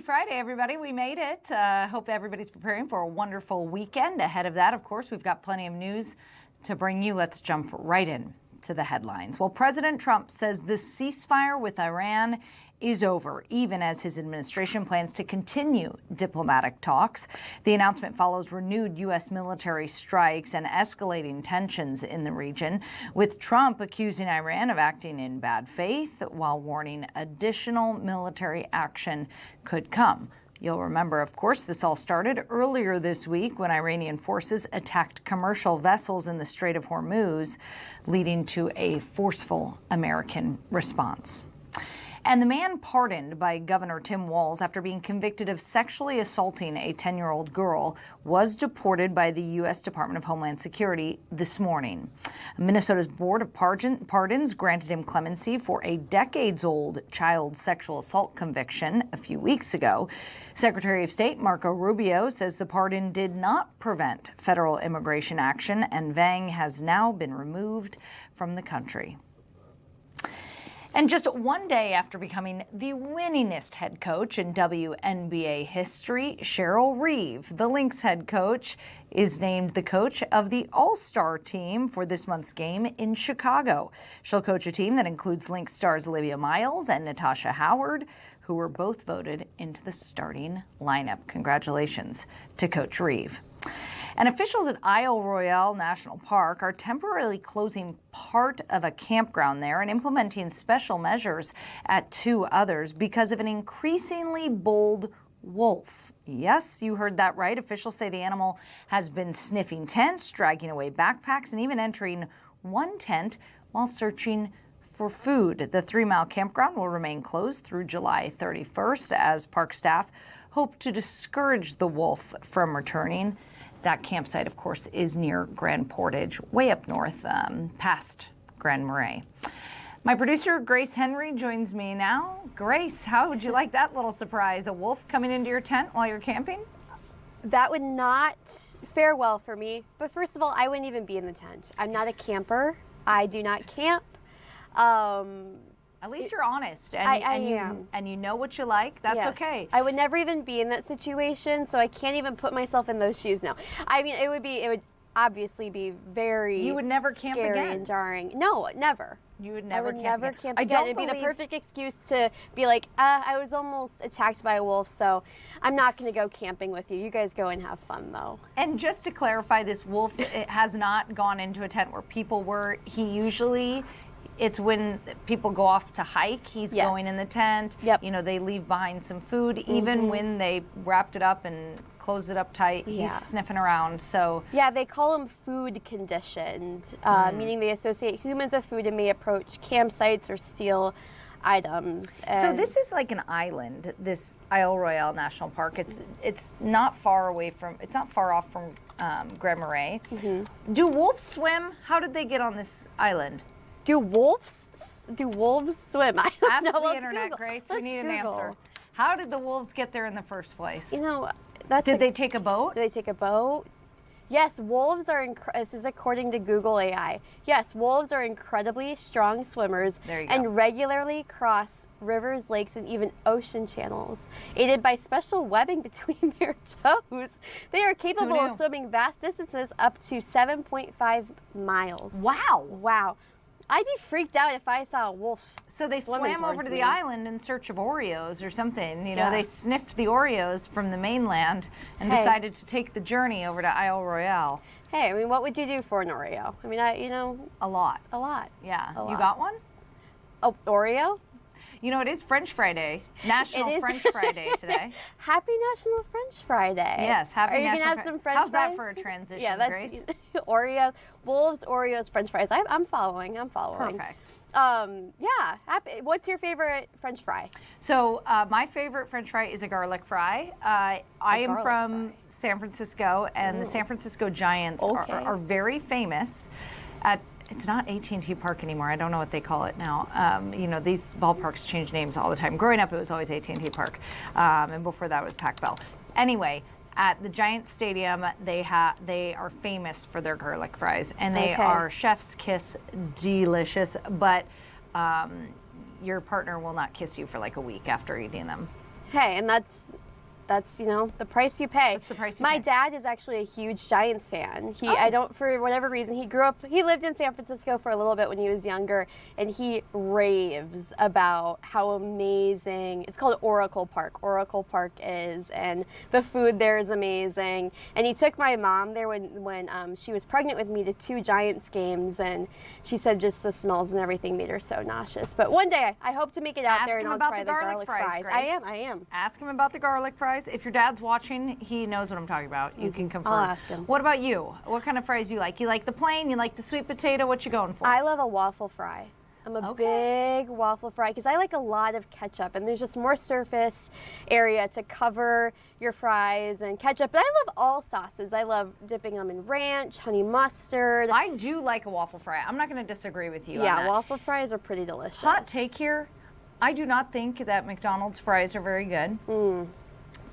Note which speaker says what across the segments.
Speaker 1: Friday, everybody. We made it. Hope everybody's preparing for a wonderful weekend. Ahead of that, of course, we've got plenty of news to bring you. Let's jump right in to the headlines. Well, President Trump says the ceasefire with Iran is over, even as his administration plans to continue diplomatic talks. The announcement follows renewed U.S. military strikes and escalating tensions in the region, with Trump accusing Iran of acting in bad faith while warning additional military action could come. You'll remember, of course, this all started earlier this week when Iranian forces attacked commercial vessels in the Strait of Hormuz, leading to a forceful American response. And the man pardoned by Governor Tim Walz after being convicted of sexually assaulting a 10-year-old girl was deported by the U.S. Department of Homeland Security this morning. Minnesota's Board of Pardons granted him clemency for a decades-old child sexual assault conviction a few weeks ago. Secretary of State Marco Rubio says the pardon did not prevent federal immigration action, and Vang has now been removed from the country. And just one day after becoming the winningest head coach in WNBA history, Cheryl Reeve, the Lynx head coach, is named the coach of the All-Star team for this month's game in Chicago. She'll coach a team that includes Lynx stars Olivia Miles and Natasha Howard, who were both voted into the starting lineup. Congratulations to Coach Reeve. And officials at Isle Royale National Park are temporarily closing part of a campground there and implementing special measures at two others because of an increasingly bold wolf. Yes, you heard that right. Officials say the animal has been sniffing tents, dragging away backpacks, and even entering one tent while searching for food. The 3-mile campground will remain closed through July 31st as park staff hope to discourage the wolf from returning. That campsite, of course, is near Grand Portage, way up north, past Grand Marais. My producer, Grace Henry, joins me now. Grace, how would you like that little surprise? A wolf coming into your tent while you're camping?
Speaker 2: That would not fare well for me. But first of all, I wouldn't even be in the tent. I'm not a camper. I do not camp.
Speaker 1: At least you're honest, and you know what you like. That's
Speaker 2: yes.
Speaker 1: okay.
Speaker 2: I would never even be in that situation, so I can't even put myself in those shoes now. I mean, it would obviously be very
Speaker 1: You would never camp
Speaker 2: scary
Speaker 1: again.
Speaker 2: And jarring. No, never.
Speaker 1: You would never
Speaker 2: I would never camp
Speaker 1: I
Speaker 2: again.
Speaker 1: don't
Speaker 2: It'd be the
Speaker 1: believe-
Speaker 2: perfect excuse to be like, I was almost attacked by a wolf, so I'm not going to go camping with you. You guys go and have fun, though.
Speaker 1: And just to clarify, this wolf it has not gone into a tent where people were. It's when people go off to hike, he's
Speaker 2: Yes.
Speaker 1: going in the tent.
Speaker 2: Yep.
Speaker 1: You know, they leave behind some food. Even when they wrapped it up and closed it up tight, he's sniffing around. So
Speaker 2: yeah, they call them food conditioned, meaning they associate humans with food and may approach campsites or steal items.
Speaker 1: So this is like an island, this Isle Royale National Park. It's not far off from Grand Marais. Do wolves swim? How did they get on this island?
Speaker 2: Do wolves swim? I don't
Speaker 1: Ask
Speaker 2: know.
Speaker 1: the
Speaker 2: Let's
Speaker 1: internet,
Speaker 2: Google.
Speaker 1: Grace.
Speaker 2: Let's
Speaker 1: We need an
Speaker 2: Google.
Speaker 1: answer. How did the wolves get there in the first place?
Speaker 2: You know,
Speaker 1: Did they take a boat?
Speaker 2: Did they take a boat? Yes, wolves are, this is according to Google AI. Yes, wolves are incredibly strong swimmers
Speaker 1: There you go.
Speaker 2: and regularly cross rivers, lakes, and even ocean channels. Aided by special webbing between their toes, they are capable of swimming vast distances up to 7.5 miles.
Speaker 1: Wow.
Speaker 2: Wow. I'd be freaked out if I saw a wolf.
Speaker 1: So they
Speaker 2: swimming
Speaker 1: swam over
Speaker 2: towards
Speaker 1: to the
Speaker 2: me.
Speaker 1: island in search of Oreos or something. You know,
Speaker 2: Yeah.
Speaker 1: they sniffed the Oreos from the mainland and
Speaker 2: Hey.
Speaker 1: decided to take the journey over to Isle Royale.
Speaker 2: Hey, I mean, what would you do for an Oreo? I mean,
Speaker 1: A lot.
Speaker 2: a lot.
Speaker 1: Yeah.
Speaker 2: A
Speaker 1: You
Speaker 2: lot.
Speaker 1: got one?
Speaker 2: Oh, Oreo?
Speaker 1: You know, it is French Fry Day. National
Speaker 2: It is.
Speaker 1: French Fry Day today.
Speaker 2: Happy National French Fry Day.
Speaker 1: Yes, happy
Speaker 2: Are you
Speaker 1: National
Speaker 2: gonna have
Speaker 1: Fri-
Speaker 2: some French
Speaker 1: How's
Speaker 2: fries?
Speaker 1: that for a transition,
Speaker 2: Yeah, that's
Speaker 1: Grace?
Speaker 2: Oreos, wolves, Oreos, French fries. I'm following.
Speaker 1: Perfect.
Speaker 2: Yeah. What's your favorite French fry?
Speaker 1: So my favorite French fry is a garlic fry. I am
Speaker 2: garlic
Speaker 1: from
Speaker 2: fry.
Speaker 1: San Francisco, and the San Francisco Giants
Speaker 2: Okay.
Speaker 1: are very famous at. It's not AT&T Park anymore. I don't know what they call it now. You know, these ballparks change names all the time. Growing up, it was always AT&T Park, and before that was Pac Bell. Anyway, at the Giants Stadium, they are famous for their garlic fries, and they are chef's kiss delicious. But your partner will not kiss you for like a week after eating them.
Speaker 2: Hey, and that's the price you pay.
Speaker 1: That's the price you
Speaker 2: My
Speaker 1: pay.
Speaker 2: dad is actually a huge Giants fan. I don't, for whatever reason, he lived in San Francisco for a little bit when he was younger, and he raves about how amazing, it's called Oracle Park is, and the food there is amazing. And he took my mom there when she was pregnant with me to 2 Giants games, and she said just the smells and everything made her so nauseous. But one day I hope to make it out
Speaker 1: Ask
Speaker 2: there
Speaker 1: him
Speaker 2: and I'll
Speaker 1: about
Speaker 2: try
Speaker 1: the garlic fries, Grace.
Speaker 2: I am.
Speaker 1: Ask him about the garlic fries. If your dad's watching, he knows what I'm talking about. You can confirm.
Speaker 2: I'll ask him.
Speaker 1: What about you? What kind of fries do you like? You like the plain? You like the sweet potato? What you going for?
Speaker 2: I love a waffle fry. I'm a big waffle fry because I like a lot of ketchup, and there's just more surface area to cover your fries and ketchup. But I love all sauces. I love dipping them in ranch, honey mustard.
Speaker 1: I do like a waffle fry. I'm not going to disagree with you on
Speaker 2: Yeah,
Speaker 1: that.
Speaker 2: waffle fries are pretty delicious.
Speaker 1: Hot take here. I do not think that McDonald's fries are very good.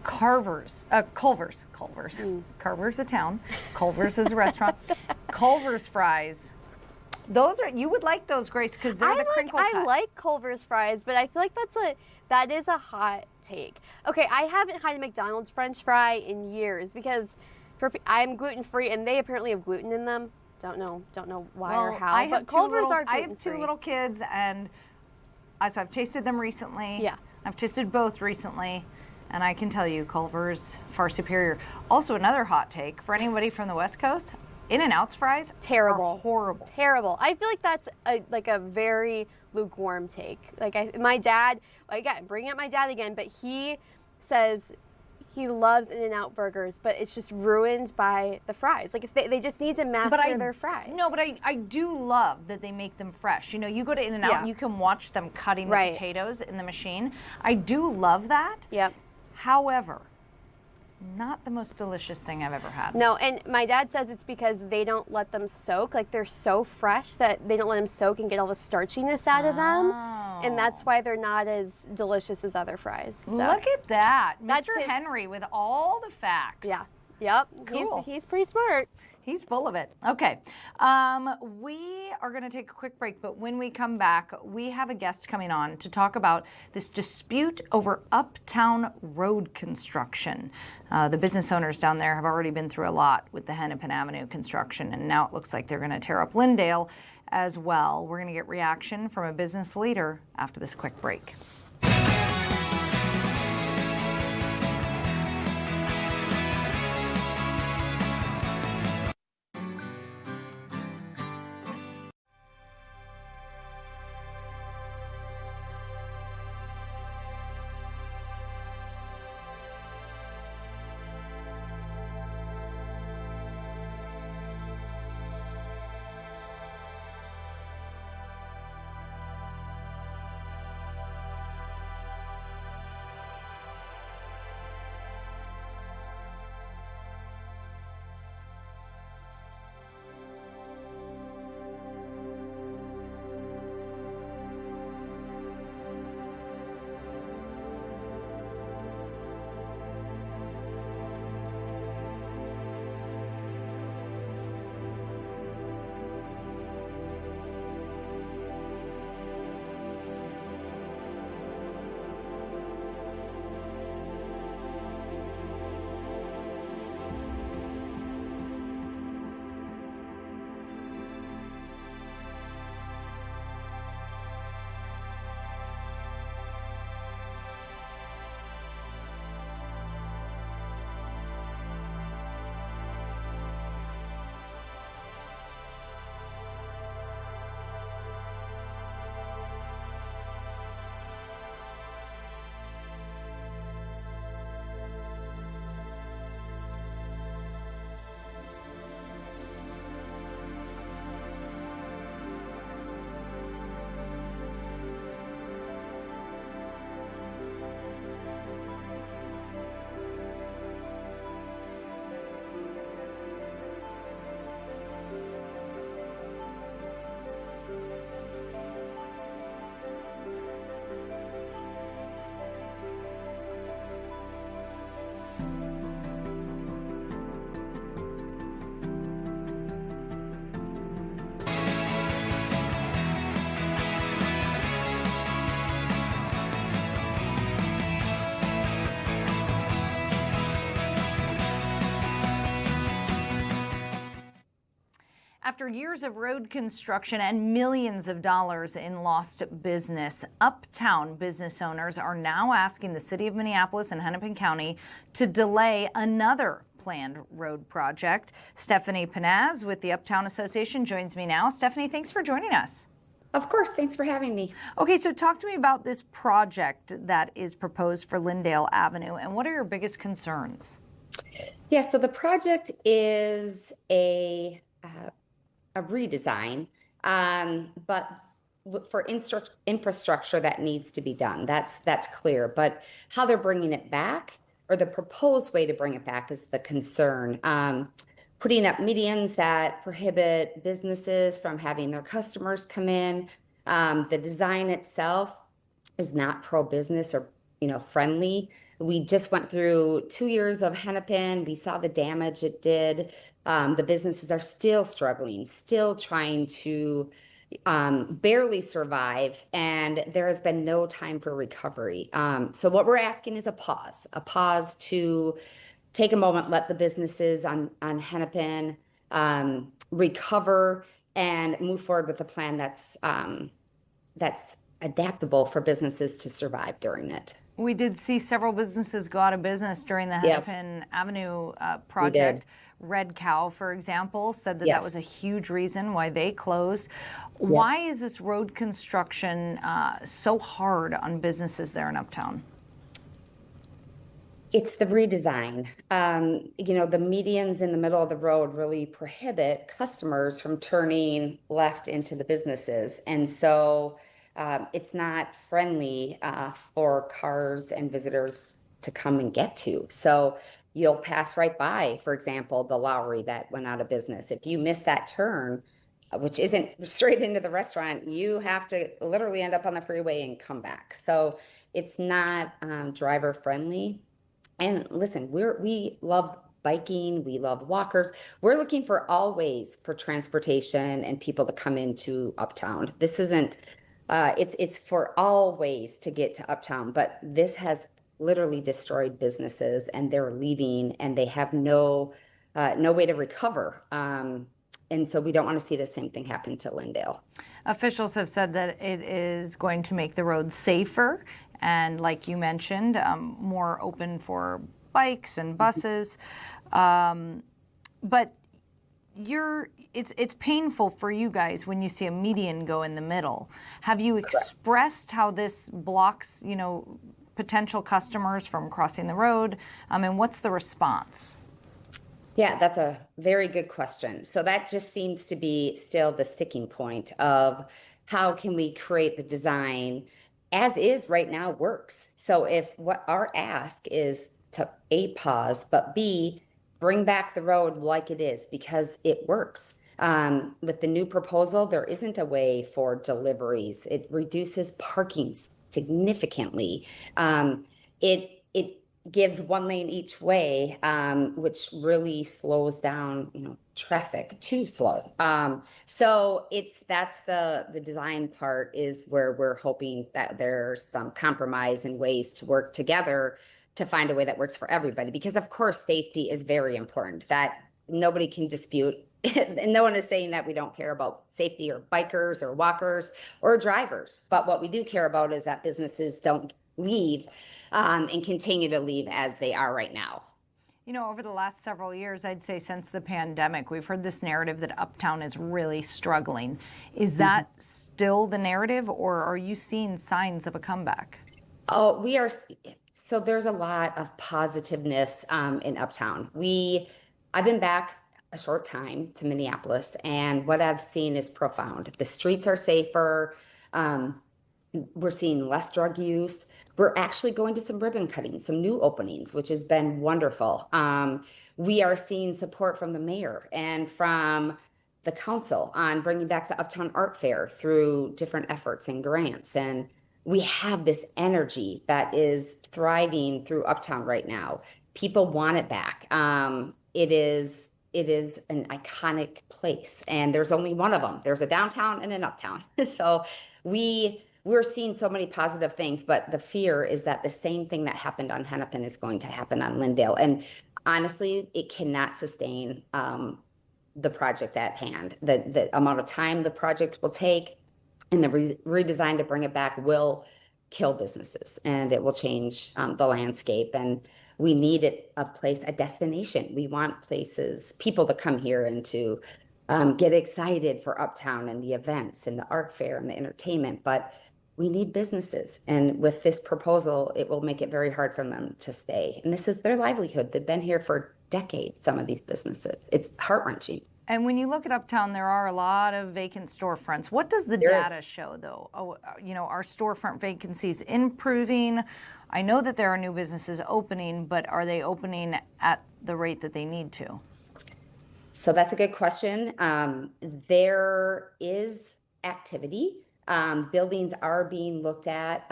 Speaker 1: Culver's, Culver's a town. Culver's is a restaurant. Culver's fries. Those are, you would like those, Grace, because they're the crinkle cut.
Speaker 2: I like Culver's fries, but I feel like that is a hot take. Okay, I haven't had a McDonald's French fry in years because I'm gluten free, and they apparently have gluten in them. Don't know why or how. But Culver's are gluten free.
Speaker 1: I have 2 little kids, and so I've tasted them recently.
Speaker 2: Yeah,
Speaker 1: I've tasted both recently. And I can tell you, Culver's far superior. Also, another hot take for anybody from the West Coast: In-N-Out's fries
Speaker 2: terrible,
Speaker 1: are horrible,
Speaker 2: terrible. I feel like that's a very lukewarm take. Like my dad, again, bringing up my dad again, but he says he loves In-N-Out burgers, but it's just ruined by the fries. Like if they just need to master their fries.
Speaker 1: No, but I do love that they make them fresh. You know, you go to In-N-Out and you can watch them cutting the potatoes in the machine. I do love that.
Speaker 2: Yep.
Speaker 1: However, not the most delicious thing I've ever had.
Speaker 2: No, and my dad says it's because they don't let them soak. Like they're so fresh that they don't let them soak and get all the starchiness out of them. And that's why they're not as delicious as other fries. So.
Speaker 1: Look at that.
Speaker 2: That's
Speaker 1: Mr. Henry with all the facts.
Speaker 2: Yeah. Yep.
Speaker 1: Cool.
Speaker 2: He's pretty smart.
Speaker 1: He's full of it. Okay. We are going to take a quick break, but when we come back, we have a guest coming on to talk about this dispute over Uptown road construction. The business owners down there have already been through a lot with the Hennepin Avenue construction, and now it looks like they're going to tear up Lyndale as well. We're going to get reaction from a business leader after this quick break. After years of road construction and millions of dollars in lost business, Uptown business owners are now asking the city of Minneapolis and Hennepin County to delay another planned road project. Stephanie Panaz with the Uptown Association joins me now. Stephanie, thanks for joining us.
Speaker 3: Of course, thanks for having me.
Speaker 1: Okay, so talk to me about this project that is proposed for Lyndale Avenue, and what are your biggest concerns?
Speaker 3: Yeah, so the project is a redesign, but for infrastructure that needs to be done. That's clear. But how they're bringing it back, or the proposed way to bring it back, is the concern. Putting up medians that prohibit businesses from having their customers come in. The design itself is not pro-business or friendly. We just went through 2 years of Hennepin. We saw the damage it did. The businesses are still struggling, still trying to barely survive, and there has been no time for recovery. So what we're asking is a pause to take a moment, let the businesses on Hennepin recover and move forward with a plan that's adaptable for businesses to survive during it.
Speaker 1: We did see several businesses go out of business during the Hennepin Avenue project. Red Cow, for example, said that that was a huge reason why they closed. Why is this road construction so hard on businesses there in Uptown?
Speaker 3: It's the redesign. The medians in the middle of the road really prohibit customers from turning left into the businesses. And so it's not friendly for cars and visitors to come and get to. So you'll pass right by, for example, the Lowry that went out of business. If you miss that turn, which isn't straight into the restaurant, you have to literally end up on the freeway and come back. So it's not driver friendly. And listen, we love biking, we love walkers. We're looking for all ways for transportation and people to come into Uptown. This isn't, it's for all ways to get to Uptown, but this has literally destroyed businesses, and they're leaving, and they have no way to recover. And so we don't want to see the same thing happen to Lyndale. Officials
Speaker 1: have said that it is going to make the roads safer and, like you mentioned, more open for bikes and buses. But it's painful for you guys when you see a median go in the middle. Have you expressed how this blocks, potential customers from crossing the road? And what's the response?
Speaker 3: Yeah, that's a very good question. So that just seems to be still the sticking point of how can we create the design as is right now works. So if what our ask is to A, pause, but B, bring back the road like it is, because it works. With the new proposal, there isn't a way for deliveries. It reduces parking significantly. It gives one lane each way, which really slows down, traffic too slow. So that's the design part, is where we're hoping that there's some compromise and ways to work together to find a way that works for everybody. Because of course, safety is very important. That nobody can dispute. And no one is saying that we don't care about safety, or bikers or walkers or drivers. But what we do care about is that businesses don't leave and continue to leave as they are right now.
Speaker 1: Over the last several years, I'd say since the pandemic, we've heard this narrative that Uptown is really struggling. Is that still the narrative, or are you seeing signs of a comeback?
Speaker 3: Oh, we are. So there's a lot of positiveness in Uptown. I've been back a short time to Minneapolis, and what I've seen is profound. The streets are safer. We're seeing less drug use. We're actually going to some ribbon cutting, some new openings, which has been wonderful. We are seeing support from the mayor and from the council on bringing back the Uptown Art Fair through different efforts and grants. And we have this energy that is thriving through Uptown right now. People want it back. It is an iconic place, and there's only one of them. There's a downtown and an uptown. So we're seeing so many positive things, but the fear is that the same thing that happened on Hennepin is going to happen on Lyndale. And honestly, it cannot sustain the project at hand. The amount of time the project will take and the redesign to bring it back will kill businesses, and it will change the landscape. And we need a place, a destination. We want places, people to come here and to get excited for Uptown and the events and the art fair and the entertainment. But we need businesses. And with this proposal, it will make it very hard for them to stay. And this is their livelihood. They've been here for decades, some of these businesses. It's heart-wrenching.
Speaker 1: And when you look at Uptown, there are a lot of vacant storefronts. What does the data show, though? Are storefront vacancies improving? I know that there are new businesses opening, but are they opening at the rate that they need to?
Speaker 3: So that's a good question. There is activity. Buildings are being looked at.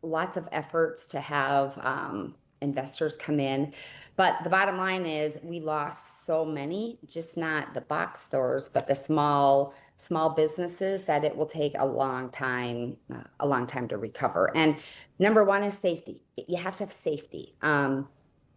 Speaker 3: Lots of efforts to have investors come in. But the bottom line is we lost so many, just not the box stores, but the small businesses, that it will take a long time to recover. And number one is safety. You have to have safety on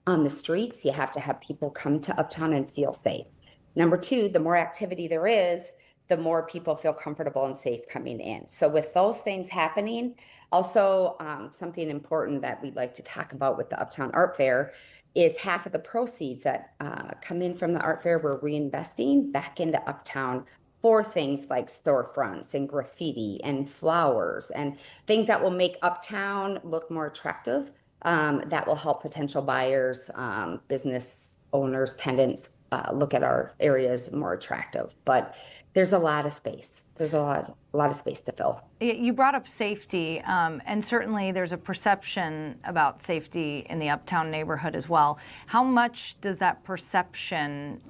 Speaker 3: the streets. You have to have people come to Uptown and feel safe. Number two, the more activity there is, the more people feel comfortable and safe coming in. So with those things happening, also something important that we'd like to talk about with the Uptown Art Fair is half of the proceeds that come in from the art fair, we're reinvesting back into Uptown for things like storefronts and graffiti and flowers and things that will make Uptown look more attractive. That will help potential buyers, business owners, tenants look at our areas more attractive. But there's a lot of space. There's a lot of space to fill.
Speaker 1: You brought up safety, and certainly there's a perception about safety in the Uptown neighborhood as well. How much does that perception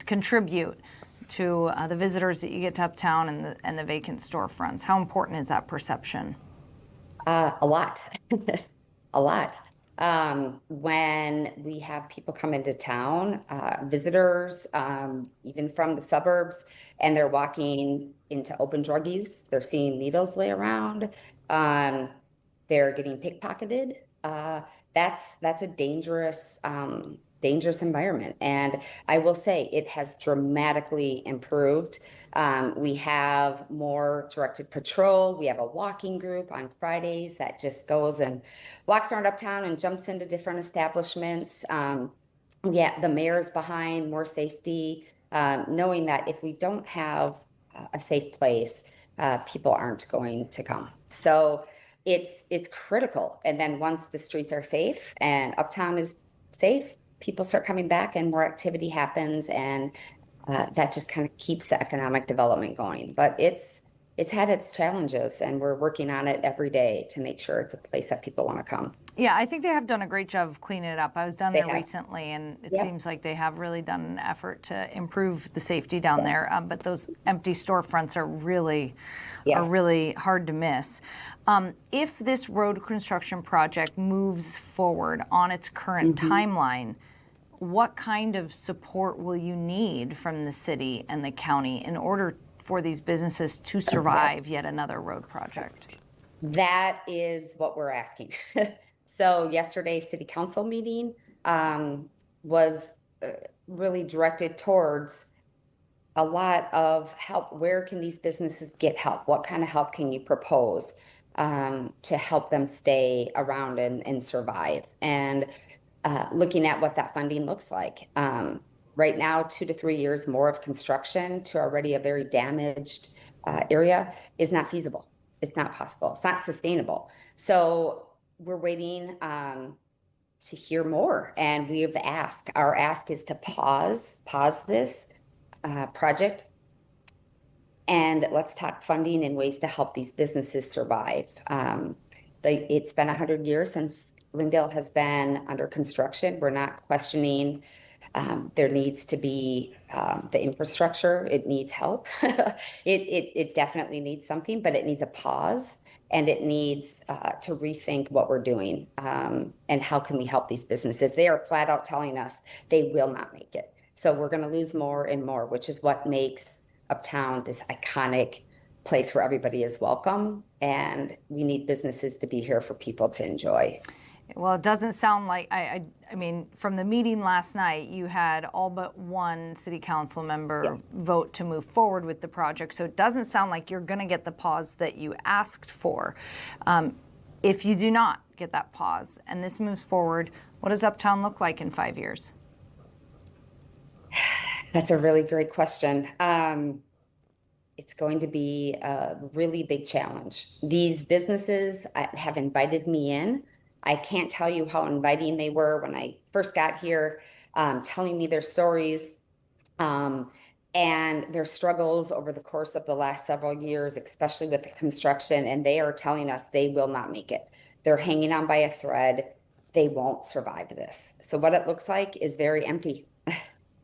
Speaker 1: contribute to the visitors that you get to Uptown and the vacant storefronts? How important is that perception?
Speaker 3: A lot, a lot. When we have people come into town, visitors, even from the suburbs, and they're walking into open drug use, they're seeing needles lay around, they're getting pickpocketed. That's a dangerous environment. And I will say it has dramatically improved. We have more directed patrol. We have a walking group on Fridays that just goes and walks around Uptown and jumps into different establishments. The mayor's behind more safety, knowing that if we don't have a safe place, people aren't going to come. So it's critical. And then once the streets are safe and Uptown is safe, people start coming back and more activity happens, and that just kind of keeps the economic development going. But it's had its challenges, and we're working on it every day to make sure it's a place that people want to come.
Speaker 1: Yeah, I think they have done a great job of cleaning it up. I was down there recently, and it seems like they have really done an effort to improve the safety down there. But those empty storefronts are really hard to miss. If this road construction project moves forward on its current timeline, what kind of support will you need from the city and the county in order for these businesses to survive yet another road project?
Speaker 3: That is what we're asking. So yesterday's city council meeting was really directed towards a lot of help. Where can these businesses get help? What kind of help can you propose to help them stay around and survive? And looking at what that funding looks like. Right now, 2 to 3 years more of construction to already a very damaged area is not feasible. It's not possible. It's not sustainable. So we're waiting to hear more. And we have asked, our ask is to pause this project, and let's talk funding and ways to help these businesses survive. It's been 100 years since Lyndale has been under construction. We're not questioning there needs to be the infrastructure. It needs help. It definitely needs something, but it needs a pause, and it needs to rethink what we're doing and how can we help these businesses. They are flat out telling us they will not make it. So we're going to lose more and more, which is what makes Uptown this iconic place where everybody is welcome, and we need businesses to be here for people to enjoy.
Speaker 1: Well, it doesn't sound like, I mean, from the meeting last night, you had all but one city council member vote to move forward with the project. So it doesn't sound like you're going to get the pause that you asked for. If you do not get that pause and this moves forward, what does Uptown look like in 5 years?
Speaker 3: That's a really great question. It's going to be a really big challenge. These businesses have invited me in. I can't tell you how inviting they were when I first got here, telling me their stories and their struggles over the course of the last several years, especially with the construction. And they are telling us they will not make it. They're hanging on by a thread. They won't survive this. So what it looks like is very empty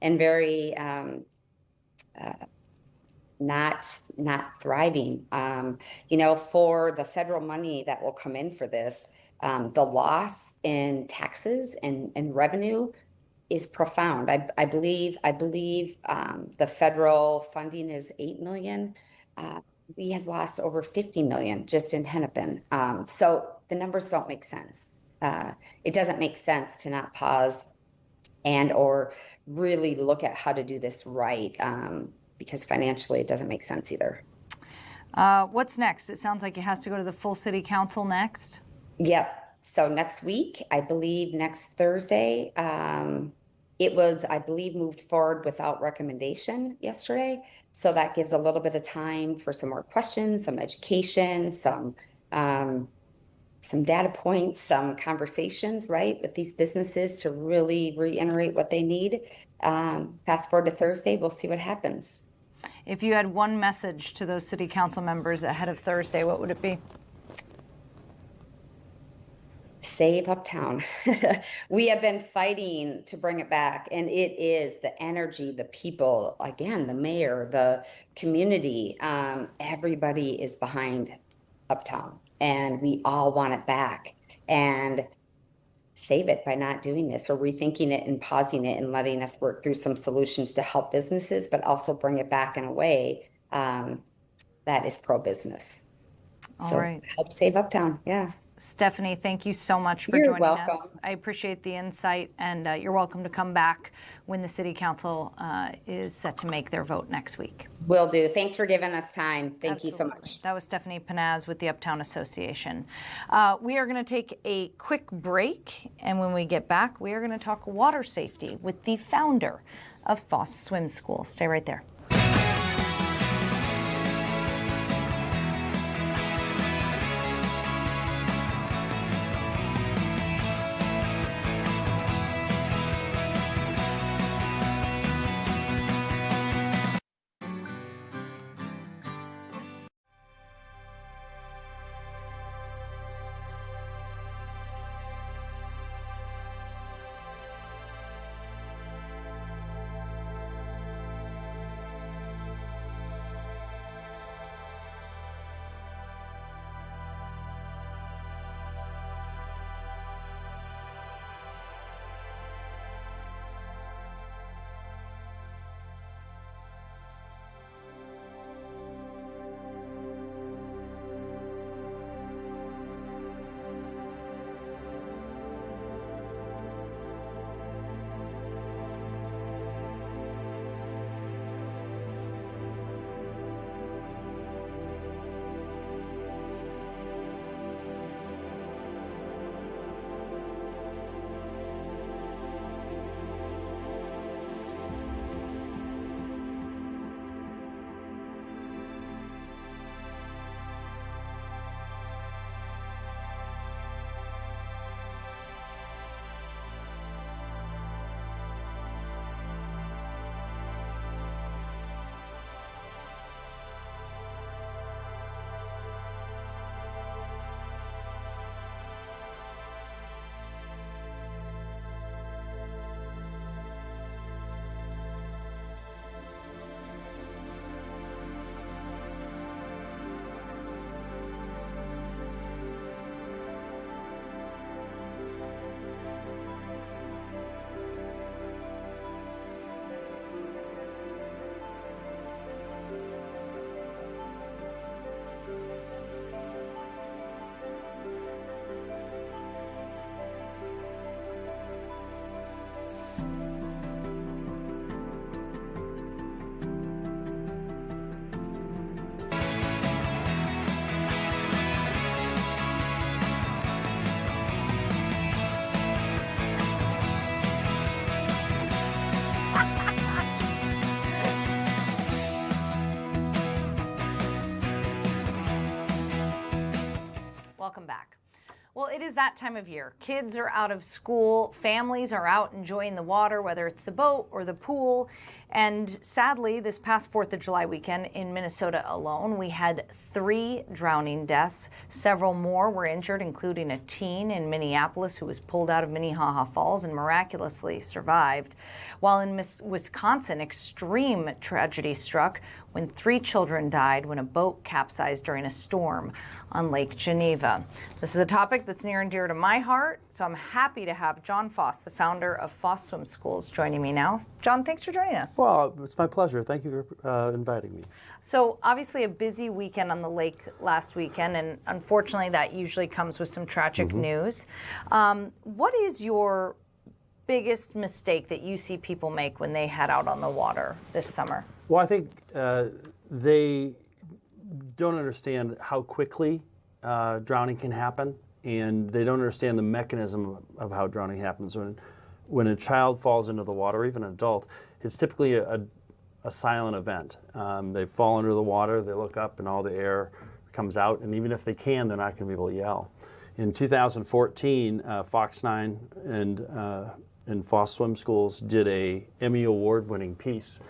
Speaker 3: and very not thriving. You know, for the federal money that will come in for this, the loss in taxes and revenue is profound. I believe the federal funding is 8 million. We have lost over 50 million just in Hennepin. So the numbers don't make sense. It doesn't make sense to not pause and or really look at how to do this right, because financially it doesn't make sense either.
Speaker 1: What's next? It sounds like it has to go to the full city council next.
Speaker 3: Yep. So next week, I believe next Thursday, it was, I believe, moved forward without recommendation yesterday. So that gives a little bit of time for some more questions, some education, some data points, some conversations, right, with these businesses to really reiterate what they need. Fast forward to Thursday, we'll see what happens.
Speaker 1: If you had one message to those city council members ahead of Thursday, what would it be?
Speaker 3: Save Uptown. We have been fighting to bring it back, and it is the energy, the people, again, the mayor, the community, everybody is behind Uptown, and we all want it back. And save it by not doing this or rethinking it and pausing it and letting us work through some solutions to help businesses, but also bring it back in a way that is pro-business.
Speaker 1: All right.
Speaker 3: Help save Uptown. Yeah.
Speaker 1: Stephanie, thank you so much for joining us. I appreciate the insight, and you're welcome to come back when the city council is set to make their vote next week.
Speaker 3: Will do. Thanks for giving us time. Thank you so much.
Speaker 1: That was Stephanie Panaz with the Uptown Association. We are going to take a quick break, and when we get back, we are going to talk water safety with the founder of Foss Swim School. Stay right there. Welcome back. Well, it is that time of year. Kids are out of school, families are out enjoying the water, whether it's the boat or the pool. And sadly, this past 4th of July weekend in Minnesota alone, we had 3 drowning deaths. Several more were injured, including a teen in Minneapolis who was pulled out of Minnehaha Falls and miraculously survived. While in Wisconsin, extreme tragedy struck when 3 children died when a boat capsized during a storm on Lake Geneva. This is a topic that's near and dear to my heart, so I'm happy to have John Foss, the founder of Foss Swim Schools, joining me now. John, thanks for joining us.
Speaker 4: Well, it's my pleasure. Thank you for inviting me.
Speaker 1: So obviously a busy weekend on the lake last weekend, and unfortunately that usually comes with some tragic news. What is your biggest mistake that you see people make when they head out on the water this summer?
Speaker 4: Well, I think they don't understand how quickly drowning can happen, and they don't understand the mechanism of how drowning happens. When a child falls into the water, or even an adult, it's typically a silent event. They fall under the water, they look up, and all the air comes out, and even if they can, they're not going to be able to yell. In 2014, Fox 9 and Foss Swim Schools did a Emmy Award-winning piece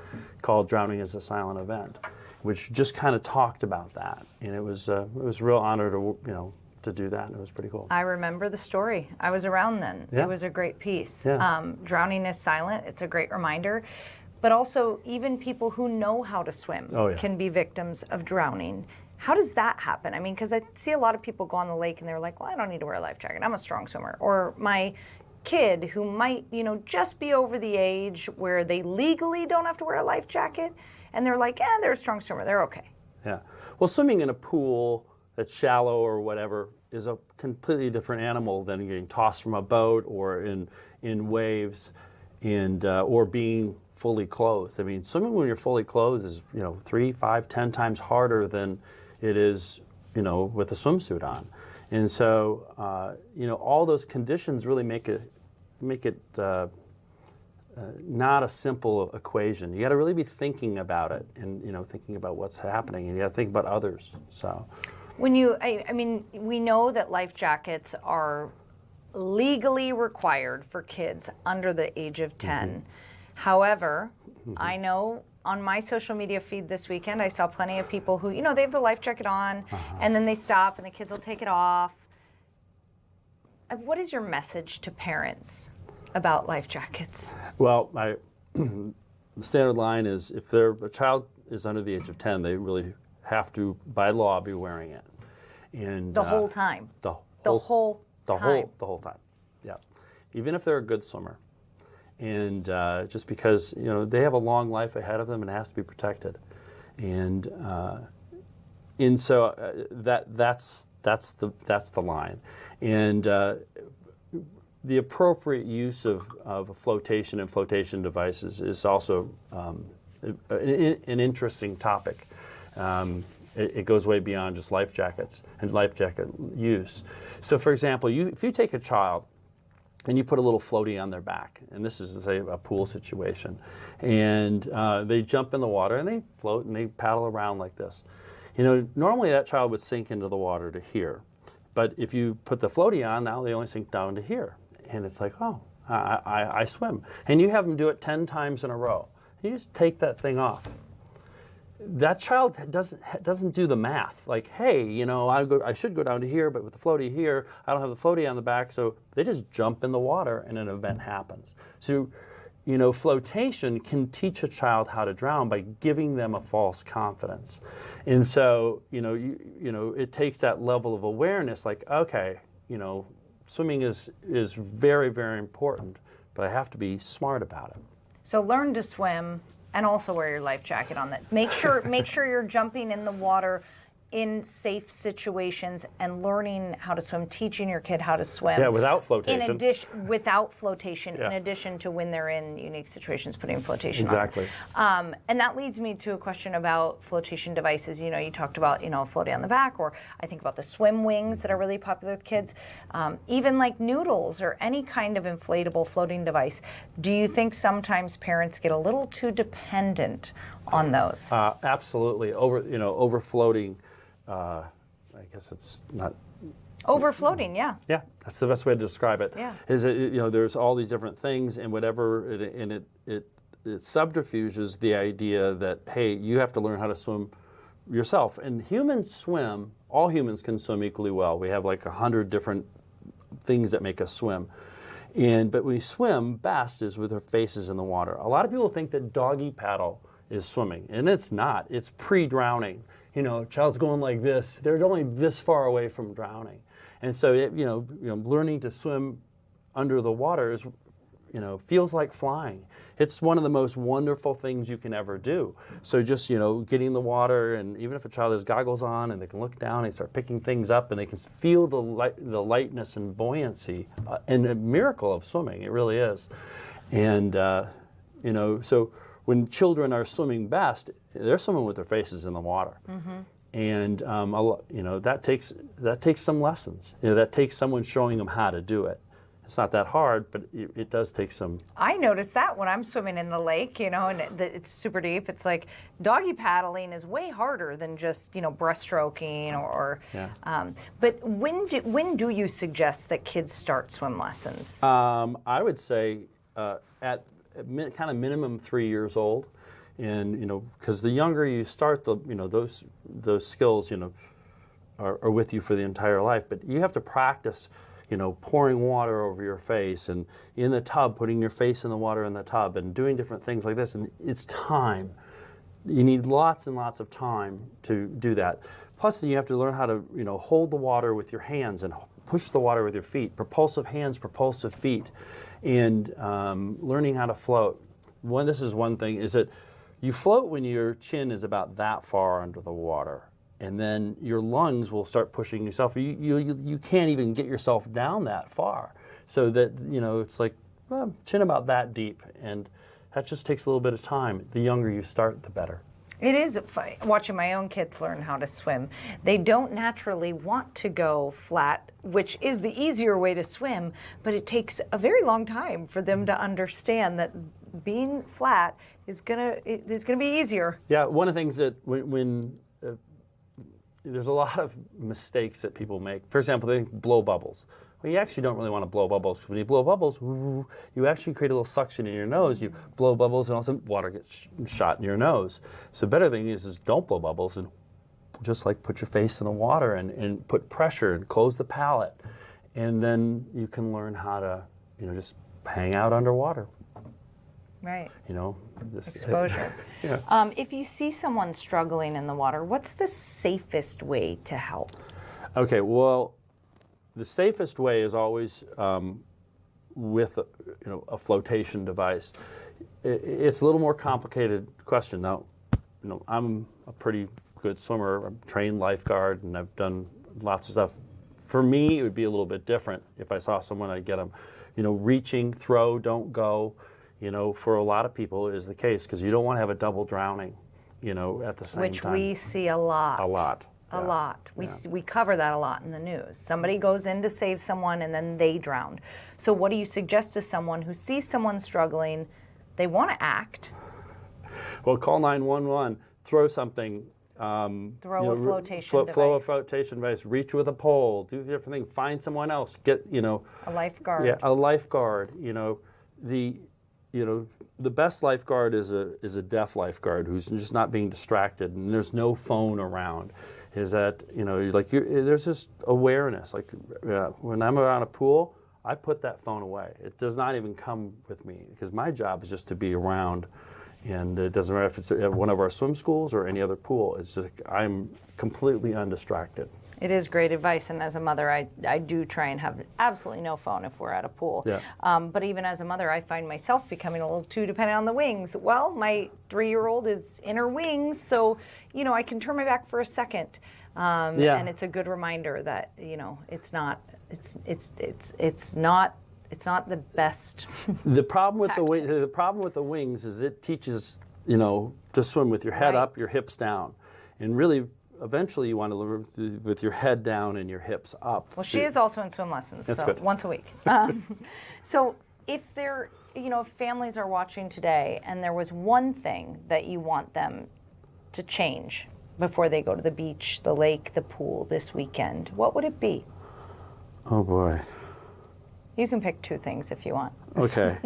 Speaker 4: called "Drowning is a Silent Event," which just kind of talked about that, and it was a real honor to do that, and it was pretty cool.
Speaker 1: I remember the story. I was around then.
Speaker 4: Yeah.
Speaker 1: It was a great piece.
Speaker 4: Yeah.
Speaker 1: Drowning is silent. It's a great reminder. But also, even people who know how to swim can be victims of drowning. How does that happen? I mean, because I see a lot of people go on the lake and they're like, well, I don't need to wear a life jacket. I'm a strong swimmer. Or my kid who might, just be over the age where they legally don't have to wear a life jacket, and they're like, they're a strong swimmer. They're okay.
Speaker 4: Yeah. Well, swimming in a pool that's shallow or whatever is a completely different animal than getting tossed from a boat or in waves, and or being fully clothed. I mean, swimming when you're fully clothed is 3, 5, 10 times harder than it is with a swimsuit on, and so all those conditions really make it not a simple equation. You got to really be thinking about it, and thinking about what's happening, and you got to think about others. So,
Speaker 1: when I mean, we know that life jackets are legally required for kids under the age of 10. However, I know on my social media feed this weekend, I saw plenty of people who, they have the life jacket on, and then they stop, and the kids will take it off. What is your message to parents about life jackets?
Speaker 4: Well, the standard line is if a child is under the age of 10, they really have to, by law, be wearing it. And
Speaker 1: the whole time.
Speaker 4: The
Speaker 1: whole
Speaker 4: time. Yeah. Even if they're a good swimmer. And just because they have a long life ahead of them and it has to be protected, and so that's the line, and the appropriate use of flotation and flotation devices is also an interesting topic. It goes way beyond just life jackets and life jacket use. So, for example, if you take a child and you put a little floaty on their back, and this is, say, a pool situation, and they jump in the water and they float and they paddle around like this. Normally that child would sink into the water to here, but if you put the floaty on, now they only sink down to here, and it's like, oh, I swim, and you have them do it 10 times in a row. You just take that thing off. That child doesn't do the math. Like, hey, I should go down to here, but with the floaty here, I don't have the floaty on the back, so they just jump in the water and an event happens. So, flotation can teach a child how to drown by giving them a false confidence. And so, it takes that level of awareness, like, okay, swimming is very, very important, but I have to be smart about it.
Speaker 1: So learn to swim and also wear your life jacket on this. Make sure you're jumping in the water in safe situations and learning how to swim, teaching your kid how to swim.
Speaker 4: Yeah, without flotation.
Speaker 1: Without flotation,
Speaker 4: yeah.
Speaker 1: In addition to when they're in unique situations, putting flotation
Speaker 4: exactly.
Speaker 1: on. And that leads me to a question about flotation devices. You talked about, floating on the back, or I think about the swim wings that are really popular with kids. Even like noodles or any kind of inflatable floating device. Do you think sometimes parents get a little too dependent on those?
Speaker 4: Absolutely. Over floating. I guess it's not
Speaker 1: Overfloating, yeah.
Speaker 4: Yeah, that's the best way to describe it.
Speaker 1: Yeah.
Speaker 4: Is it, there's all these different things, and whatever, it subterfuges the idea that, hey, you have to learn how to swim yourself. And humans swim, all humans can swim equally well. We have like 100 different things that make us swim. But we swim best is with our faces in the water. A lot of people think that doggy paddle is swimming, and it's not. It's pre-drowning. Child's going like this. They're only this far away from drowning. And so, learning to swim under the water is, feels like flying. It's one of the most wonderful things you can ever do. So just, getting in the water, and even if a child has goggles on and they can look down and start picking things up and they can feel the lightness and buoyancy, and a miracle of swimming, it really is. And, so when children are swimming best, they're swimming with their faces in the water. Mm-hmm. And that takes some lessons. That takes someone showing them how to do it. It's not that hard, but it does take some.
Speaker 1: I notice that when I'm swimming in the lake, and it's super deep. It's like doggy paddling is way harder than just breaststroking or.
Speaker 4: Yeah.
Speaker 1: But when do you suggest that kids start swim lessons?
Speaker 4: I would say at kind of minimum 3 years old. And because the younger you start, those skills are with you for the entire life. But you have to practice, pouring water over your face, and in the tub, putting your face in the water in the tub, and doing different things like this. And it's time. You need lots and lots of time to do that. Plus, you have to learn how to hold the water with your hands and push the water with your feet. Propulsive hands, propulsive feet, and learning how to float. This is one thing, is that you float when your chin is about that far under the water, and then your lungs will start pushing yourself. You can't even get yourself down that far. So that, it's like, well, chin about that deep, and that just takes a little bit of time. The younger you start, the better.
Speaker 1: It is funny watching my own kids learn how to swim. They don't naturally want to go flat, which is the easier way to swim, but it takes a very long time for them to understand that being flat is gonna be easier.
Speaker 4: Yeah, one of the things that when there's a lot of mistakes that people make. For example, they blow bubbles. Well, you actually don't really want to blow bubbles, because when you blow bubbles, you actually create a little suction in your nose. You blow bubbles, and all of a sudden water gets shot in your nose. So the better thing is don't blow bubbles, and just like put your face in the water and put pressure and close the palate, and then you can learn how to just hang out underwater.
Speaker 1: Right.
Speaker 4: This
Speaker 1: exposure.
Speaker 4: Yeah.
Speaker 1: If you see someone struggling in the water, what's the safest way to help?
Speaker 4: Okay, well, the safest way is always with a flotation device. It's a little more complicated question. Now, I'm a pretty good swimmer. I'm a trained lifeguard, and I've done lots of stuff. For me, it would be a little bit different. If I saw someone, I'd get them, reaching, throw, don't go. For a lot of people is the case, because you don't want to have a double drowning, at the same time.
Speaker 1: Which we see a lot.
Speaker 4: A lot.
Speaker 1: A lot. We cover that a lot in the news. Somebody goes in to save someone and then they drowned. So what do you suggest to someone who sees someone struggling, they want to act?
Speaker 4: Well, call 911, throw something.
Speaker 1: Throw a flotation device.
Speaker 4: Throw a flotation device, reach with a pole, do different things, find someone else, get,
Speaker 1: a lifeguard.
Speaker 4: Yeah, a lifeguard. The best lifeguard is a deaf lifeguard who's just not being distracted, and there's no phone around. Is that there's this awareness. Like when I'm around a pool, I put that phone away. It does not even come with me, because my job is just to be around, and it doesn't matter if it's at one of our swim schools or any other pool. It's just I'm completely undistracted.
Speaker 1: It is great advice, and as a mother, I do try and have absolutely no phone if we're at a pool.
Speaker 4: Yeah.
Speaker 1: But even as a mother, I find myself becoming a little too dependent on the wings. Well, my 3-year-old is in her wings, so I can turn my back for a second, and it's a good reminder that it's not the best.
Speaker 4: The problem with the wings is it teaches to swim with your head up, your hips down, and really. Eventually, you want to learn with your head down and your hips up.
Speaker 1: Well, she is also in swim lessons,
Speaker 4: That's
Speaker 1: so
Speaker 4: good.
Speaker 1: Once a week. So if if families are watching today and there was one thing that you want them to change before they go to the beach, the lake, the pool this weekend, what would it be?
Speaker 4: Oh boy.
Speaker 1: You can pick 2 things if you want.
Speaker 4: Okay.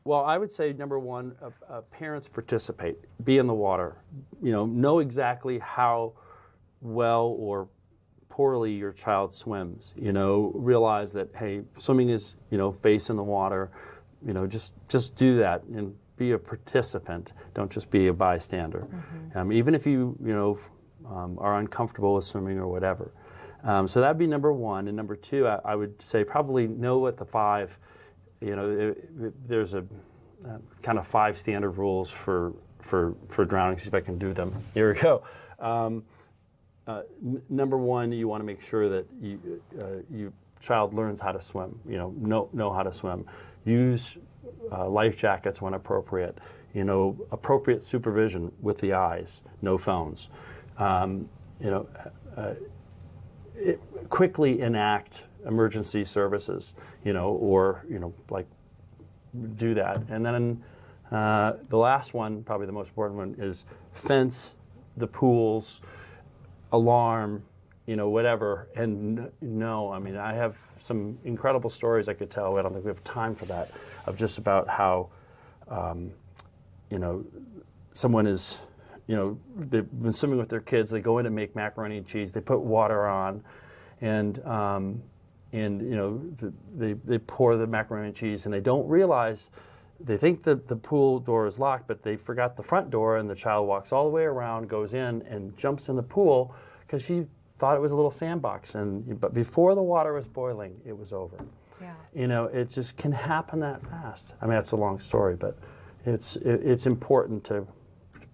Speaker 4: Well, I would say number one, parents participate, be in the water. Know exactly how well or poorly your child swims. Realize that, hey, swimming is, face in the water. Just do that and be a participant. Don't just be a bystander. Even if you, are uncomfortable with swimming or whatever. So that'd be number one. And number two, I would say probably know what the 5, there's a kind of 5 standard rules for drowning. See if I can do them. Here we go. Number one, you want to make sure that your child learns how to swim. Know how to swim. Use life jackets when appropriate. Appropriate supervision with the eyes. No phones. Quickly enact emergency services. Like do that. And then the last one, probably the most important one, is fence the pools, alarm, whatever. And no, I have some incredible stories I could tell. I don't think we have time for that, of just about how, someone is, they've been swimming with their kids. They go in and make macaroni and cheese. They put water on, and they pour the macaroni and cheese, and they don't realize. They think the pool door is locked, but they forgot the front door, and the child walks all the way around, goes in, and jumps in the pool because she thought it was a little sandbox. But before the water was boiling, it was over. Yeah. It just can happen that fast. That's a long story, but it's important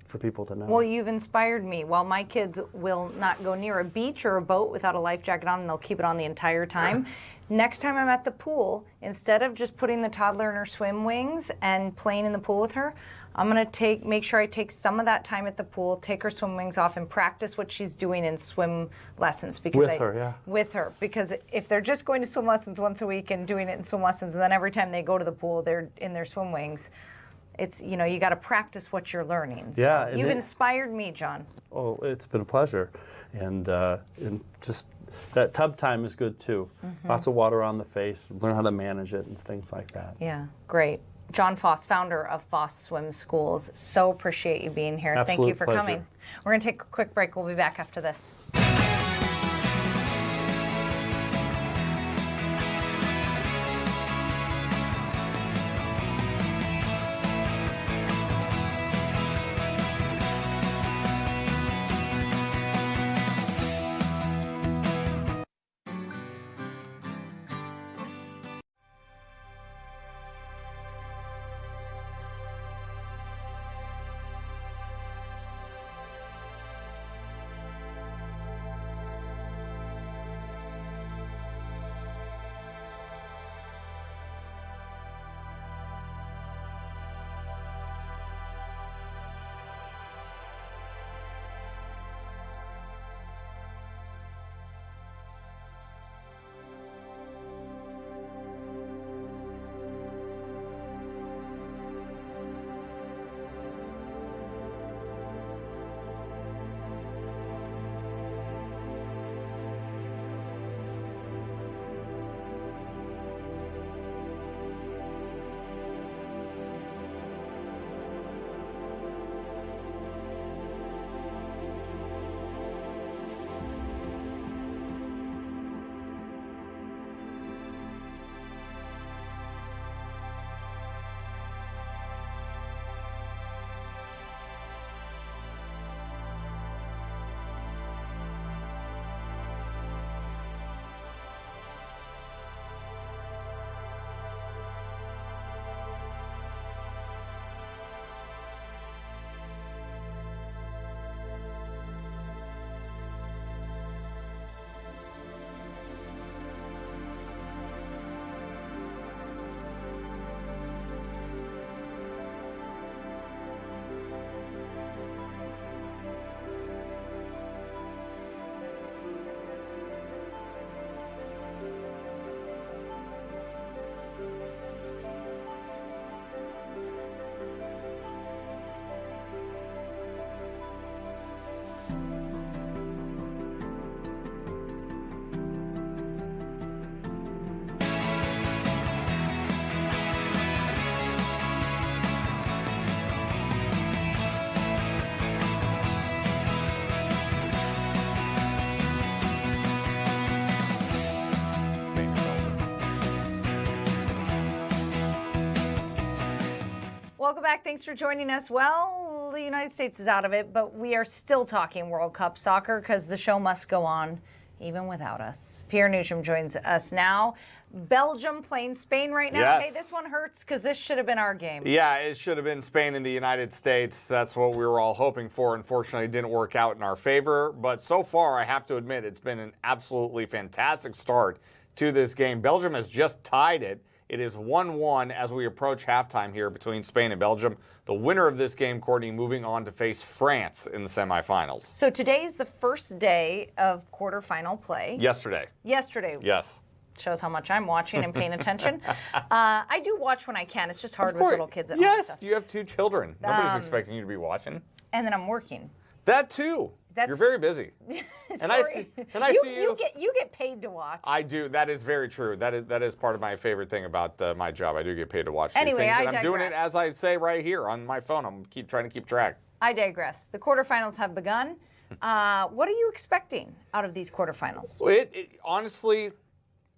Speaker 4: for people to know.
Speaker 1: Well, you've inspired me. While my kids will not go near a beach or a boat without a life jacket on, and they'll keep it on the entire time. Next time I'm at the pool, instead of just putting the toddler in her swim wings and playing in the pool with her, I'm going to make sure I take some of that time at the pool, take her swim wings off, and practice what she's doing in swim lessons. With her. Because if they're just going to swim lessons once a week and doing it in swim lessons, and then every time they go to the pool, they're in their swim wings, it's, you got to practice what you're learning. So
Speaker 4: yeah.
Speaker 1: you've inspired me, John.
Speaker 4: Oh, it's been a pleasure. And just that tub time is good too. Lots of water on the face, learn how to manage it and things like that.
Speaker 1: Yeah, great. John Foss, founder of Foss Swim Schools. So appreciate you being here.
Speaker 4: Absolute
Speaker 1: Thank you for
Speaker 4: pleasure.
Speaker 1: coming. We're going to take a quick break. We'll be back after this. welcome back. Thanks for joining us. Well, the United States is out of it, but we are still talking World Cup soccer because the show must go on even without us. Pierre Nugent joins us now. Belgium playing Spain right now.
Speaker 5: Yes.
Speaker 1: Hey, this one hurts because this should have been our game.
Speaker 5: Yeah, it should have been Spain and the United States. That's what we were all hoping for. Unfortunately, it didn't work out in our favor. But so far, I have to admit, it's been an absolutely fantastic start to this game. Belgium has just tied it. It is 1-1 as we approach halftime here between Spain and Belgium. The winner of this game, Courtney, moving on to face France in the semifinals.
Speaker 1: So today's the first day of quarterfinal play.
Speaker 5: Yesterday. Yes.
Speaker 1: Shows how much I'm watching and paying attention. I do watch when I can. It's just hard with little kids at home.
Speaker 5: Yes,
Speaker 1: Stuff.
Speaker 5: you have 2 children. Nobody's expecting you to be watching.
Speaker 1: And then I'm working.
Speaker 5: That too. You're very busy. And I see you.
Speaker 1: You get paid to watch.
Speaker 5: I do. That is very true. That is part of my favorite thing about my job. I do get paid to watch
Speaker 1: Anyway,
Speaker 5: these things.
Speaker 1: I
Speaker 5: And I'm doing it
Speaker 1: digress.
Speaker 5: as I say right here on my phone. I'm trying to keep track.
Speaker 1: I digress. The quarterfinals have begun. What are you expecting out of these quarterfinals?
Speaker 5: Honestly,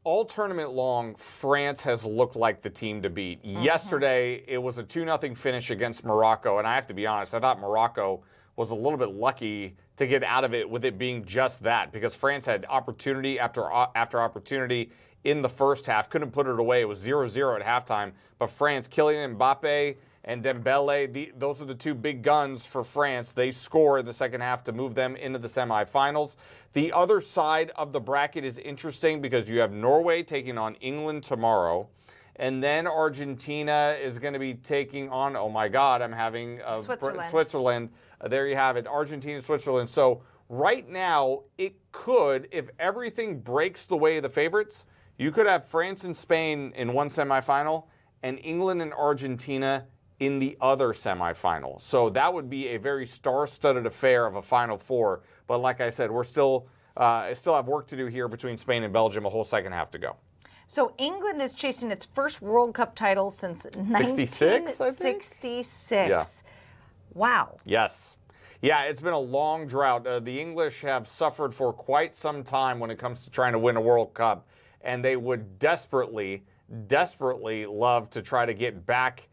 Speaker 5: all tournament long, France has looked like the team to beat. Yesterday, it was a 2-0 finish against Morocco. And I have to be honest, I thought Morocco was a little bit lucky to get out of it with it being just that, because France had opportunity after opportunity in the first half, couldn't put it away. It was 0-0 at halftime, but France, Kylian Mbappe and Dembele, those are the 2 big guns for France. They score in the second half to move them into the semifinals. The other side of the bracket is interesting because you have Norway taking on England tomorrow. And then Argentina is going to be taking on, oh my God, I'm having Switzerland. There you have it, Argentina, Switzerland. So right now, it could, if everything breaks the way of the favorites, you could have France and Spain in one semifinal and England and Argentina in the other semifinal. So that would be a very star-studded affair of a Final Four. But like I said, we're still have work to do here between Spain and Belgium, a whole second half to go.
Speaker 1: So England is chasing its first World Cup title since 1966.
Speaker 5: Yeah.
Speaker 1: Wow.
Speaker 5: Yes. Yeah, it's been a long drought. The English have suffered for quite some time when it comes to trying to win a World Cup, and they would desperately love to try to get back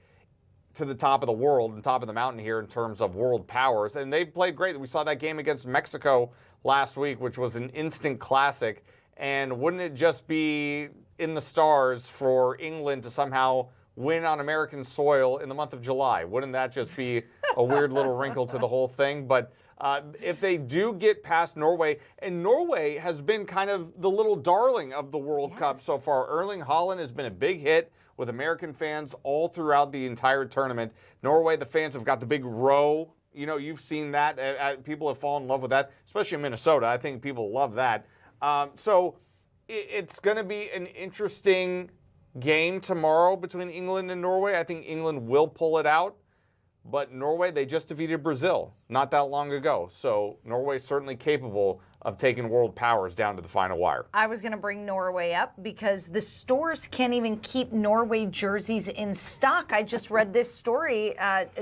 Speaker 5: to the top of the world and top of the mountain here in terms of world powers. And they played great. We saw that game against Mexico last week, which was an instant classic. And wouldn't it just be in the stars for England to somehow win on American soil in the month of July? Wouldn't that just be a weird little wrinkle to the whole thing? But if they do get past Norway, and Norway has been kind of the little darling of the World Cup so far. Erling Haaland has been a big hit with American fans all throughout the entire tournament. Norway, the fans have got the big row. You know, you've seen that. People have fallen in love with that, especially in Minnesota. I think people love that. So it's going to be an interesting game tomorrow between England and Norway. I think England will pull it out. But Norway, they just defeated Brazil not that long ago. So Norway's certainly capable of taking world powers down to the final wire.
Speaker 1: I was going to bring Norway up because the stores can't even keep Norway jerseys in stock. I just read this story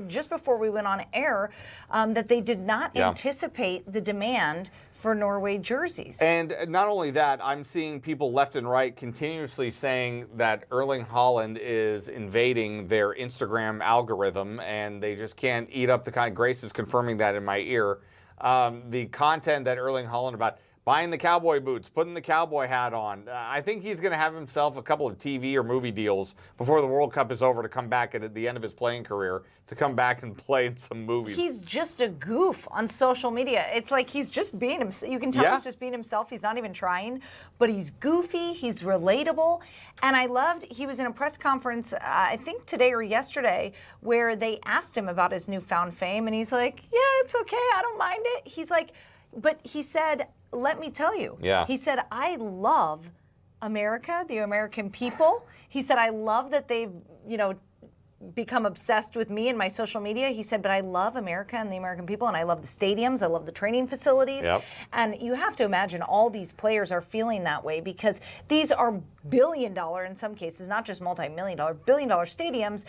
Speaker 1: just before we went on air that they did not anticipate the demand for Norway jerseys.
Speaker 5: And not only that, I'm seeing people left and right continuously saying that Erling Haaland is invading their Instagram algorithm, and they just can't eat up the kind. Grace is confirming that in my ear. The content that Erling Haaland about buying the cowboy boots, putting the cowboy hat on. I think he's going to have himself a couple of TV or movie deals before the World Cup is over to come back at the end of his playing career, to come back and play in some movies.
Speaker 1: He's just a goof on social media. It's like he's just being himself. You can tell he's just being himself. He's not even trying, but he's goofy. He's relatable. And I loved, he was in a press conference, I think today or yesterday, where they asked him about his newfound fame. And he's like, yeah, it's okay. I don't mind it. He's like, but he said, let me tell you.
Speaker 5: Yeah.
Speaker 1: He said, I love America, the American people. He said, I love that they've, become obsessed with me and my social media. He said, but I love America and the American people, and I love the stadiums. I love the training facilities.
Speaker 5: Yep.
Speaker 1: And you have to imagine all these players are feeling that way because these are billion-dollar, in some cases, not just multi-million-dollar, billion-dollar stadiums,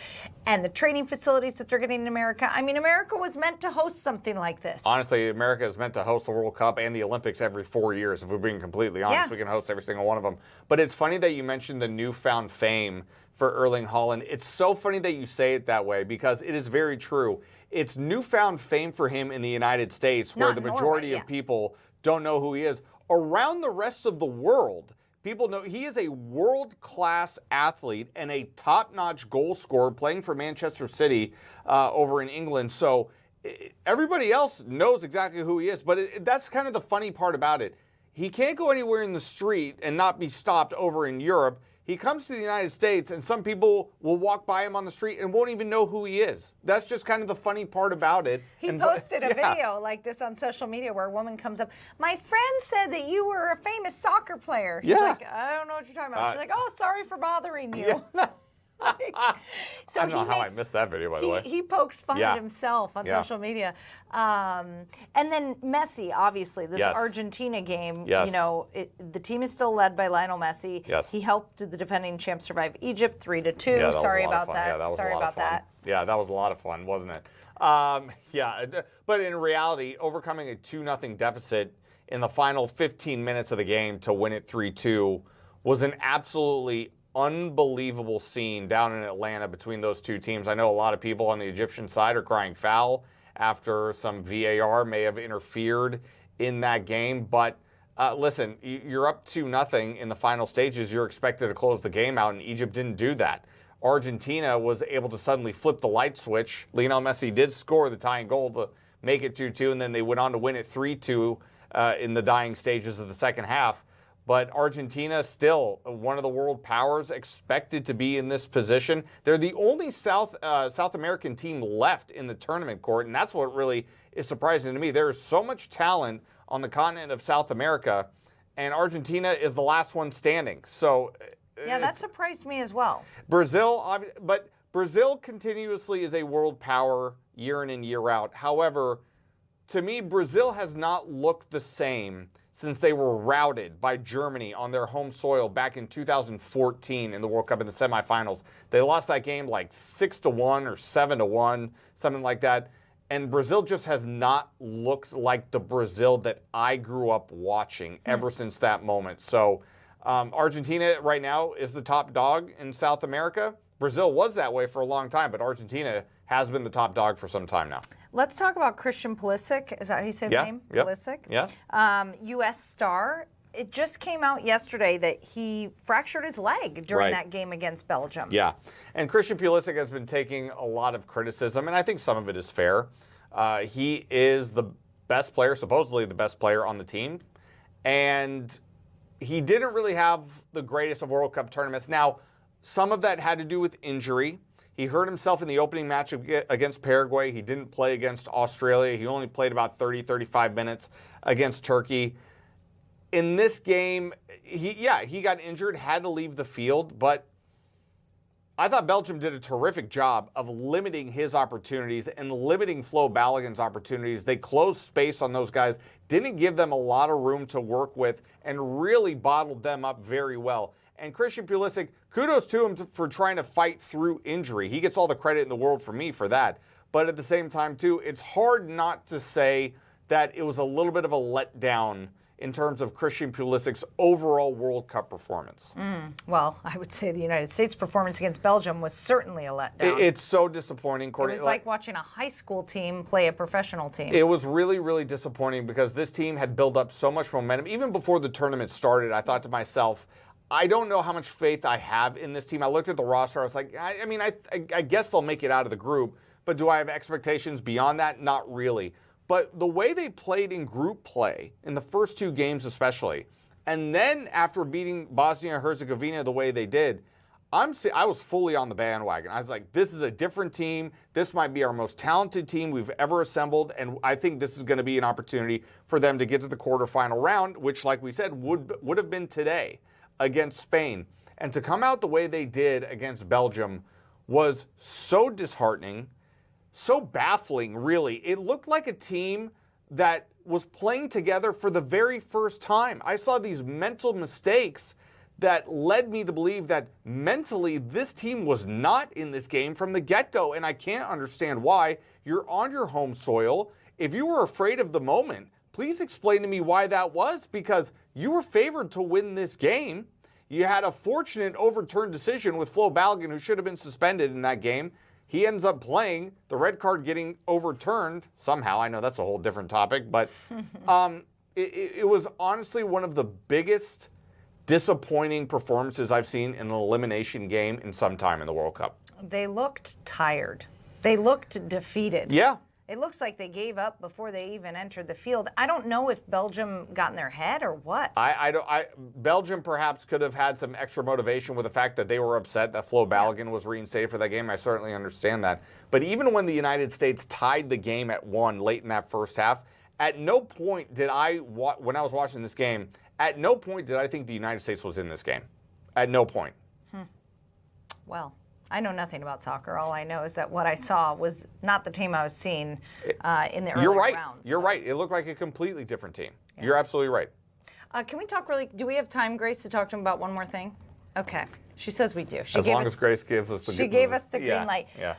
Speaker 1: and the training facilities that they're getting in America. I mean, America was meant to host something like this.
Speaker 5: Honestly, America is meant to host the World Cup and the Olympics every 4 years. If we're being completely honest, we can host every single one of them. But it's funny that you mentioned the newfound fame for Erling Haaland. It's so funny that you say it that way because it is very true. It's newfound fame for him in the United States where the majority of people don't know who he is. Around the rest of the world, people know he is a world-class athlete and a top-notch goal scorer playing for Manchester City over in England. So everybody else knows exactly who he is, but that's kind of the funny part about it. He can't go anywhere in the street and not be stopped over in Europe. He comes to the United States, and some people will walk by him on the street and won't even know who he is. That's just kind of the funny part about it.
Speaker 1: He posted a video like this on social media where a woman comes up, my friend said that you were a famous soccer player. He's like, I don't know what you're talking about. She's like, oh, sorry for bothering you.
Speaker 5: Yeah. So I don't know how I missed that video, by the way.
Speaker 1: He pokes fun at himself on social media. And then Messi, obviously, this Argentina game, you know, the team is still led by Lionel Messi. He helped the defending champs survive Egypt 3-2. Sorry about that. Sorry about that.
Speaker 5: Yeah, that was a lot of fun, wasn't it? But in reality, overcoming a 2-0 deficit in the final 15 minutes of the game to win it 3-2 was an absolutely unbelievable scene down in Atlanta between those two teams. I know a lot of people on the Egyptian side are crying foul after some VAR may have interfered in that game. But listen, you're up 2-0 in the final stages. You're expected to close the game out, and Egypt didn't do that. Argentina was able to suddenly flip the light switch. Lionel Messi did score the tying goal to make it 2-2, and then they went on to win it 3-2 in the dying stages of the second half. But Argentina, still one of the world powers, expected to be in this position. They're the only South American team left in the tournament court, and that's what really is surprising to me. There is so much talent on the continent of South America, and Argentina is the last one standing. So
Speaker 1: yeah, that surprised me as well.
Speaker 5: Brazil, but Brazil continuously is a world power year in and year out. However, to me, Brazil has not looked the same since they were routed by Germany on their home soil back in 2014 in the World Cup in the semifinals. They lost that game like 6-1 or 7-1, something like that. And Brazil just has not looked like the Brazil that I grew up watching ever since that moment. So Argentina right now is the top dog in South America. Brazil was that way for a long time, but Argentina has been the top dog for some time now.
Speaker 1: Let's talk about Christian Pulisic. Is that how you say the name? Pulisic?
Speaker 5: Yeah.
Speaker 1: U.S. star. It just came out yesterday that he fractured his leg during that game against Belgium.
Speaker 5: Yeah. And Christian Pulisic has been taking a lot of criticism, and I think some of it is fair. He is the best player, supposedly the best player on the team, and he didn't really have the greatest of World Cup tournaments. Now, some of that had to do with injury. He hurt himself in the opening match against Paraguay. He didn't play against Australia. He only played about 35 minutes against Turkey. In this game, he got injured, had to leave the field, but I thought Belgium did a terrific job of limiting his opportunities and limiting Flo Balogun's opportunities. They closed space on those guys, didn't give them a lot of room to work with, and really bottled them up very well. And Christian Pulisic, kudos to him for trying to fight through injury. He gets all the credit in the world for me for that. But at the same time, too, it's hard not to say that it was a little bit of a letdown in terms of Christian Pulisic's overall World Cup performance.
Speaker 1: Well, I would say the United States' performance against Belgium was certainly a letdown.
Speaker 5: It's so disappointing, Courtney.
Speaker 1: It was like watching a high school team play a professional team.
Speaker 5: It was really, really disappointing because this team had built up so much momentum. Even before the tournament started, I thought to myself, I don't know how much faith I have in this team. I looked at the roster. I was like, I guess they'll make it out of the group. But do I have expectations beyond that? Not really. But the way they played in group play, in the first two games especially, and then after beating Bosnia and Herzegovina the way they did, I was fully on the bandwagon. I was like, this is a different team. This might be our most talented team we've ever assembled, and I think this is going to be an opportunity for them to get to the quarterfinal round, which, like we said, would have been today against Spain. And to come out the way they did against Belgium was so disheartening, so baffling, really. It looked like a team that was playing together for the very first time. I saw these mental mistakes that led me to believe that mentally this team was not in this game from the get-go, and I can't understand why. You're on your home soil. If you were afraid of the moment, please explain to me why that was, because you were favored to win this game. You had a fortunate overturned decision with Flo Balogun, who should have been suspended in that game. He ends up playing, the red card getting overturned somehow. I know that's a whole different topic, but it was honestly one of the biggest disappointing performances I've seen in an elimination game in some time in the World Cup.
Speaker 1: They looked tired. They looked defeated.
Speaker 5: Yeah.
Speaker 1: It looks like they gave up before they even entered the field. I don't know if Belgium got in their head or what.
Speaker 5: Belgium perhaps could have had some extra motivation with the fact that they were upset that Flo Balogun was reinstated for that game. I certainly understand that. But even when the United States tied the game at 1 late in that first half, at no point did when I was watching this game, at no point did I think the United States was in this game. At no point.
Speaker 1: Well, I know nothing about soccer. All I know is that what I saw was not the team I was seeing in the early rounds.
Speaker 5: You're right. It looked like a completely different team. Yeah. You're absolutely right.
Speaker 1: Can we talk do we have time, Grace, to talk to him about one more thing? Okay. She says we do.
Speaker 5: As long as Grace gives us the
Speaker 1: She gave us the green light.
Speaker 5: Yeah.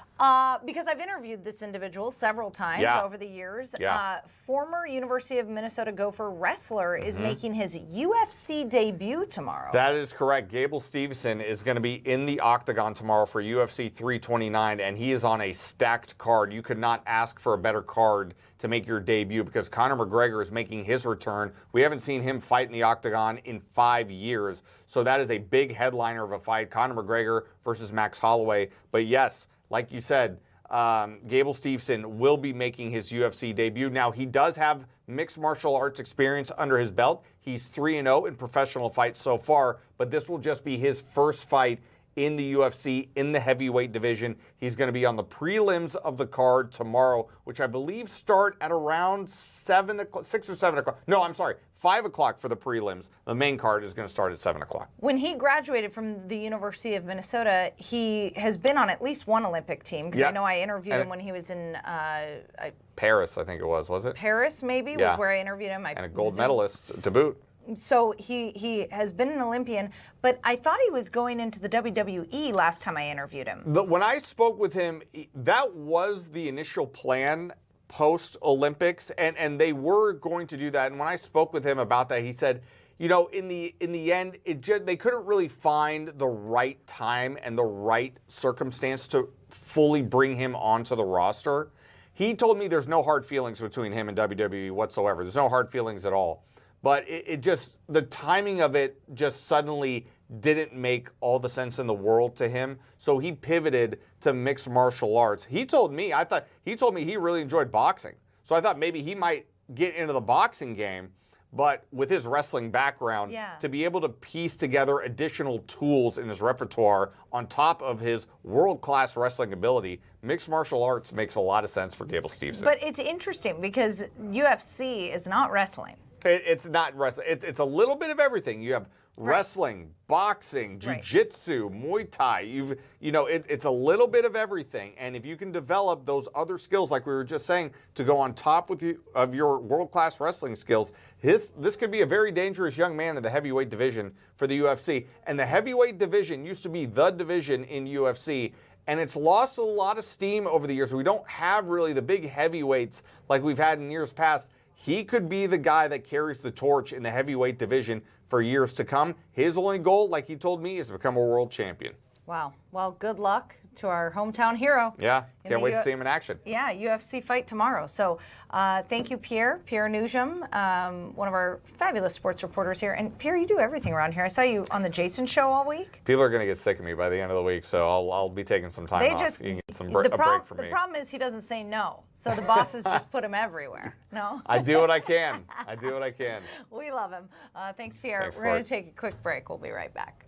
Speaker 1: Because I've interviewed this individual several times over the years.
Speaker 5: Yeah.
Speaker 1: Former University of Minnesota Gopher wrestler is making his UFC debut tomorrow.
Speaker 5: That is correct. Gable Steveson is going to be in the octagon tomorrow for UFC 329, and he is on a stacked card. You could not ask for a better card to make your debut because Conor McGregor is making his return. We haven't seen him fight in the octagon in 5 years, so that is a big headliner of a fight, Conor McGregor versus Max Holloway. But yes, like you said, Gable Steveson will be making his UFC debut. Now, he does have mixed martial arts experience under his belt. He's 3-0 in professional fights so far, but this will just be his first fight in the UFC in the heavyweight division. He's going to be on the prelims of the card tomorrow, which I believe start at around 6 or 7 o'clock. No, I'm sorry, 5 o'clock for the prelims. The main card is going to start at 7 o'clock.
Speaker 1: When he graduated from the University of Minnesota, he has been on at least one Olympic team, because I know I interviewed him when he was in
Speaker 5: Paris, I think it was it?
Speaker 1: Paris, maybe, was where I interviewed him.
Speaker 5: And a gold medalist to boot.
Speaker 1: So he has been an Olympian, but I thought he was going into the WWE last time I interviewed him.
Speaker 5: When I spoke with him, that was the initial plan post-Olympics, and they were going to do that. And when I spoke with him about that, he said, you know, in the end, they couldn't really find the right time and the right circumstance to fully bring him onto the roster. He told me there's no hard feelings between him and WWE whatsoever. There's no hard feelings at all. But it just, the timing of it just suddenly didn't make all the sense in the world to him. So he pivoted to mixed martial arts. He told me he really enjoyed boxing. So I thought maybe he might get into the boxing game, but with his wrestling background, to be able to piece together additional tools in his repertoire on top of his world-class wrestling ability, mixed martial arts makes a lot of sense for Gable Steveson.
Speaker 1: But it's interesting because UFC is not wrestling.
Speaker 5: It's not wrestling. It's a little bit of everything. You have wrestling, boxing, jiu-jitsu, Muay Thai. It's a little bit of everything. And if you can develop those other skills, like we were just saying, to go on top of your world-class wrestling skills, this could be a very dangerous young man in the heavyweight division for the UFC. And the heavyweight division used to be the division in UFC, and it's lost a lot of steam over the years. We don't have really the big heavyweights like we've had in years past. He could be the guy that carries the torch in the heavyweight division for years to come. His only goal, like he told me, is to become a world champion.
Speaker 1: Wow. Well, good luck to our hometown hero.
Speaker 5: Yeah, can't wait to see him in action.
Speaker 1: Yeah, UFC fight tomorrow. So thank you, Pierre Nugent, one of our fabulous sports reporters here. And Pierre, you do everything around here. I saw you on the Jason Show all week.
Speaker 5: People are going to get sick of me by the end of the week, so I'll be taking some time off. You can get a break from me.
Speaker 1: The problem is he doesn't say no. So the bosses just put him everywhere. No?
Speaker 5: I do what I can.
Speaker 1: We love him. Thanks, Pierre.
Speaker 5: Thanks,
Speaker 1: We're going to take a quick break. We'll be right back.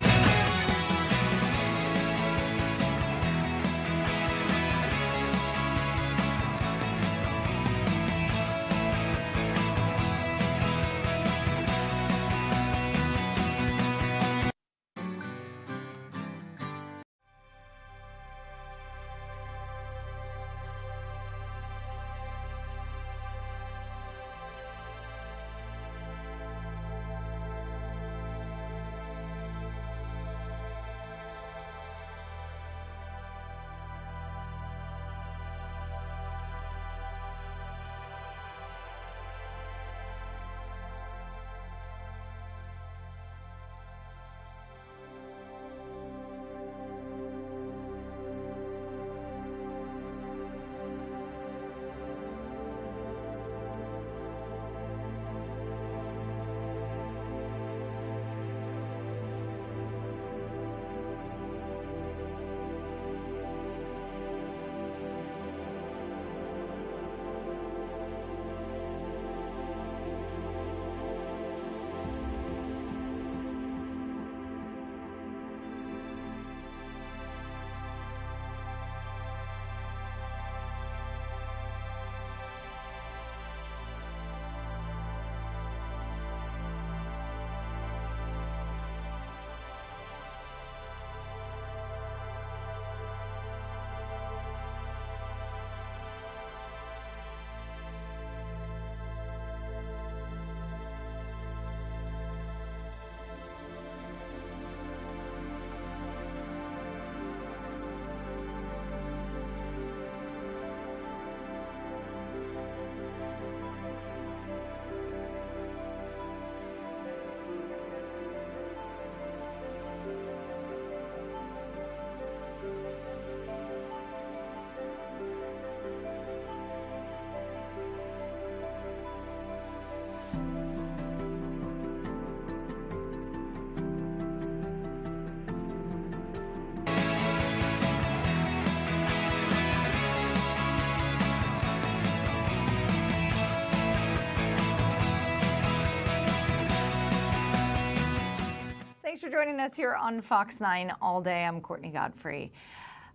Speaker 1: Thanks for joining us here on Fox 9 all day. I'm Courtney Godfrey.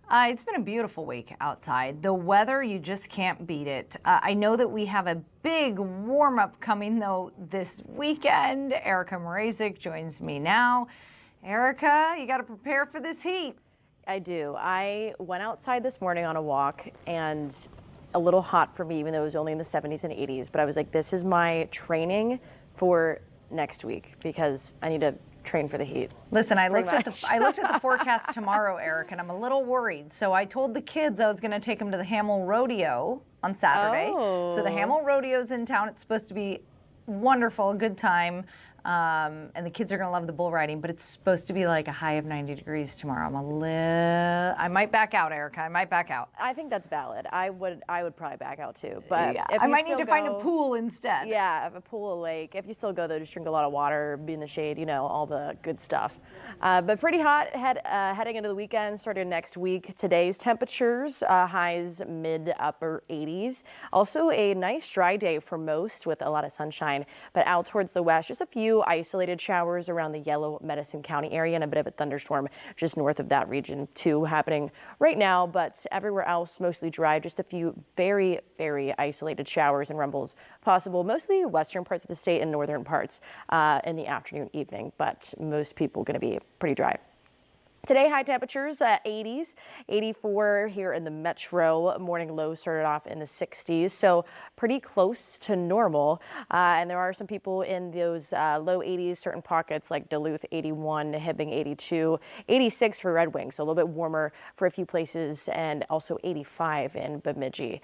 Speaker 1: It's been a beautiful week outside. The weather, you just can't beat it. I know that we have a big warm-up coming, though, this weekend. Erica Mrazek joins me now. Erica, you got to prepare for this heat.
Speaker 6: I do. I went outside this morning on a walk, and a little hot for me, even though it was only in the 70s and 80s. But I was like, this is my training for next week because I need to train for the heat.
Speaker 1: Listen, I looked at the forecast tomorrow, Eric, and I'm a little worried. So I told the kids I was going to take them to the Hamel Rodeo on Saturday.
Speaker 6: Oh.
Speaker 1: So the Hamel Rodeo's in town. It's supposed to be wonderful, a good time. And the kids are going to love the bull riding, but it's supposed to be like a high of 90 degrees tomorrow. I might back out, Erica. I might back out.
Speaker 6: I think that's valid. I would probably back out too. But
Speaker 1: yeah.
Speaker 6: if
Speaker 1: I
Speaker 6: you
Speaker 1: might need
Speaker 6: still
Speaker 1: to find a
Speaker 6: go-
Speaker 1: pool instead.
Speaker 6: Yeah, a pool, a lake. If you still go though, just drink a lot of water, be in the shade, all the good stuff. But pretty hot heading into the weekend, starting next week. Today's temperatures, highs mid-upper 80s. Also a nice dry day for most with a lot of sunshine. But out towards the west, just a few isolated showers around the Yellow Medicine County area and a bit of a thunderstorm just north of that region too happening right now. But everywhere else, mostly dry. Just a few very, very isolated showers and rumbles possible, mostly western parts of the state and northern parts in the afternoon, evening. But most people going to be pretty dry. Today, high temperatures, 80s, 84 here in the metro. Morning low started off in the 60s, so pretty close to normal. And there are some people in those low 80s, certain pockets like Duluth 81, Hibbing 82, 86 for Red Wing, so a little bit warmer for a few places, and also 85 in Bemidji.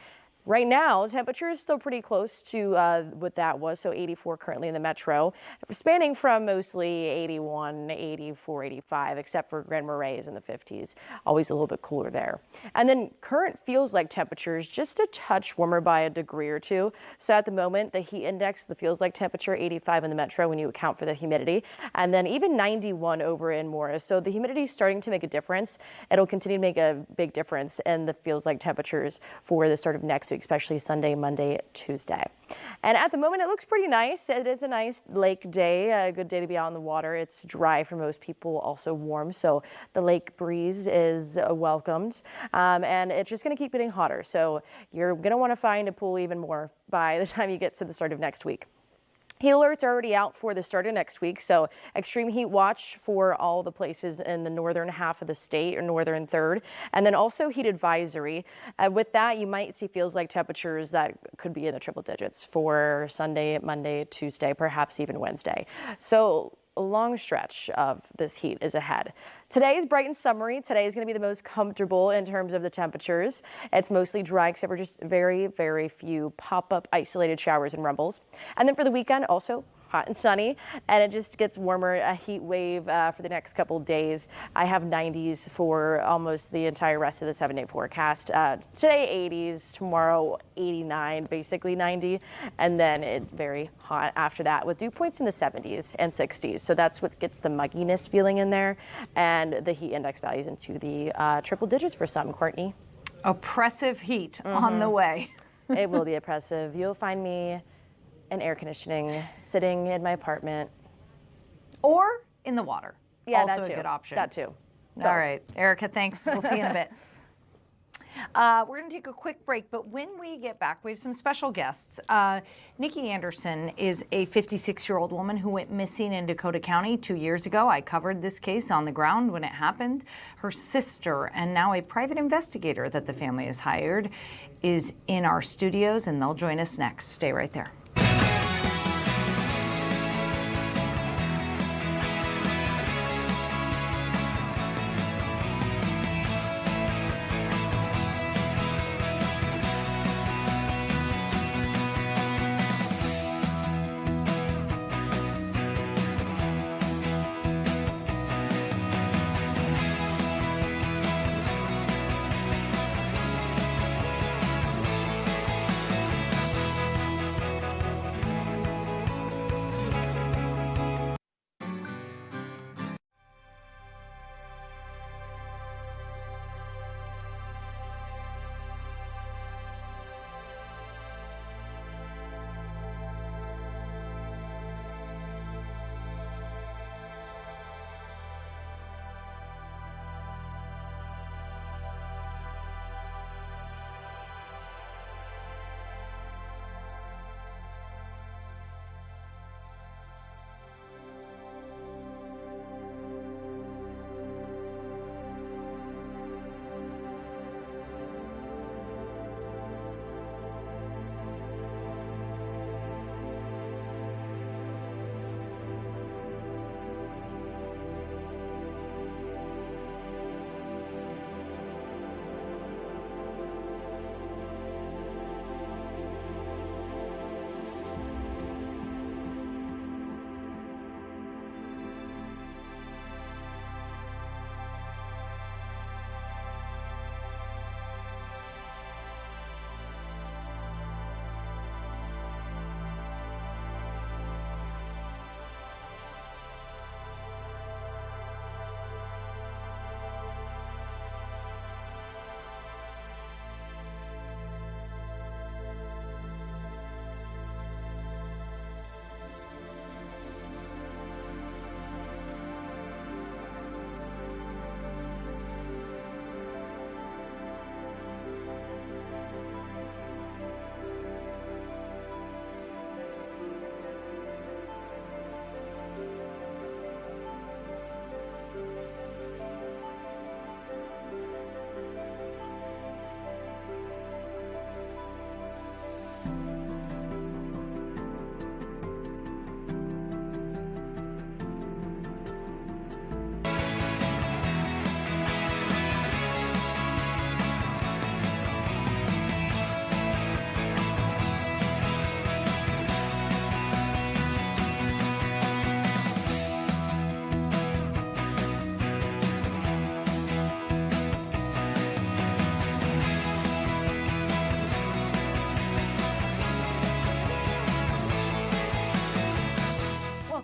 Speaker 6: Right now, temperature is still pretty close to what that was, so 84 currently in the metro, spanning from mostly 81, 84, 85, except for Grand Marais is in the 50s, always a little bit cooler there. And then current feels like temperatures just a touch warmer by a degree or two. So at the moment, the heat index, the feels like temperature 85 in the metro when you account for the humidity, and then even 91 over in Morris. So the humidity is starting to make a difference. It'll continue to make a big difference in the feels like temperatures for the start of next week, especially Sunday, Monday, Tuesday. And at the moment, it looks pretty nice. It is a nice lake day, a good day to be out in the water. It's dry for most people, also warm, so the lake breeze is welcomed. And it's just going to keep getting hotter, so you're going to want to find a pool even more by the time you get to the start of next week. Heat alerts are already out for the start of next week, so extreme heat watch for all the places in the northern half of the state or northern third, and then also heat advisory. With that, you might see feels like temperatures that could be in the triple digits for Sunday, Monday, Tuesday, perhaps even Wednesday. So a long stretch of this heat is ahead. Today is bright and summery. Today is going to be the most comfortable in terms of the temperatures. It's mostly dry except for just very, very few pop-up isolated showers and rumbles. And then for the weekend, also hot and sunny, and it just gets warmer, a heat wave for the next couple of days. I have 90s for almost the entire rest of the 7-day forecast. Today 80s, tomorrow 89, basically 90, and then it very hot after that with dew points in the 70s and 60s. So that's what gets the mugginess feeling in there, and the heat index values into the triple digits for some, Courtney.
Speaker 1: Oppressive heat on the way.
Speaker 6: It will be oppressive. You'll find me in air conditioning, sitting in my apartment.
Speaker 1: Or in the water.
Speaker 6: Yeah,
Speaker 1: also
Speaker 6: that
Speaker 1: a
Speaker 6: too.
Speaker 1: good option.
Speaker 6: That too.
Speaker 1: All right, Erica, thanks. We'll see you in a bit. We're going to take a quick break, but when we get back, we have some special guests. Nikki Anderson is a 56-year-old woman who went missing in Dakota County 2 years ago. I covered this case on the ground when it happened. Her sister, and now a private investigator that the family has hired, is in our studios, and they'll join us next. Stay right there.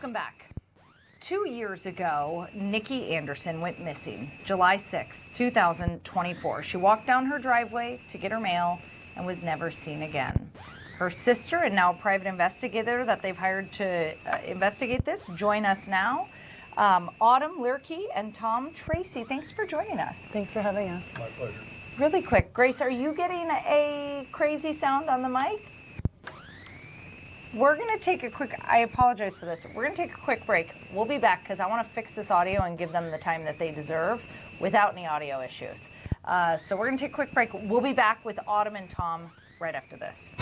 Speaker 1: Welcome back. 2 years ago, Nikki Anderson went missing, July 6, 2024. She walked down her driveway to get her mail and was never seen again. Her sister and now private investigator that they've hired to investigate this join us now. Autumn Lierke and Tom Tracy, thanks for joining us.
Speaker 7: Thanks for having us.
Speaker 8: My pleasure.
Speaker 1: Really quick, Grace, are you getting a crazy sound on the mic? We're going to take a quick, I apologize for this. We're going to take a quick break. We'll be back because I want to fix this audio and give them the time that they deserve without any audio issues. So we're going to take a quick break. We'll be back with Autumn and Tom right after this.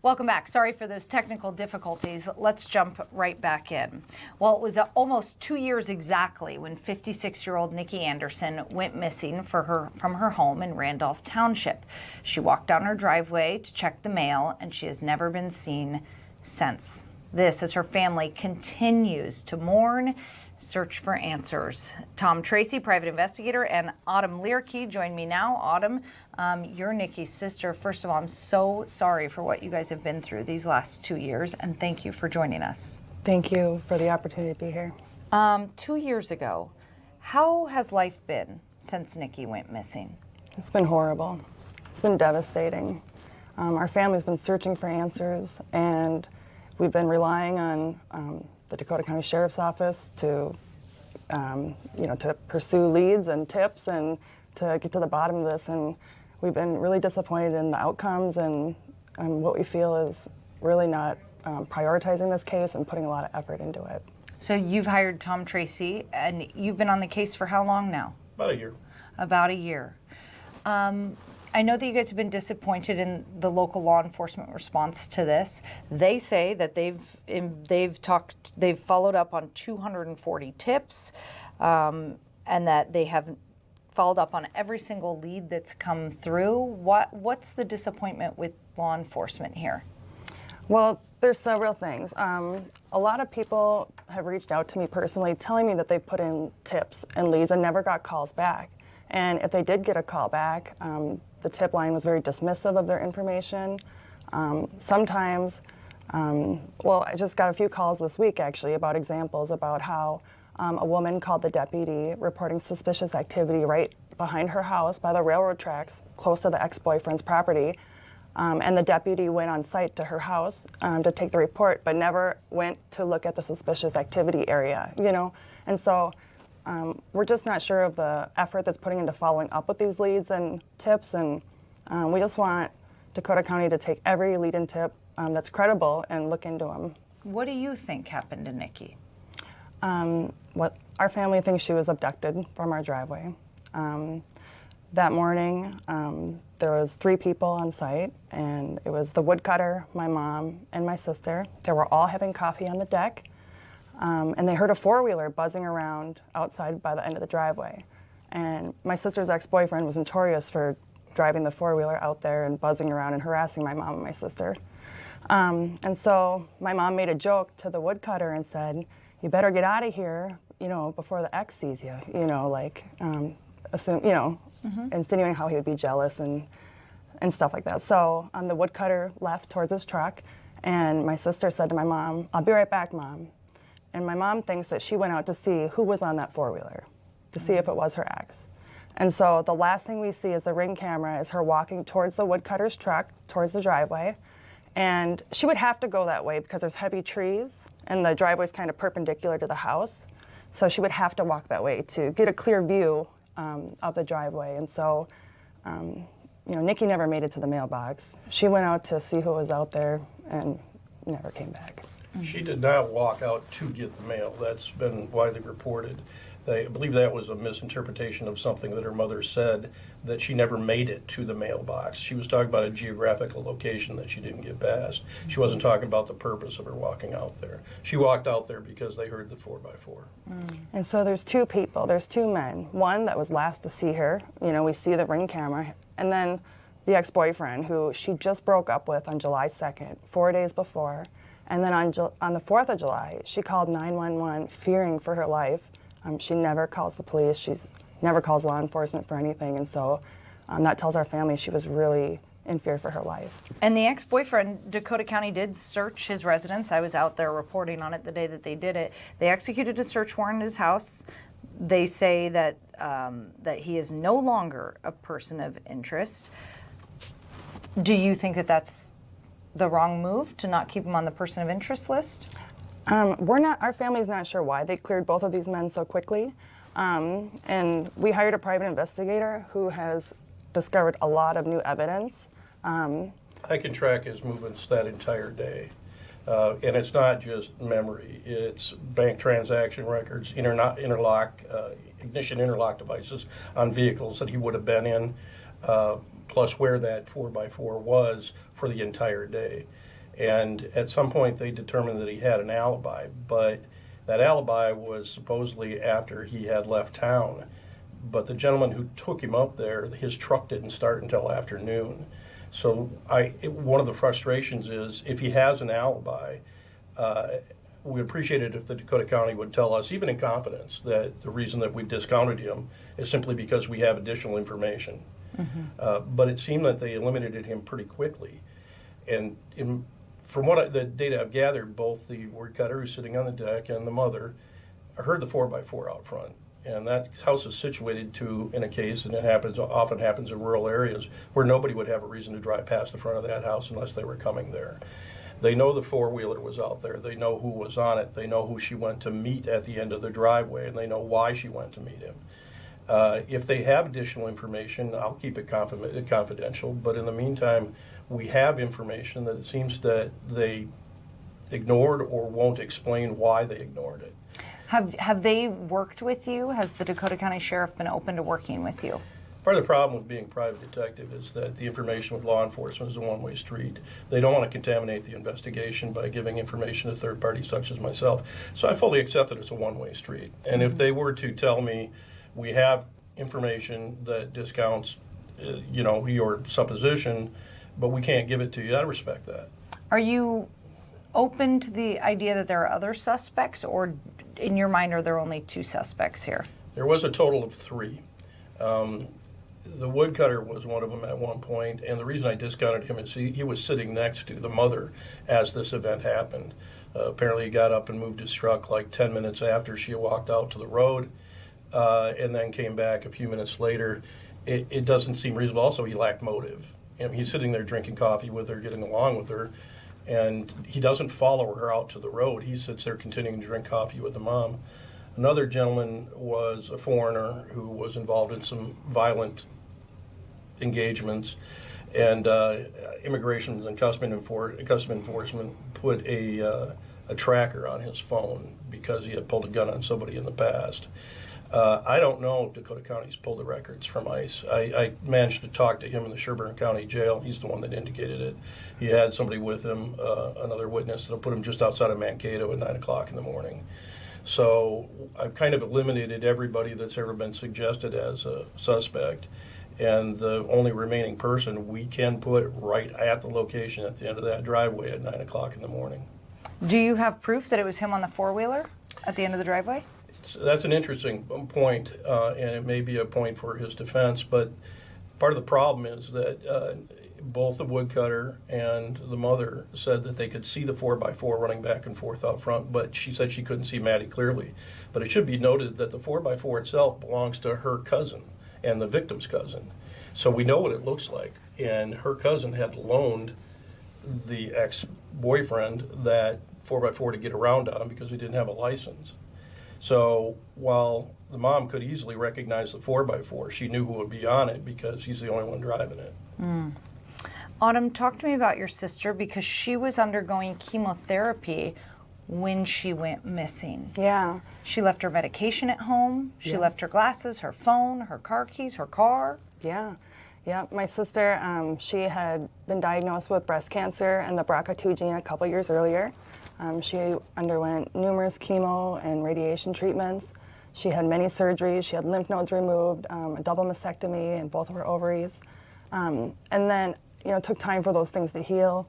Speaker 1: Welcome back. Sorry for those technical difficulties. Let's jump right back in. Well, it was almost 2 years exactly when 56-year-old Nikki Anderson went missing from her home in Randolph Township. She walked down her driveway to check the mail, and she has never been seen since. This as her family continues to mourn, search for answers. Tom Tracy, private investigator, and Autumn Learkey join me now. Autumn, you're Nikki's sister. First of all, I'm so sorry for what you guys have been through these last 2 years, and thank you for joining us.
Speaker 7: Thank you for the opportunity to be here.
Speaker 1: 2 years ago, how has life been since Nikki went missing?
Speaker 7: It's been horrible. It's been devastating. Our family's been searching for answers, and we've been relying on the Dakota County Sheriff's Office to, to pursue leads and tips and to get to the bottom of this. And we've been really disappointed in the outcomes and what we feel is really not prioritizing this case and putting a lot of effort into it.
Speaker 1: So you've hired Tom Tracy, and you've been on the case for how long now?
Speaker 8: About a year.
Speaker 1: About a year. I know that you guys have been disappointed in the local law enforcement response to this. They say that they've followed up on 240 tips, and that they have followed up on every single lead that's come through. What's the disappointment with law enforcement here?
Speaker 7: Well, there's several things. A lot of people have reached out to me personally telling me that they put in tips and leads and never got calls back. And if they did get a call back, the tip line was very dismissive of their information. Sometimes, I just got a few calls this week actually about examples about how a woman called the deputy reporting suspicious activity right behind her house by the railroad tracks close to the ex-boyfriend's property. And the deputy went on site to her house to take the report, but never went to look at the suspicious activity area, And so we're just not sure of the effort that's putting into following up with these leads and tips, and we just want Dakota County to take every lead and tip that's credible and look into them.
Speaker 1: What do you think happened to Nikki?
Speaker 7: What our family thinks she was abducted from our driveway. That morning, there was 3 people on site, and it was the woodcutter, my mom, and my sister. They were all having coffee on the deck. And they heard a 4-wheeler buzzing around outside by the end of the driveway. And my sister's ex-boyfriend was notorious for driving the 4-wheeler out there and buzzing around and harassing my mom and my sister. And so my mom made a joke to the woodcutter and said, "You better get out of here, before the ex sees you," insinuating how he would be jealous and stuff like that. So the woodcutter left towards his truck, and my sister said to my mom, "I'll be right back, Mom." And my mom thinks that she went out to see who was on that 4-wheeler, to see if it was her ex. And so the last thing we see is the ring camera is her walking towards the woodcutter's truck, towards the driveway. And she would have to go that way because there's heavy trees and the driveway's kind of perpendicular to the house. So she would have to walk that way to get a clear view of the driveway. And so, Nikki never made it to the mailbox. She went out to see who was out there and never came back.
Speaker 8: She did not walk out to get the mail. That's been widely reported. I believe that was a misinterpretation of something that her mother said, that she never made it to the mailbox. She was talking about a geographical location that she didn't get past. She wasn't talking about the purpose of her walking out there. She walked out there because they heard the 4x4.
Speaker 7: And so there's 2 people, there's 2 men. One that was last to see her, we see the ring camera, and then the ex-boyfriend who she just broke up with on July 2nd, 4 days before. And then on the 4th of July, she called 911 fearing for her life. She never calls the police. She never calls law enforcement for anything. And so that tells our family she was really in fear for her life.
Speaker 1: And the ex-boyfriend, Dakota County did search his residence. I was out there reporting on it the day that they did it. They executed a search warrant at his house. They say that that he is no longer a person of interest. Do you think that that's the wrong move to not keep him on the person of interest list?
Speaker 7: Our family's not sure why they cleared both of these men so quickly. And we hired a private investigator who has discovered a lot of new evidence.
Speaker 8: I can track his movements that entire day. And it's not just memory, it's bank transaction records, ignition interlock devices on vehicles that he would have been in, plus where that 4x4 was for the entire day. And at some point, they determined that he had an alibi, but that alibi was supposedly after he had left town. But the gentleman who took him up there, his truck didn't start until afternoon. So one of the frustrations is if he has an alibi, we appreciate it if the Dakota County would tell us, even in confidence, that the reason that we've discounted him is simply because we have additional information. But it seemed that they eliminated him pretty quickly. And from the data I've gathered, both the woodcutter who's sitting on the deck and the mother heard the 4x4 out front. And that house is situated in a case, and it often happens in rural areas, where nobody would have a reason to drive past the front of that house unless they were coming there. They know the four-wheeler was out there. They know who was on it. They know who she went to meet at the end of the driveway, and they know why she went to meet him. If they have additional information, I'll keep it confidential. But in the meantime, we have information that it seems that they ignored or won't explain why they ignored it.
Speaker 1: Have they worked with you? Has the Dakota County Sheriff been open to working with you?
Speaker 8: Part of the problem with being a private detective is that the information with law enforcement is a one-way street. They don't want to contaminate the investigation by giving information to third parties such as myself. So I fully accept that it's a one-way street. And if they were to tell me we have information that discounts, your supposition, but we can't give it to you, I respect that.
Speaker 1: Are you open to the idea that there are other suspects, or in your mind are there only two suspects here?
Speaker 8: There was a total of three. The woodcutter was one of them at one point, and the reason I discounted him is he was sitting next to the mother as this event happened. Apparently he got up and moved his truck like 10 minutes after she walked out to the road, and then came back a few minutes later. It doesn't seem reasonable. Also, he lacked motive. He's sitting there drinking coffee with her, getting along with her, and he doesn't follow her out to the road. He sits there continuing to drink coffee with the mom. Another gentleman was a foreigner who was involved in some violent engagements, and Immigration and Customs Enforcement put a tracker on his phone because he had pulled a gun on somebody in the past. I don't know if Dakota County's pulled the records from ICE. I managed to talk to him in the Sherburne County Jail. He's the one that indicated it. He had somebody with him, another witness, that'll put him just outside of Mankato at 9 o'clock in the morning. So I've kind of eliminated everybody that's ever been suggested as a suspect. And the only remaining person we can put right at the location at the end of that driveway at 9 o'clock in the morning.
Speaker 1: Do you have proof that it was him on the four-wheeler at the end of the driveway?
Speaker 8: That's an interesting point, and it may be a point for his defense, but part of the problem is that both the woodcutter and the mother said that they could see the 4x4 running back and forth out front, but she said she couldn't see Maddie clearly. But it should be noted that the 4x4 itself belongs to her cousin and the victim's cousin. So we know what it looks like, and her cousin had loaned the ex-boyfriend that 4x4 to get around on because he didn't have a license. So while the mom could easily recognize the 4x4, she knew who would be on it because he's the only one driving it.
Speaker 1: Autumn, talk to me about your sister, because she was undergoing chemotherapy when she went missing.
Speaker 7: Yeah.
Speaker 1: She left her medication at home. She left her glasses, her phone, her car keys, her car.
Speaker 7: Yeah. Yeah, my sister, she had been diagnosed with breast cancer and the BRCA2 gene a couple years earlier. She underwent numerous chemo and radiation treatments. She had many surgeries. She had lymph nodes removed, a double mastectomy in both of her ovaries. And then, it took time for those things to heal.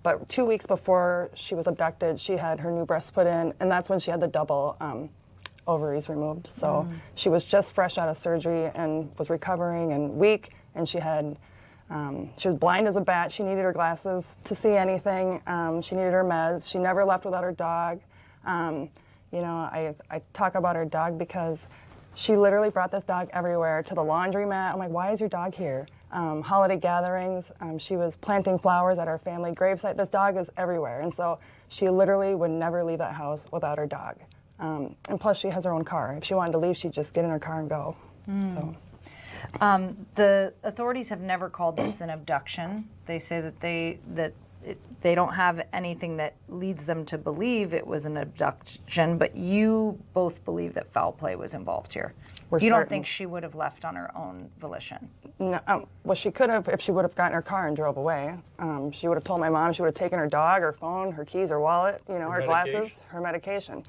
Speaker 7: But 2 weeks before she was abducted, she had her new breast put in, and that's when she had the double ovaries removed. So she was just fresh out of surgery and was recovering and weak, and she was blind as a bat. She needed her glasses to see anything. She needed her meds. She never left without her dog. I talk about her dog because she literally brought this dog everywhere, to the laundromat. I'm like, why is your dog here? Holiday gatherings. She was planting flowers at our family gravesite. This dog is everywhere. And so she literally would never leave that house without her dog. And plus she has her own car. If she wanted to leave, she'd just get in her car and go. So.
Speaker 1: The authorities have never called this an abduction. They say that they don't have anything that leads them to believe it was an abduction, but you both believe that foul play was involved here. You don't think she would have left on her own volition?
Speaker 7: No, well, she could have if she would have gotten her car and drove away. She would have told my mom. She would have taken her dog, her phone, her keys, her wallet, her glasses, her medication.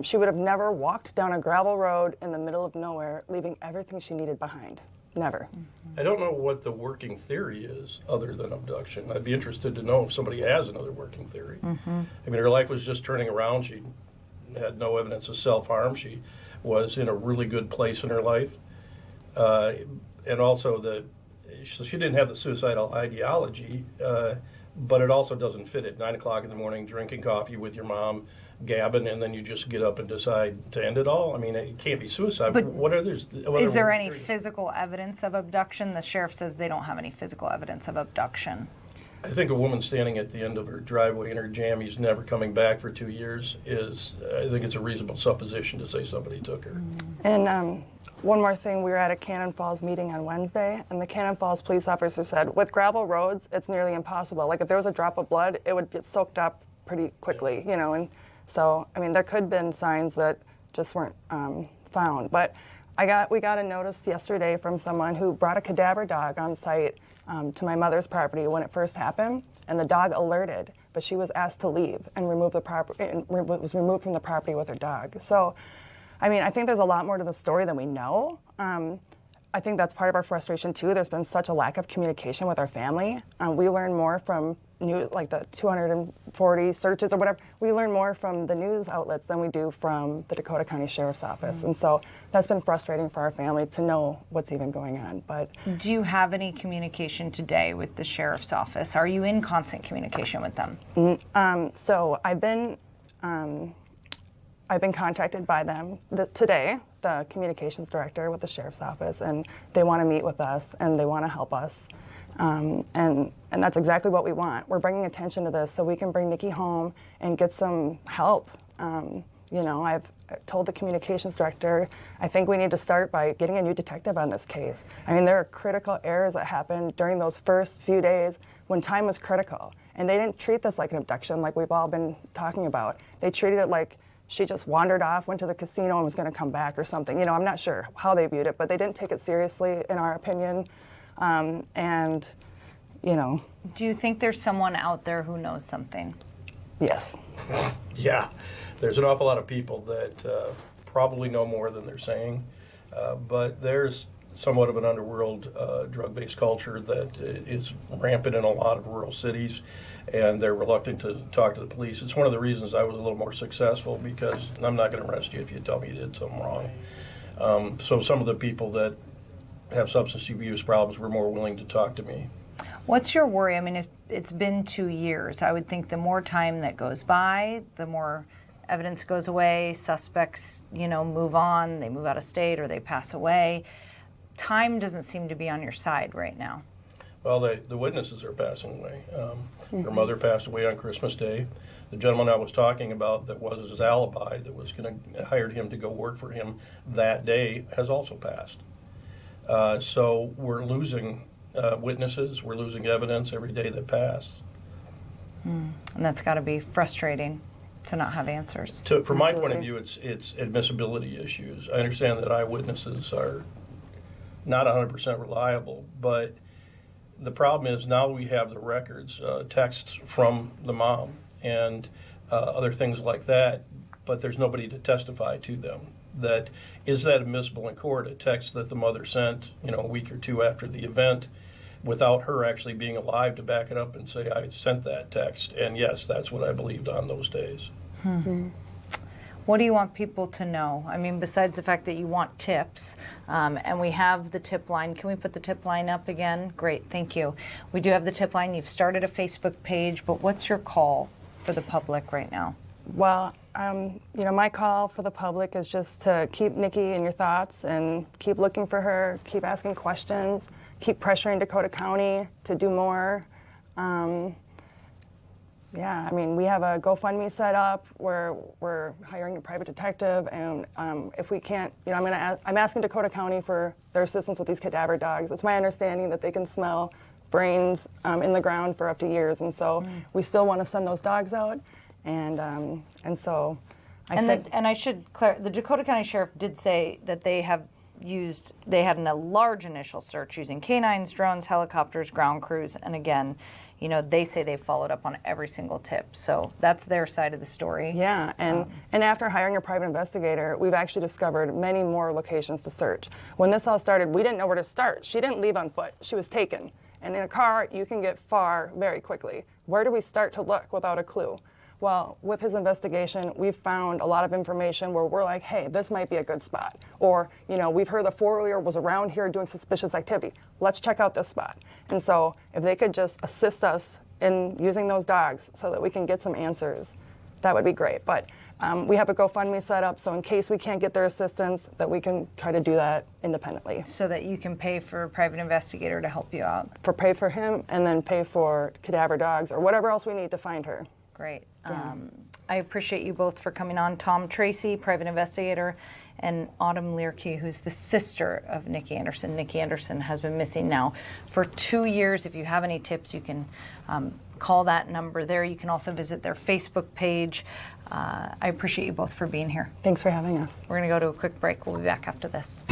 Speaker 7: She would have never walked down a gravel road in the middle of nowhere, leaving everything she needed behind. Never.
Speaker 8: I don't know what the working theory is other than abduction. I'd be interested to know if somebody has another working theory. I mean, her life was just turning around. She had no evidence of self-harm. She was in a really good place in her life. And also, so she didn't have the suicidal ideology, but it also doesn't fit at 9 o'clock in the morning, drinking coffee with your mom, gabbing, and then you just get up and decide to end it all. I mean, it can't be suicide.
Speaker 1: But
Speaker 8: is
Speaker 1: there any physical evidence of abduction? The sheriff says they don't have any physical evidence of abduction.
Speaker 8: I think a woman standing at the end of her driveway in her jammies, never coming back for 2 years, I think it's a reasonable supposition to say somebody took her.
Speaker 7: And one more thing, we were at a Cannon Falls meeting on Wednesday, and the Cannon Falls police officer said, with gravel roads, it's nearly impossible. Like if there was a drop of blood, it would get soaked up pretty quickly, and so, I mean, there could have been signs that just weren't found. But we got a notice yesterday from someone who brought a cadaver dog on site to my mother's property when it first happened, and the dog alerted, but she was asked to leave and was removed from the property with her dog. So, I mean, I think there's a lot more to the story than we know. I think that's part of our frustration too. There's been such a lack of communication with our family. We learn more from like the 240 searches or whatever. We learn more from the news outlets than we do from the Dakota County Sheriff's Office. And so that's been frustrating for our family to know what's even going on. But
Speaker 1: do you have any communication today with the Sheriff's Office? Are you in constant communication with them?
Speaker 7: So I've been contacted by them today, the communications director with the Sheriff's Office, and they want to meet with us and they want to help us. And that's exactly what we want. We're bringing attention to this so we can bring Nikki home and get some help. I've told the communications director, I think we need to start by getting a new detective on this case. I mean, there are critical errors that happened during those first few days when time was critical. And they didn't treat this like an abduction like we've all been talking about. They treated it like she just wandered off, went to the casino and was going to come back or something. I'm not sure how they viewed it, but they didn't take it seriously in our opinion.
Speaker 1: Do you think there's someone out there who knows something?
Speaker 7: Yes.
Speaker 8: Yeah, there's an awful lot of people that probably know more than they're saying, but there's somewhat of an underworld drug-based culture that is rampant in a lot of rural cities, and they're reluctant to talk to the police. It's one of the reasons I was a little more successful, because I'm not going to arrest you if you tell me you did something wrong. So some of the people that have substance abuse problems were more willing to talk to me.
Speaker 1: What's your worry? I mean, if it's been 2 years, I would think the more time that goes by, the more evidence goes away, suspects, move on, they move out of state or they pass away. Time doesn't seem to be on your side right now.
Speaker 8: Well, the witnesses are passing away. Her mother passed away on Christmas Day. The gentleman I was talking about that was his alibi, that was going to hired him to go work for him that day, has also passed. So we're losing witnesses, we're losing evidence every day that passed.
Speaker 1: And that's got to be frustrating to not have answers.
Speaker 8: From my point of view, it's admissibility issues. I understand that eyewitnesses are not 100% reliable, but the problem is now we have the records, texts from the mom and other things like that, but there's nobody to testify to them. Is that admissible in court? A text that the mother sent, a week or two after the event, without her actually being alive to back it up and say, I sent that text, and yes, that's what I believed on those days.
Speaker 1: What do you want people to know? I mean, besides the fact that you want tips, and we have the tip line. Can we put the tip line up again? Great, thank you. We do have the tip line. You've started a Facebook page, but what's your call for the public right now?
Speaker 7: Well, my call for the public is just to keep Nikki in your thoughts and keep looking for her, keep asking questions, keep pressuring Dakota County to do more. We have a GoFundMe set up where we're hiring a private detective, and if we can't, I'm asking Dakota County for their assistance with these cadaver dogs. It's my understanding that they can smell brains in the ground for up to years. And so we still want to send those dogs out. And so I think...
Speaker 1: And I should clarify, the Dakota County Sheriff did say that they had a large initial search using canines, drones, helicopters, ground crews, and again, you know, they say they followed up on every single tip. So that's their side of the story.
Speaker 7: Yeah, and after hiring a private investigator, we've actually discovered many more locations to search. When this all started, we didn't know where to start. She didn't leave on foot. She was taken. And in a car, you can get far very quickly. Where do we start to look without a clue? Well, with his investigation, we've found a lot of information where we're like, hey, this might be a good spot. Or, you know, we've heard the four-wheeler was around here doing suspicious activity. Let's check out this spot. And so if they could just assist us in using those dogs so that we can get some answers, that would be great. But we have a GoFundMe set up, so in case we can't get their assistance, that we can try to do that independently.
Speaker 1: So that you can pay for a private investigator to help you out.
Speaker 7: Pay for him and then pay for cadaver dogs or whatever else we need to find her.
Speaker 1: Great. I appreciate you both for coming on. Tom Tracy, private investigator, and Autumn Learkey, who's the sister of Nikki Anderson. Nikki Anderson has been missing now for 2 years. If you have any tips, you can call that number there. You can also visit their Facebook page. I appreciate you both for being here.
Speaker 7: Thanks for having us.
Speaker 1: We're going to go to a quick break. We'll be back after this.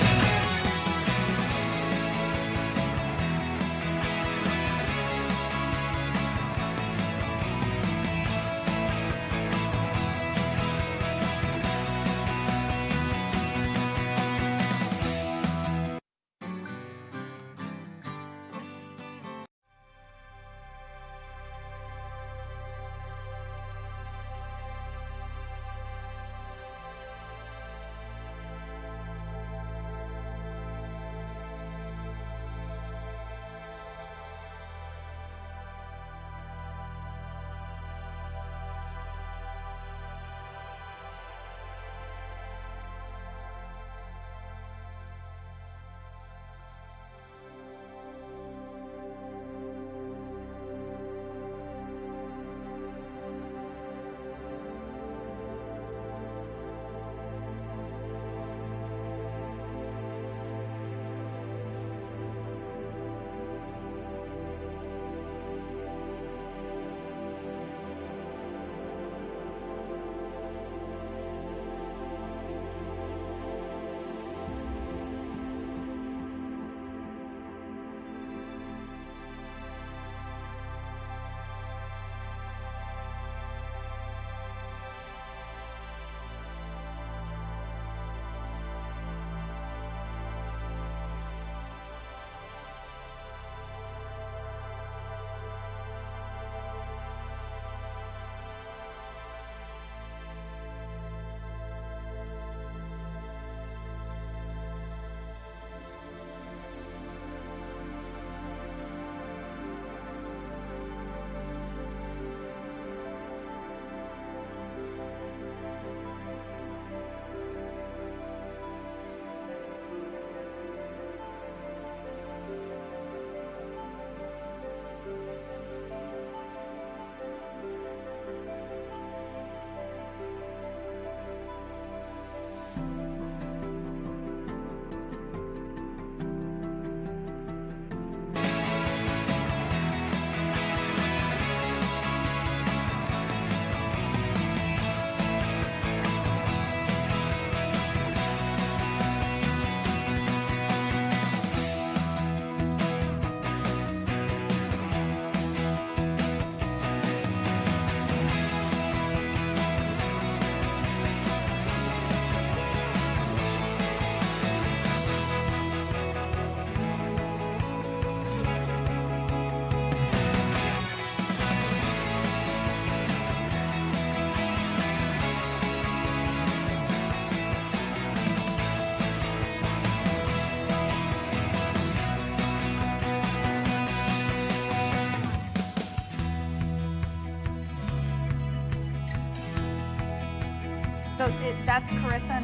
Speaker 1: So that's Carissa.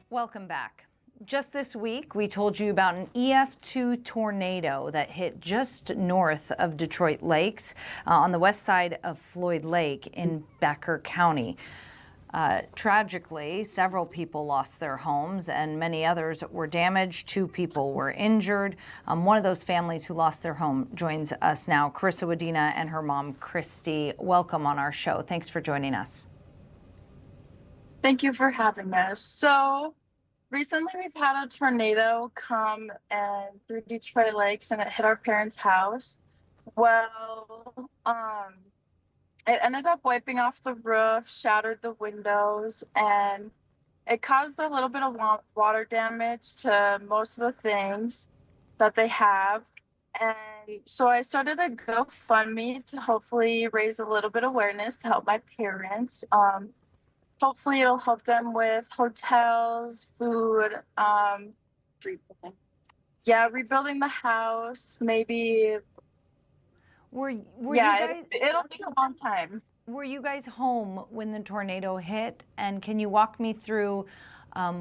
Speaker 1: Welcome back. Just this week, we told you about an EF2 tornado that hit just north of Detroit Lakes on the west side of Floyd Lake in Becker County. Tragically, several people lost their homes and many others were damaged. 2 people were injured. One of those families who lost their home joins us now, Carissa Wadena and her mom, Christy. Welcome on our show. Thanks for joining us.
Speaker 9: Thank you for having us. So recently we've had a tornado come and through Detroit Lakes and it hit our parents' house. Well, it ended up wiping off the roof, shattered the windows, and it caused a little bit of water damage to most of the things that they have. And so I started a GoFundMe to hopefully raise a little bit of awareness to help my parents. Hopefully it'll help them with hotels, food, rebuilding the house, maybe.
Speaker 1: Were you guys?
Speaker 9: It'll be a long time.
Speaker 1: Were you guys home when the tornado hit? And can you walk me through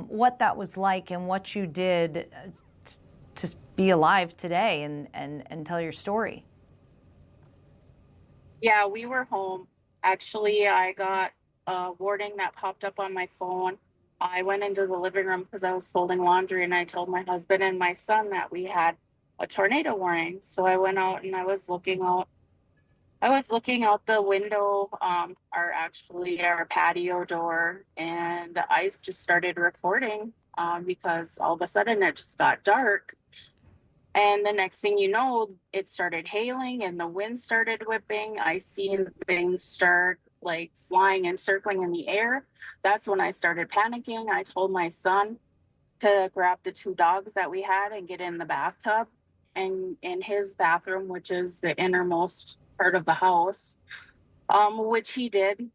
Speaker 1: what that was like and what you did to be alive today and tell your story?
Speaker 10: Yeah, we were home. Actually, I got a warning that popped up on my phone. I went into the living room because I was folding laundry, and I told my husband and my son that we had a tornado warning. So I went out and I was looking out the window, our patio door, and I just started recording because all of a sudden it just got dark. And the next thing you know, it started hailing and the wind started whipping. I seen things start like flying and circling in the air. That's when I started panicking. I told my son to grab the 2 dogs that we had and get in the bathtub. And in his bathroom, which is the innermost part of the house, which he did.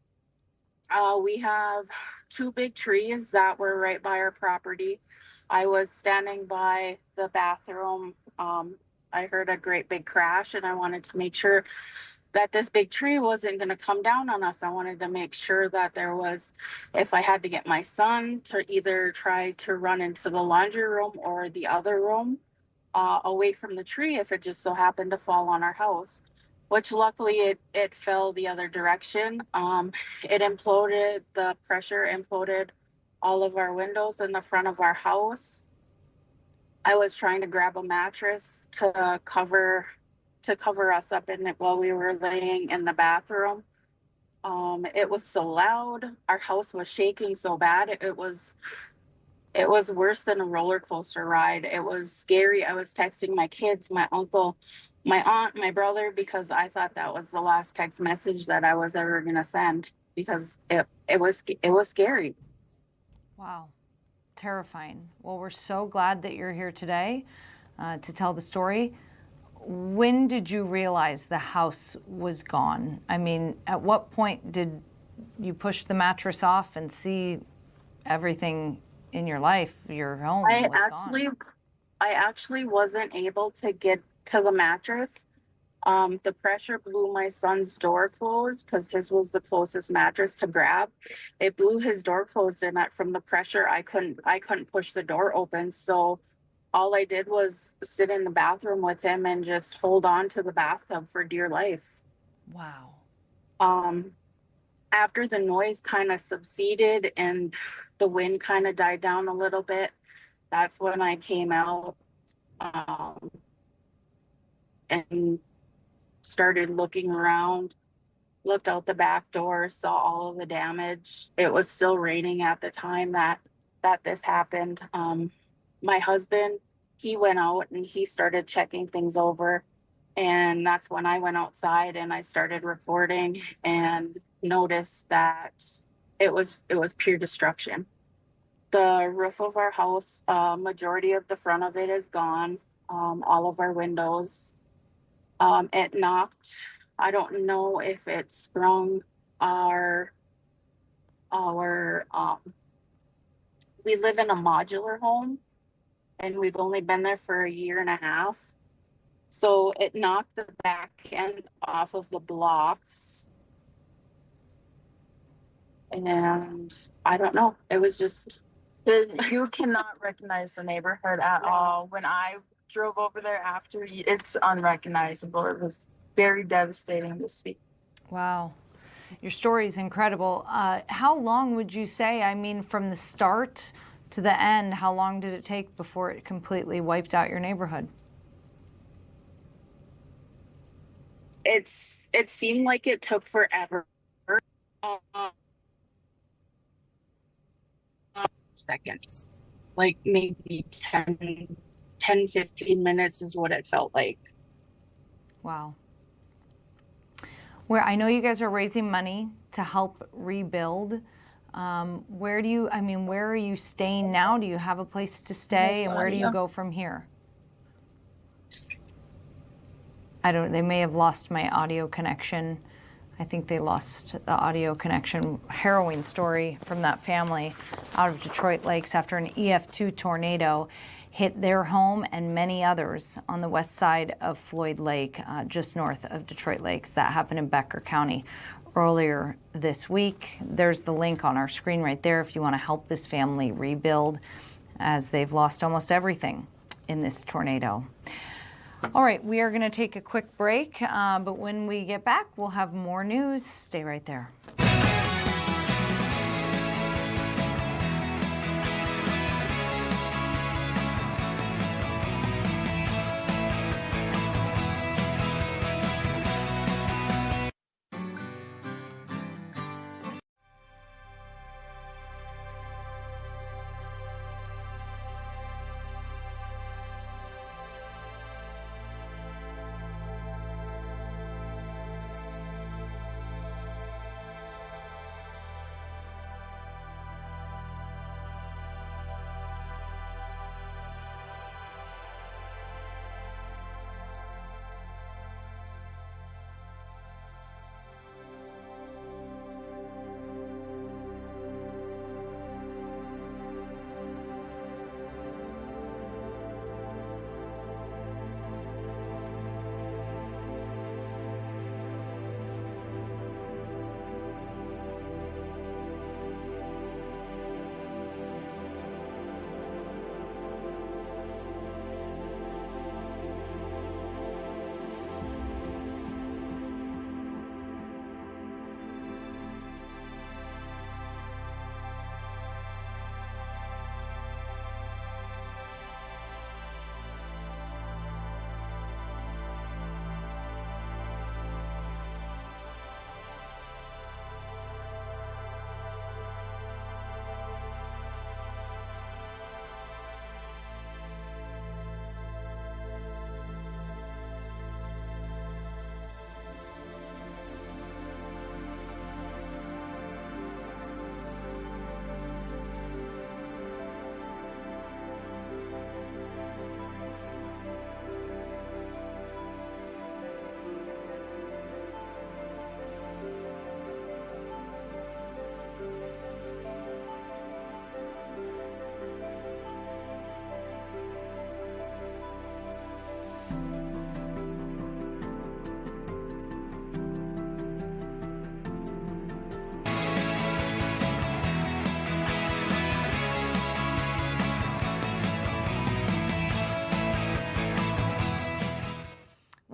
Speaker 10: We have 2 big trees that were right by our property. I was standing by the bathroom. I heard a great big crash and I wanted to make sure that this big tree wasn't going to come down on us. I wanted to make sure that there was, if I had to get my son to either try to run into the laundry room or the other room, away from the tree if it just so happened to fall on our house, which luckily it fell the other direction. It imploded, the pressure imploded all of our windows in the front of our house. I was trying to grab a mattress to cover us up in it while we were laying in the bathroom. It was so loud. Our house was shaking so bad. It was worse than a roller coaster ride. It was scary. I was texting my kids, my uncle, my aunt, my brother, because I thought that was the last text message that I was ever going to send because it was scary.
Speaker 1: Wow. Terrifying. Well, we're so glad that you're here today to tell the story. When did you realize the house was gone? I mean, at what point did you push the mattress off and see everything in your life, your home?
Speaker 10: I actually wasn't able to get to the mattress. The pressure blew my son's door closed because his was the closest mattress to grab. It blew his door closed, and from the pressure, I couldn't push the door open. So all I did was sit in the bathroom with him and just hold on to the bathtub for dear life.
Speaker 1: Wow.
Speaker 10: After the noise kind of subsided and the wind kind of died down a little bit, that's when I came out and started looking around, looked out the back door, saw all of the damage. It was still raining at the time that this happened. My husband, he went out and he started checking things over. And that's when I went outside and I started recording and noticed that it was pure destruction. The roof of our house, majority of the front of it is gone. All of our windows. It knocked. I don't know if it sprung our. We live in a modular home, and we've only been there for a year and a half. So it knocked the back end off of the blocks. And I don't know. It was just
Speaker 9: You cannot recognize the neighborhood at all. When I drove over there after, it's unrecognizable. It was very devastating to see.
Speaker 1: Wow. Your story is incredible. How long would you say, I mean, from the start to the end, how long did it take before it completely wiped out your neighborhood?
Speaker 10: It seemed like it took forever. Uh, Seconds, like maybe 10, 15 minutes is what it felt like.
Speaker 1: Wow. Where I know you guys are raising money to help rebuild. Where are you staying now? Do you have a place to stay? And where do you go from here? They may have lost my audio connection. I think they lost the audio connection. Harrowing story from that family out of Detroit Lakes after an EF2 tornado hit their home and many others on the west side of Floyd Lake, just north of Detroit Lakes. That happened in Becker County earlier this week. There's the link on our screen right there if you want to help this family rebuild, as they've lost almost everything in this tornado. All right, we are going to take a quick break, but when we get back, we'll have more news. Stay right there.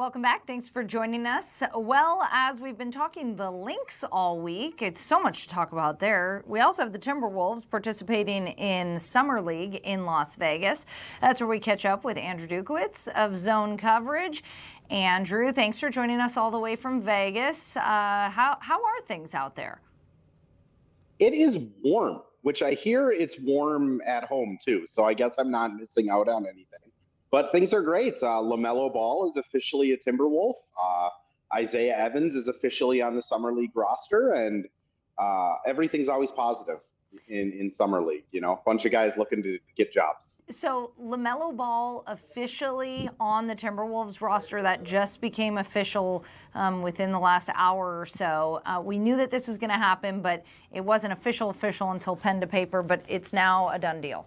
Speaker 1: Welcome back. Thanks for joining us. Well, as we've been talking the Lynx all week, it's so much to talk about there. We also have the Timberwolves participating in Summer League in Las Vegas. That's where we catch up with Andrew Dukowitz of Zone Coverage. Andrew, thanks for joining us all the way from Vegas. How are things out there?
Speaker 11: It is warm, which I hear it's warm at home too. So I guess I'm not missing out on anything. But things are great. LaMelo Ball is officially a Timberwolf. Isaiah Evans is officially on the Summer League roster, and everything's always positive in Summer League. You know, a bunch of guys looking to get jobs.
Speaker 1: So LaMelo Ball officially on the Timberwolves roster. That just became official within the last hour or so. We knew that this was going to happen, but it wasn't official until pen to paper, but it's now a done deal.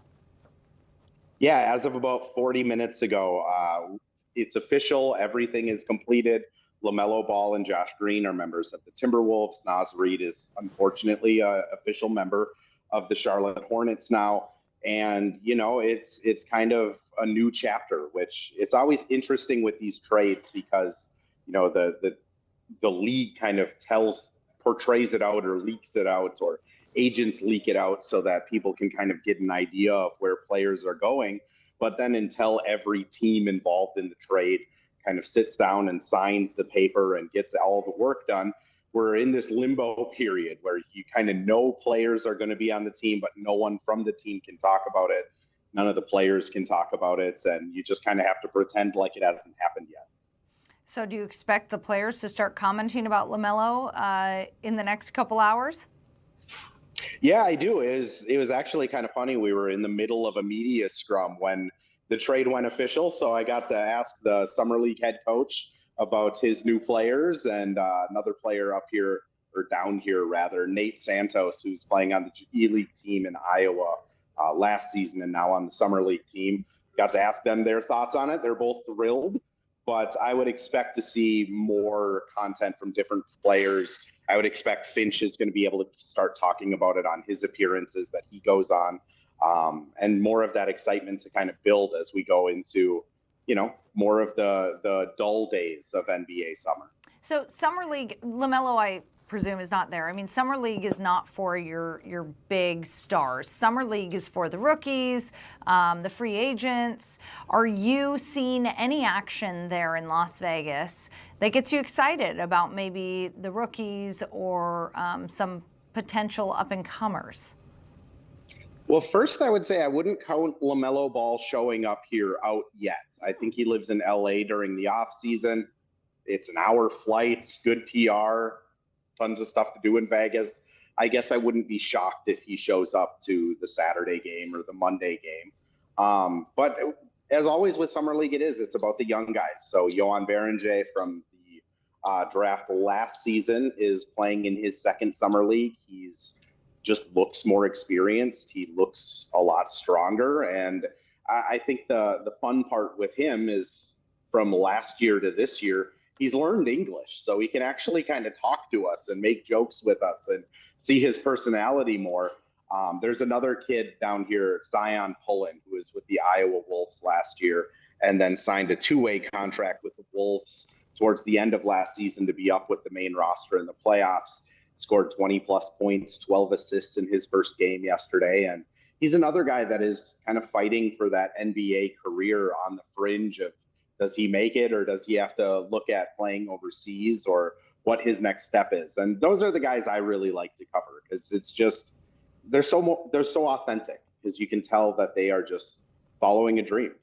Speaker 11: Yeah, as of about 40 minutes ago, it's official. Everything is completed. LaMelo Ball and Josh Green are members of the Timberwolves. Naz Reid is unfortunately an official member of the Charlotte Hornets now. And, it's kind of a new chapter, which it's always interesting with these trades because, the league kind of portrays it out or leaks it out, or agents leak it out so that people can kind of get an idea of where players are going. But then until every team involved in the trade kind of sits down and signs the paper and gets all the work done, we're in this limbo period where you kind of know players are going to be on the team, but no one from the team can talk about it. None of the players can talk about it. And you just kind of have to pretend like it hasn't happened yet.
Speaker 1: So do you expect the players to start commenting about LaMelo in the next couple hours?
Speaker 11: Yeah, I do. It was actually kind of funny. We were in the middle of a media scrum when the trade went official. So I got to ask the Summer League head coach about his new players, and another player up here, or down here rather, Nate Santos, who's playing on the E-League team in Iowa last season and now on the Summer League team. Got to ask them their thoughts on it. They're both thrilled, but I would expect to see more content from different players. I would expect Finch is going to be able to start talking about it on his appearances that he goes on, and more of that excitement to kind of build as we go into, more of the dull days of NBA summer. So
Speaker 1: Summer League, LaMelo, I presume, is not there. I mean, Summer League is not for your big stars. Summer League is for the rookies, the free agents. Are you seeing any action there in Las Vegas that gets you excited about maybe the rookies or some potential up-and-comers?
Speaker 11: Well, first, I would say I wouldn't count LaMelo Ball showing up here out yet. I think he lives in LA during the off season. It's an hour flight, good PR, tons of stuff to do in Vegas. I guess I wouldn't be shocked if he shows up to the Saturday game or the Monday game. But as always with Summer League, it's about the young guys. So Yohan Berenger from the draft last season is playing in his second Summer League. He's just looks more experienced. He looks a lot stronger. And I think the fun part with him is from last year to this year, he's learned English. So he can actually kind of talk to us and make jokes with us and see his personality more. There's another kid down here, Zion Pullen, who was with the Iowa Wolves last year and then signed a two-way contract with the Wolves towards the end of last season to be up with the main roster in the playoffs. Scored 20-plus points, 12 assists in his first game yesterday. And he's another guy that is kind of fighting for that NBA career on the fringe of, does he make it, or does he have to look at playing overseas, or what his next step is? And those are the guys I really like to cover, because it's just, they're so authentic, because you can tell that they are just following a dream.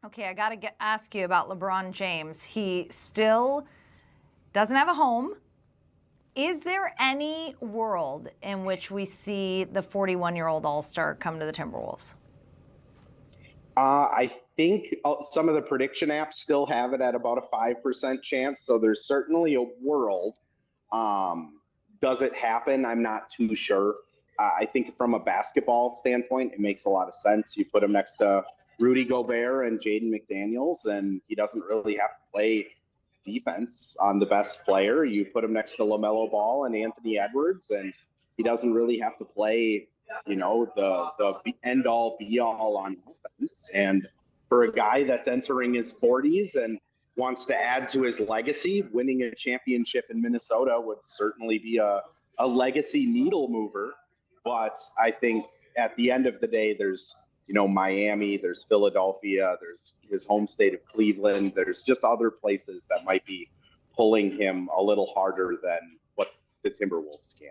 Speaker 1: Okay, I got to ask you about LeBron James. He still doesn't have a home. Is there any world in which we see the 41-year-old All-Star come to the Timberwolves?
Speaker 11: I think some of the prediction apps still have it at about a 5% chance. So there's certainly a world. Does it happen? I'm not too sure. I think from a basketball standpoint, it makes a lot of sense. You put him next to Rudy Gobert and Jaden McDaniels, and he doesn't really have to play defense on the best player. You put him next to LaMelo Ball and Anthony Edwards, and he doesn't really have to play, the end all be all on offense. And for a guy that's entering his 40s and wants to add to his legacy, winning a championship in Minnesota would certainly be a legacy needle mover. But I think at the end of the day, there's Miami, there's Philadelphia, there's his home state of Cleveland. There's just other places that might be pulling him a little harder than what the Timberwolves can.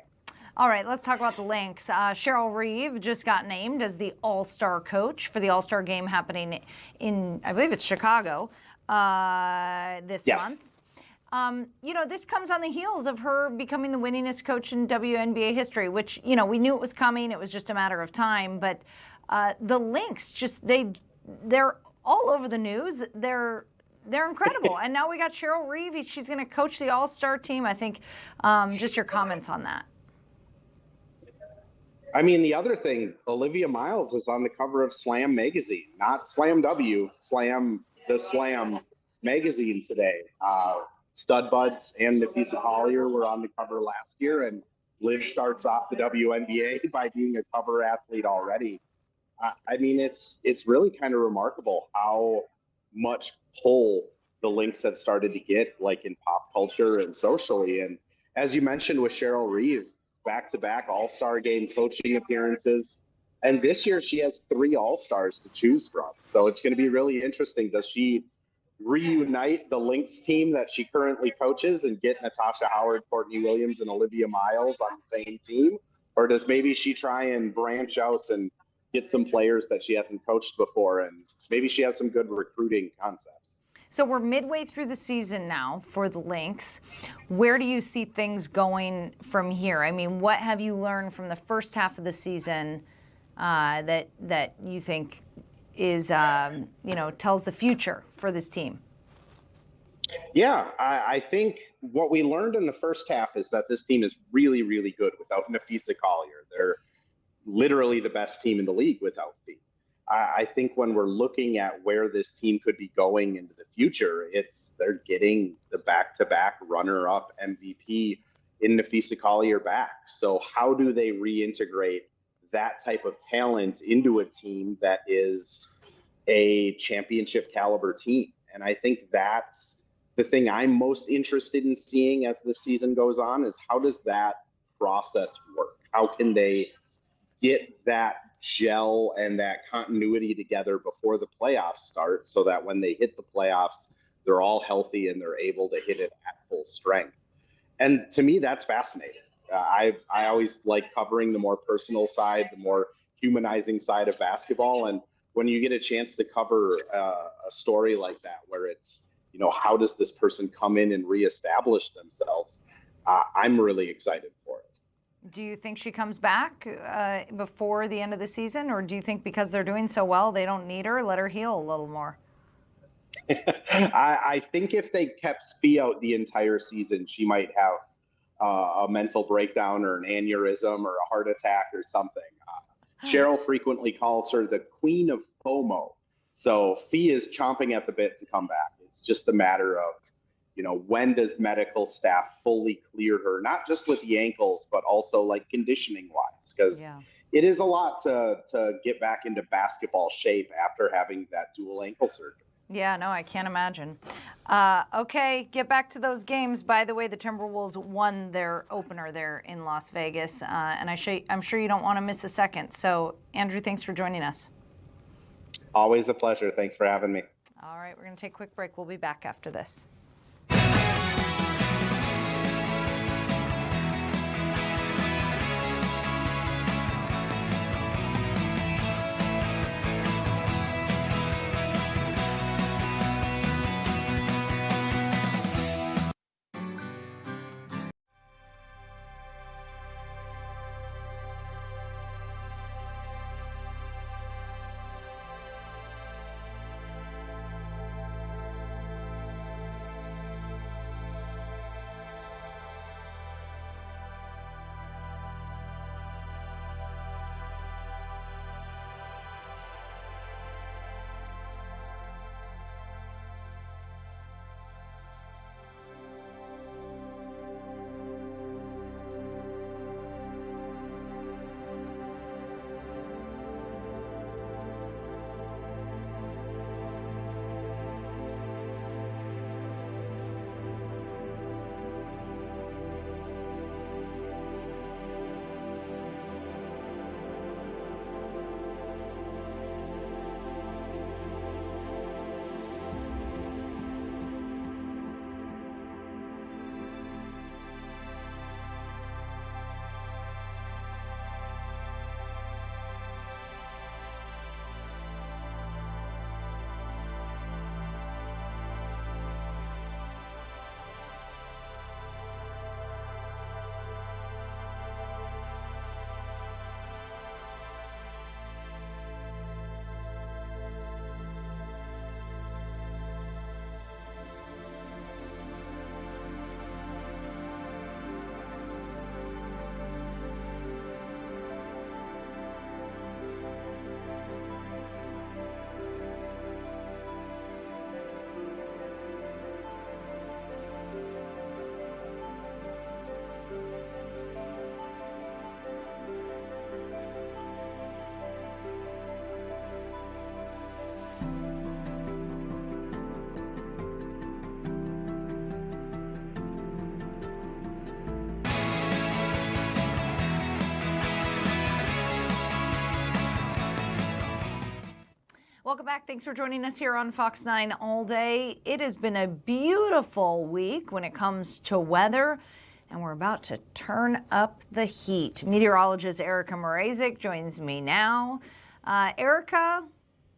Speaker 1: All right, let's talk about the Lynx. Cheryl Reeve just got named as the All-Star coach for the All-Star game happening in, I believe it's Chicago, this month. This comes on the heels of her becoming the winningest coach in WNBA history, which, we knew it was coming. It was just a matter of time. But the Lynx, they're all over the news. They're incredible. And now we got Cheryl Reeve. She's going to coach the All-Star team. I think just your comments on that.
Speaker 11: I mean, the other thing, Olivia Miles is on the cover of Slam magazine, not Slam W, the Slam magazine today. Stud Buds and Nafisa Collier were on the cover last year, and Liv starts off the WNBA by being a cover athlete already. I mean, it's really kind of remarkable how much pull the Lynx have started to get, like in pop culture and socially. And as you mentioned with Cheryl Reeve, back-to-back All-Star game coaching appearances. And this year she has 3 All-Stars to choose from. So it's going to be really interesting. Does she reunite the Lynx team that she currently coaches and get Natasha Howard, Courtney Williams, and Olivia Miles on the same team? Or does maybe she try and branch out and get some players that she hasn't coached before, and maybe she has some good recruiting concepts?
Speaker 1: So we're midway through the season now for the Lynx. Where do you see things going from here? I mean, what have you learned from the first half of the season that you think is, tells the future for this team?
Speaker 11: Yeah, I think what we learned in the first half is that this team is really, really good without Nafisa Collier. They're literally the best team in the league without Fee. I think when we're looking at where this team could be going into the future, they're getting the back-to-back runner-up MVP in Nafisa Collier back. So how do they reintegrate that type of talent into a team that is a championship caliber team? And I think that's the thing I'm most interested in seeing as the season goes on, is how does that process work? How can they get that gel and that continuity together before the playoffs start, so that when they hit the playoffs, they're all healthy and they're able to hit it at full strength? And to me, that's fascinating. I always like covering the more personal side, the more humanizing side of basketball. And when you get a chance to cover a story like that, where it's, how does this person come in and reestablish themselves? I'm really excited for it.
Speaker 1: Do you think she comes back before the end of the season, or do you think because they're doing so well, they don't need her? Let her heal a little more.
Speaker 11: I think if they kept Fee out the entire season, she might have a mental breakdown or an aneurysm or a heart attack or something. Cheryl frequently calls her the queen of FOMO. So Fee is chomping at the bit to come back. It's just a matter of, when does medical staff fully clear her, not just with the ankles, but also like conditioning wise, because it is a lot to get back into basketball shape after having that dual ankle surgery.
Speaker 1: Yeah, no, I can't imagine. Okay, get back to those games. By the way, the Timberwolves won their opener there in Las Vegas, and I'm sure you don't want to miss a second. So, Andrew, thanks for joining us.
Speaker 11: Always a pleasure. Thanks for having me.
Speaker 1: All right, we're going to take a quick break. We'll be back after this. Welcome back. Thanks for joining us here on Fox 9 all day. It has been a beautiful week when it comes to weather, and we're about to turn up the heat. Meteorologist Erica Mrazek joins me now. Erica,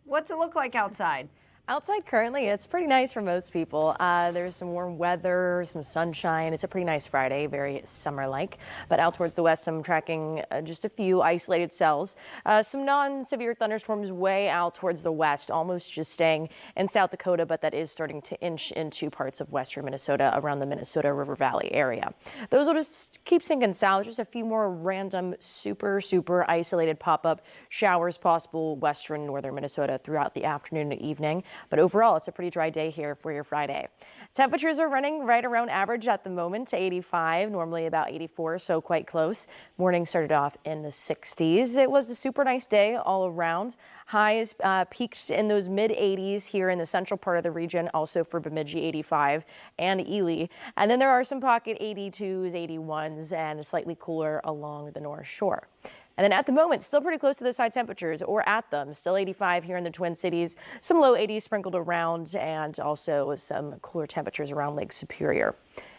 Speaker 1: what's it look like outside?
Speaker 6: Outside currently, it's pretty nice for most people. There's some warm weather, some sunshine. It's a pretty nice Friday, very summer-like. But out towards the west, I'm tracking just a few isolated cells. Some non-severe thunderstorms way out towards the west, almost just staying in South Dakota, but that is starting to inch into parts of western Minnesota around the Minnesota River Valley area. Those will just keep sinking south. Just a few more random, super isolated pop-up showers possible western northern Minnesota throughout the afternoon and evening. But overall, it's a pretty dry day here for your Friday. Temperatures are running right around average at the moment, 85, normally about 84, so quite close. Morning started off in the 60s. It was a super nice day all around. Highs peaked in those mid-80s here in the central part of the region, also for Bemidji 85 and Ely. And then there are some pocket 82s, 81s, and slightly cooler along the North Shore. And then at the moment, still pretty close to those high temperatures, or at them. Still 85 here in the Twin Cities, some low 80s sprinkled around, and also some cooler temperatures around Lake Superior.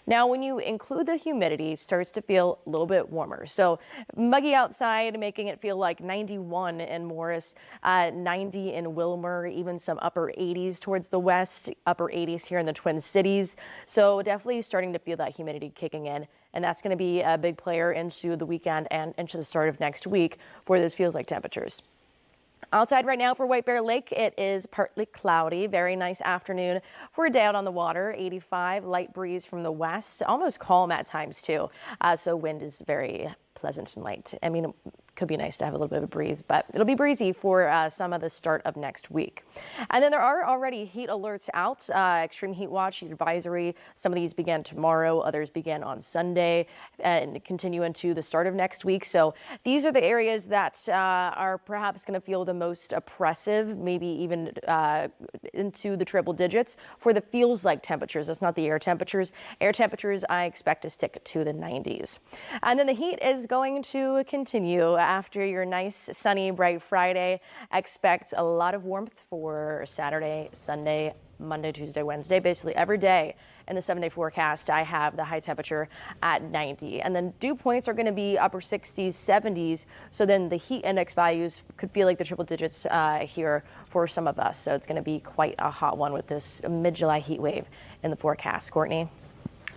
Speaker 6: Now, when you include the humidity, it starts to feel a little bit warmer. So muggy outside, making it feel like 91 in Morris, 90 in Wilmer, even some upper 80s towards the west, upper 80s here in the Twin Cities. So definitely starting to feel that humidity kicking in. And that's going to be a big player into the weekend and into the start of next week for those feels like temperatures. Outside right now for White Bear Lake, it is partly cloudy. Very nice afternoon for a day out on the water. 85, light breeze from the west, almost calm at times too. So wind is very pleasant and light. I mean, it could be nice to have a little bit of a breeze, but it'll be breezy for some of the start of next week. And then there are already heat alerts out, extreme heat watch, heat advisory. Some of these began tomorrow, others began on Sunday and continue into the start of next week. So these are the areas that are perhaps going to feel the most oppressive, maybe even into the triple digits for the feels like temperatures. That's not the air temperatures. Air temperatures I expect to stick to the 90s. And then the heat is going to continue after your nice sunny bright Friday. Expect a lot of warmth for Saturday, Sunday, Monday, Tuesday, Wednesday, basically every day. In the 7-day forecast, I have the high temperature at 90. And then dew points are going to be upper 60s, 70s. So then the heat index values could feel like the triple digits here for some of us. So it's going to be quite a hot one with this mid-July heat wave in the forecast. Courtney?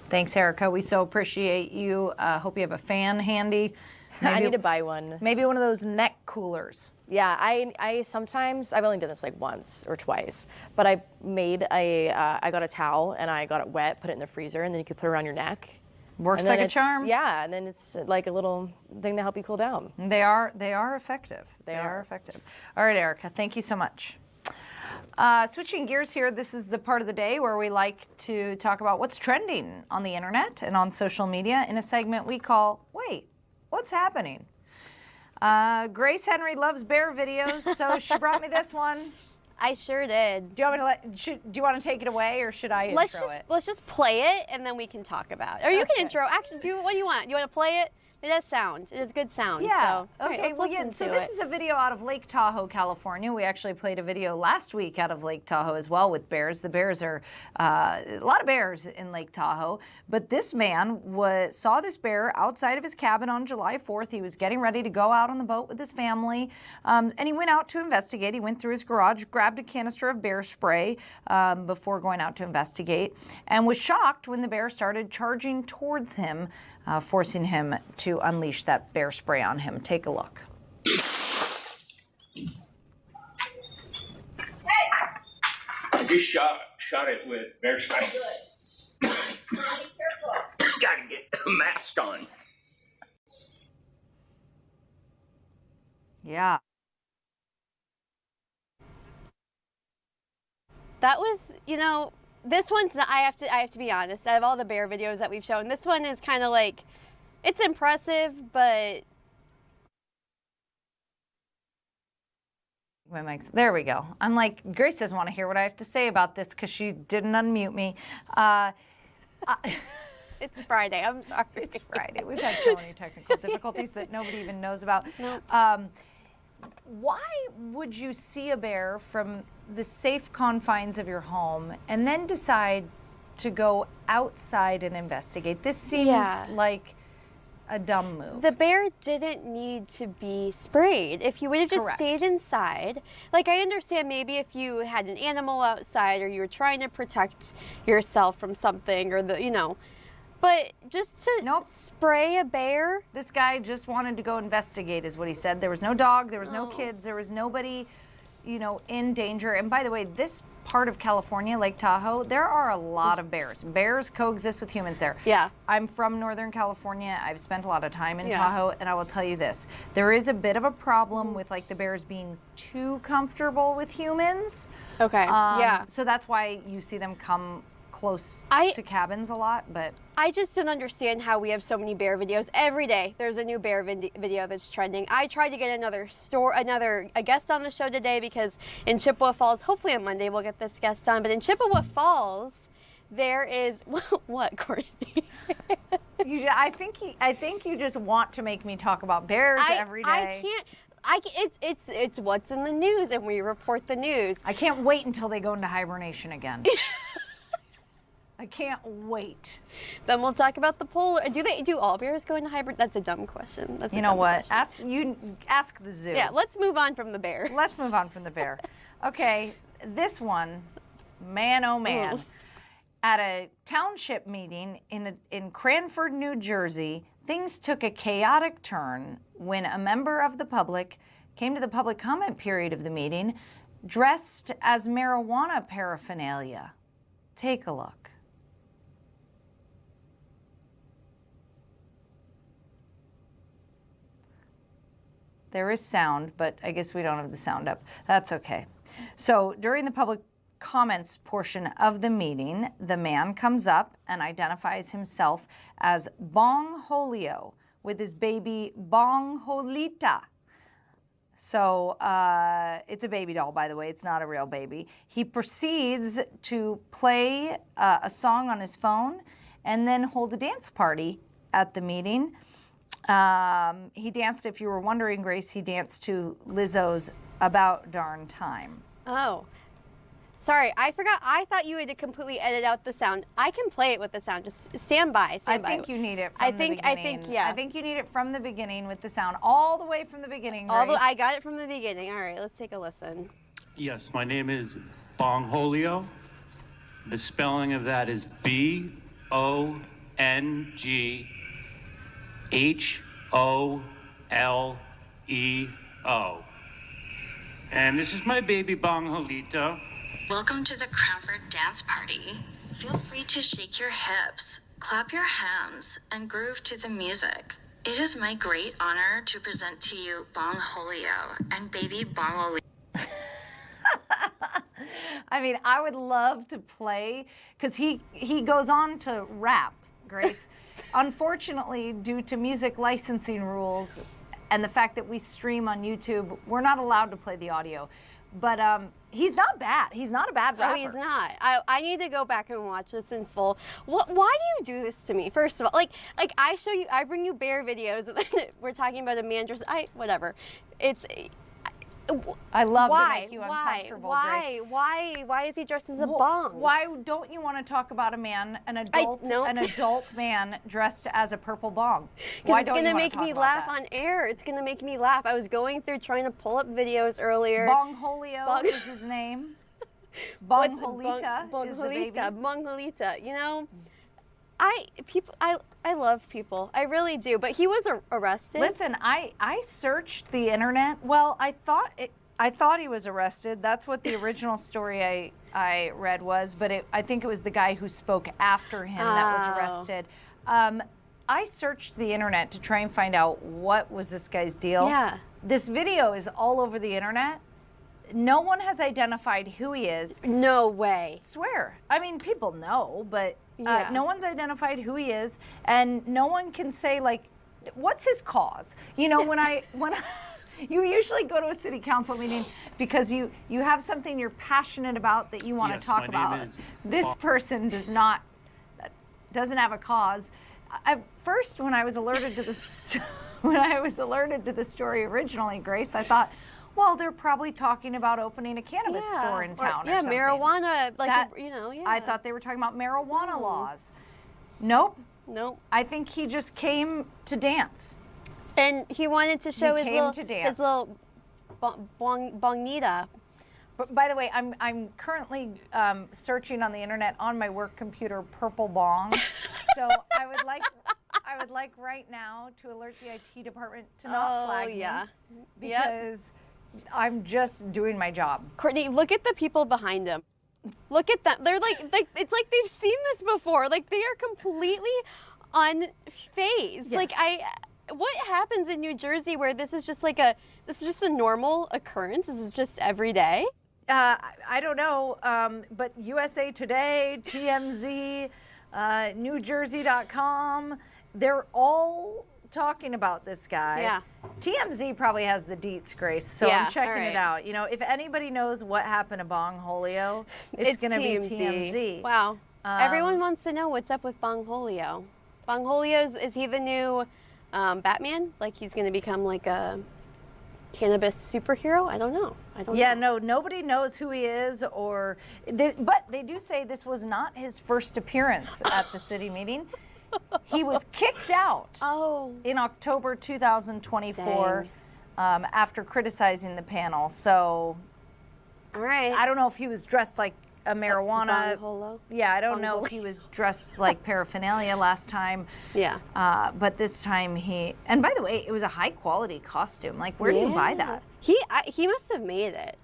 Speaker 1: Thanks, Erica. We so appreciate you. Hope you have a fan handy.
Speaker 6: Maybe, I need to buy one.
Speaker 1: Maybe one of those neck coolers.
Speaker 6: Yeah, I sometimes, I've only done this like once or twice, but I got a towel and I got it wet, put it in the freezer, and then you could put it around your neck.
Speaker 1: Works like a charm.
Speaker 6: Yeah, and then it's like a little thing to help you cool down.
Speaker 1: They are effective. They are effective. All right, Erica, thank you so much. Switching gears here, this is the part of the day where we like to talk about what's trending on the internet and on social media in a segment we call, Wait, What's Happening? Grace Henry loves bear videos, so she brought me this one.
Speaker 2: I sure did.
Speaker 1: Do you want me to do you want to take it away, or should I intro it?
Speaker 2: Let's just play it, and then we can talk about it. Or you can intro. Actually, what do you want? You want to play it? It does sound. It is good sound.
Speaker 1: Yeah.
Speaker 2: So,
Speaker 1: Okay. Well, yeah. So this is a video out of Lake Tahoe, California. We actually played a video last week out of Lake Tahoe as well with bears. The bears are a lot of bears in Lake Tahoe. But this man saw this bear outside of his cabin on July 4th. He was getting ready to go out on the boat with his family, and he went out to investigate. He went through his garage, grabbed a canister of bear spray before going out to investigate, and was shocked when the bear started charging towards him, forcing him to unleash that bear spray on him. Take a look.
Speaker 12: I just shot it with bear spray. Gotta get a mask on.
Speaker 1: Yeah.
Speaker 2: That was, this one's not, I have to be honest. Out of all the bear videos that we've shown, this one is kind of like, it's impressive, but
Speaker 1: My mic's there. We go. I'm like, Grace doesn't want to hear what I have to say about this because she didn't unmute me.
Speaker 2: it's Friday. I'm sorry.
Speaker 1: It's Friday. We've had so many technical difficulties that nobody even knows about.
Speaker 2: Nope.
Speaker 1: why would you see a bear from the safe confines of your home and then decide to go outside and investigate? This seems like a dumb move.
Speaker 2: The bear didn't need to be sprayed. If you would have just stayed inside, like I understand maybe if you had an animal outside or you were trying to protect yourself from something or but just to spray a bear?
Speaker 1: This guy just wanted to go investigate is what he said. There was no dog, there was no kids, there was nobody, in danger. And by the way, this part of California, Lake Tahoe, there are a lot of bears. Bears coexist with humans there.
Speaker 2: Yeah.
Speaker 1: I'm from Northern California. I've spent a lot of time in Tahoe, and I will tell you this. There is a bit of a problem with the bears being too comfortable with humans.
Speaker 2: Okay,
Speaker 1: So that's why you see them come close to cabins a lot, but
Speaker 2: I just don't understand how we have so many bear videos. Every day there's a new bear video that's trending. I tried to get a guest on the show today because in Chippewa Falls, hopefully on Monday we'll get this guest on, but in Chippewa Falls there is what, Courtney?
Speaker 1: I think you just want to make me talk about bears every day.
Speaker 2: I can't. It's what's in the news, and we report the news.
Speaker 1: I can't wait until they go into hibernation again. I can't wait.
Speaker 2: Then we'll talk about the polar. Do all bears go into hibernation? That's a dumb question. That's
Speaker 1: you know what? Ask the zoo.
Speaker 2: Yeah, let's move on from the bear.
Speaker 1: Let's move on from the bear. Okay, this one, man, oh man. Ooh. At a township meeting in Cranford, New Jersey, things took a chaotic turn when a member of the public came to the public comment period of the meeting dressed as marijuana paraphernalia. Take a look. There is sound, but I guess we don't have the sound up. That's okay. So during the public comments portion of the meeting, the man comes up and identifies himself as Bong Holio with his baby Bong Holita. So it's a baby doll, by the way. It's not a real baby. He proceeds to play a song on his phone and then hold a dance party at the meeting. He danced, if you were wondering, Grace, he danced to Lizzo's About Darn Time.
Speaker 2: Oh, sorry, I forgot. I thought you had to completely edit out the sound. I can play it with the sound. Just stand by.
Speaker 1: I think you need it from the beginning. I think you need it from the beginning with the sound, all the way from the beginning, Grace.
Speaker 2: I got it from the beginning. All right, let's take a listen.
Speaker 13: Yes, my name is Bong Holio. The spelling of that is BONGHOLEO. And this is my baby Bong Holita.
Speaker 14: Welcome to the Cranford Dance Party. Feel free to shake your hips, clap your hands, and groove to the music. It is my great honor to present to you Bong Holio and baby Bong Holio.
Speaker 1: I mean, I would love to play, because he goes on to rap, Grace. Unfortunately, due to music licensing rules and the fact that we stream on YouTube, we're not allowed to play the audio. But he's not bad. He's not a bad rapper.
Speaker 2: No, he's not. I need to go back and watch this in full. Why do you do this to me? First of all, like I bring you bear videos, and then we're talking about a man dressed. Whatever.
Speaker 1: I love to make you uncomfortable, Grace.
Speaker 2: Why is he dressed as a bong?
Speaker 1: Why don't you want to talk about an adult man dressed as a purple bong? Why don't you want to talk about that? It's
Speaker 2: going to make me laugh on air. It's going to make me laugh. I was going through trying to pull up videos earlier.
Speaker 1: Bong Holio is his name. Bong Holita is the baby.
Speaker 2: Bong Holita. You know, I love people. I really do. But he was arrested.
Speaker 1: Listen, I searched the internet. Well, I thought he was arrested. That's what the original story I read was. But I think it was the guy who spoke after him that was arrested. I searched the internet to try and find out what was this guy's deal.
Speaker 2: Yeah.
Speaker 1: This video is all over the internet. No one has identified who he is.
Speaker 2: No way.
Speaker 1: Swear. I mean, people know, but no one's identified who he is, and no one can say, like, what's his cause? You know, when I you usually go to a city council meeting because you have something you're passionate about that you want to talk about. This person doesn't have a cause. At first, when I was alerted to this, when I was alerted to the story originally, Grace, I thought, Well, they're probably talking about opening a cannabis store in town or something.
Speaker 2: Marijuana, like,
Speaker 1: yeah. I thought they were talking about marijuana laws. Nope.
Speaker 2: Nope.
Speaker 1: I think he just came to dance.
Speaker 2: And he wanted to show his
Speaker 1: dance.
Speaker 2: little bonita.
Speaker 1: But by the way, I'm currently searching on the internet on my work computer purple bong. So I would like right now to alert the IT department to not flag me because I'm just doing my job.
Speaker 2: Courtney, look at the people behind him. Look at them. They're like it's like they've seen this before. Like they are completely unfazed.
Speaker 1: Yes.
Speaker 2: Like what happens in New Jersey where this is just a normal occurrence? This is just every day?
Speaker 1: I don't know, but USA Today, TMZ, NewJersey.com, they're all talking about this guy.
Speaker 2: Yeah.
Speaker 1: TMZ probably has the deets, Grace, so I'm checking it out. You know, if anybody knows what happened to Bong Holio, it's going to be TMZ.
Speaker 2: Wow. Everyone wants to know what's up with Bong Holio. Bong Holio, is he the new Batman? Like he's going to become like a cannabis superhero? I don't know.
Speaker 1: No, nobody knows who he is, but they do say this was not his first appearance at the city meeting. He was kicked out in October 2024 after criticizing the panel. So,
Speaker 2: all right.
Speaker 1: I don't know if he was dressed like a marijuana. Yeah, I don't know if he was dressed like paraphernalia last time.
Speaker 2: Yeah.
Speaker 1: But this time and by the way, it was a high quality costume. Like, where do you buy that?
Speaker 2: He must have made it.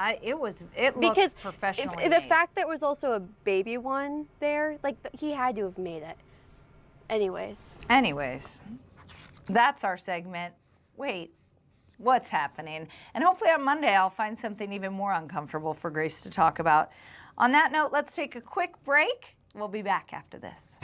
Speaker 1: It looks professionally made.
Speaker 2: The fact there was also a baby one there, like he had to have made it. Anyways,
Speaker 1: that's our segment. Wait, what's happening? And hopefully on Monday I'll find something even more uncomfortable for Grace to talk about. On that note, let's take a quick break. We'll be back after this.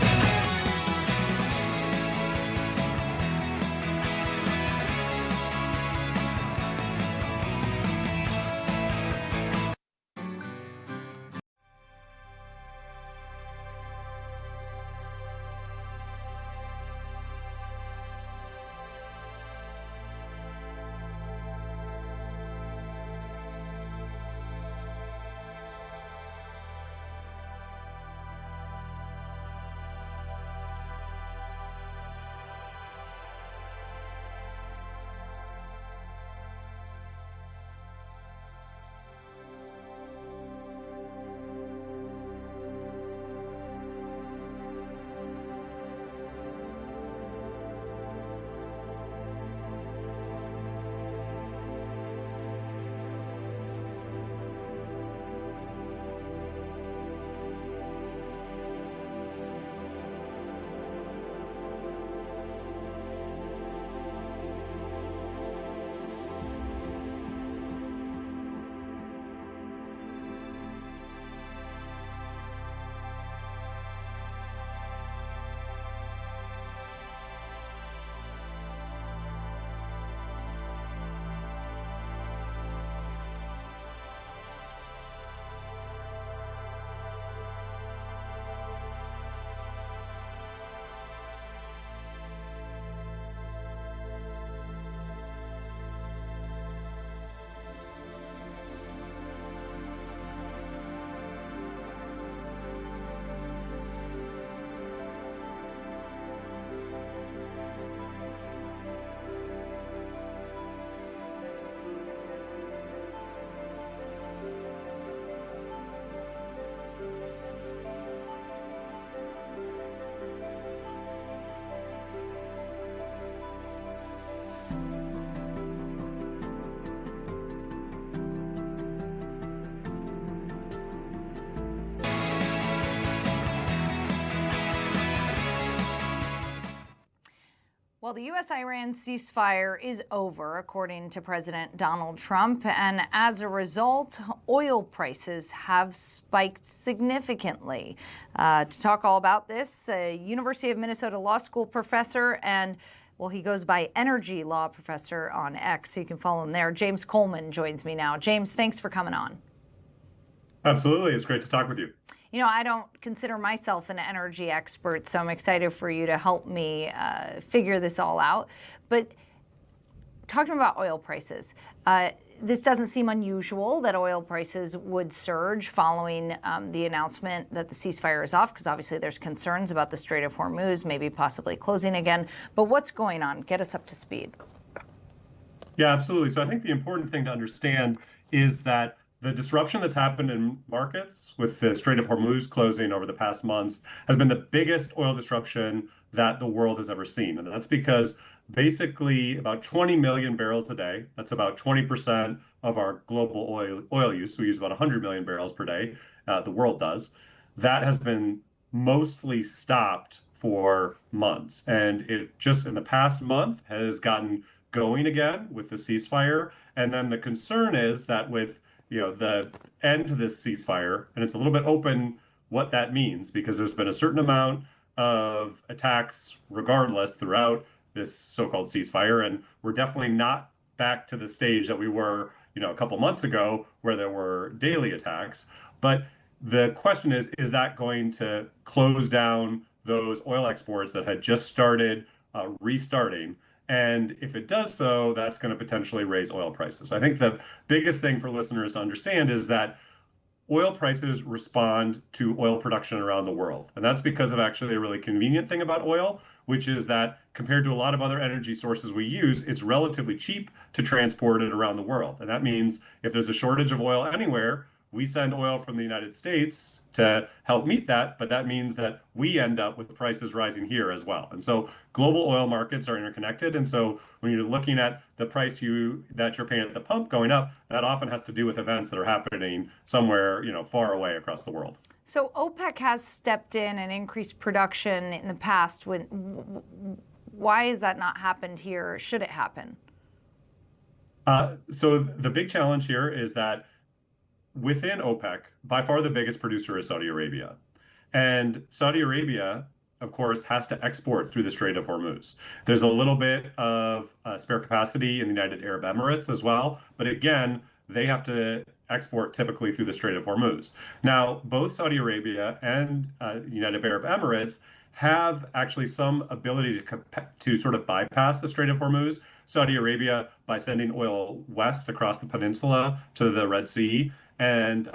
Speaker 1: Well, the U.S.-Iran ceasefire is over, according to President Donald Trump, and as a result, oil prices have spiked significantly. To talk all about this, a University of Minnesota Law School professor and, well, he goes by energy law professor on X, so you can follow him there. James Coleman joins me now. James, thanks for coming on.
Speaker 15: Absolutely. It's great to talk with you.
Speaker 1: You know, I don't consider myself an energy expert, so I'm excited for you to help me figure this all out. But talking about oil prices, this doesn't seem unusual that oil prices would surge following the announcement that the ceasefire is off, because obviously there's concerns about the Strait of Hormuz, maybe possibly closing again. But what's going on? Get us up to speed.
Speaker 15: Yeah, absolutely. So I think the important thing to understand is that the disruption that's happened in markets with the Strait of Hormuz closing over the past months has been the biggest oil disruption that the world has ever seen. And that's because basically about 20 million barrels a day, that's about 20% of our global oil use. We use about 100 million barrels per day, the world does. That has been mostly stopped for months. And it just in the past month has gotten going again with the ceasefire. And then the concern is that with the end to this ceasefire, and it's a little bit open what that means, because there's been a certain amount of attacks regardless throughout this so-called ceasefire, and we're definitely not back to the stage that we were a couple months ago where there were daily attacks. But the question is that going to close down those oil exports that had just started restarting? And if it does so, that's going to potentially raise oil prices. I think the biggest thing for listeners to understand is that oil prices respond to oil production around the world. And that's because of actually a really convenient thing about oil, which is that compared to a lot of other energy sources we use, it's relatively cheap to transport it around the world. And that means if there's a shortage of oil anywhere, we send oil from the United States to help meet that, but that means that we end up with prices rising here as well. And so global oil markets are interconnected. And so when you're looking at the price that you're paying at the pump going up, that often has to do with events that are happening somewhere, far away across the world.
Speaker 1: So OPEC has stepped in and increased production in the past. Why has that not happened here? Should it happen?
Speaker 15: So the big challenge here is that within OPEC, by far the biggest producer is Saudi Arabia. And Saudi Arabia, of course, has to export through the Strait of Hormuz. There's a little bit of spare capacity in the United Arab Emirates as well. But again, they have to export typically through the Strait of Hormuz. Now, both Saudi Arabia and the United Arab Emirates have actually some ability to sort of bypass the Strait of Hormuz. Saudi Arabia by sending oil west across the peninsula to the Red Sea. And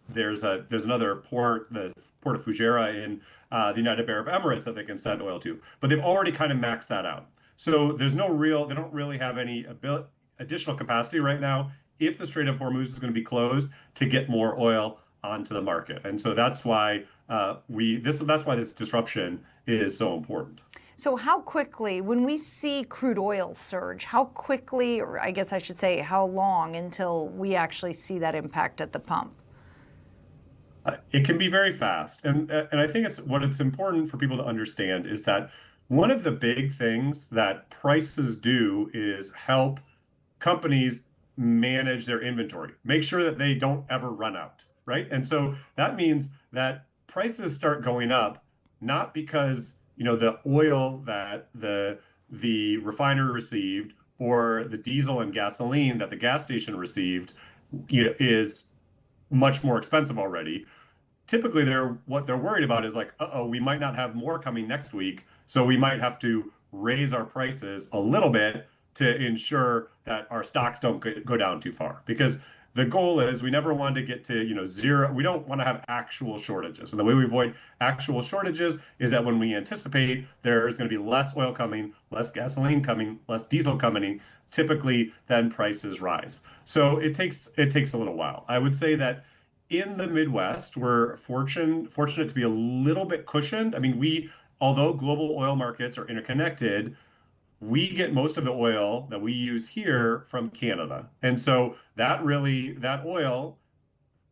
Speaker 15: there's another port, the port of Fujairah in the United Arab Emirates that they can send oil to. But they've already kind of maxed that out. So they don't really have any additional capacity right now if the Strait of Hormuz is going to be closed to get more oil onto the market. And so that's why that's why this disruption is so important.
Speaker 1: So how quickly, when we see crude oil surge, how quickly, or I guess I should say, how long until we actually see that impact at the pump?
Speaker 15: It can be very fast. And I think it's important for people to understand is that one of the big things that prices do is help companies manage their inventory, make sure that they don't ever run out, right? And so that means that prices start going up, not because the oil that the refinery received or the diesel and gasoline that the gas station received is much more expensive already. Typically, what they're worried about is like, we might not have more coming next week, so we might have to raise our prices a little bit to ensure that our stocks don't go down too far. Because the goal is we never want to get to zero. We don't want to have actual shortages. And the way we avoid actual shortages is that when we anticipate there's going to be less oil coming, less gasoline coming, less diesel coming, typically then prices rise. So it takes a little while. I would say that in the Midwest, we're fortunate to be a little bit cushioned. I mean, although global oil markets are interconnected, we get most of the oil that we use here from Canada. And so that oil,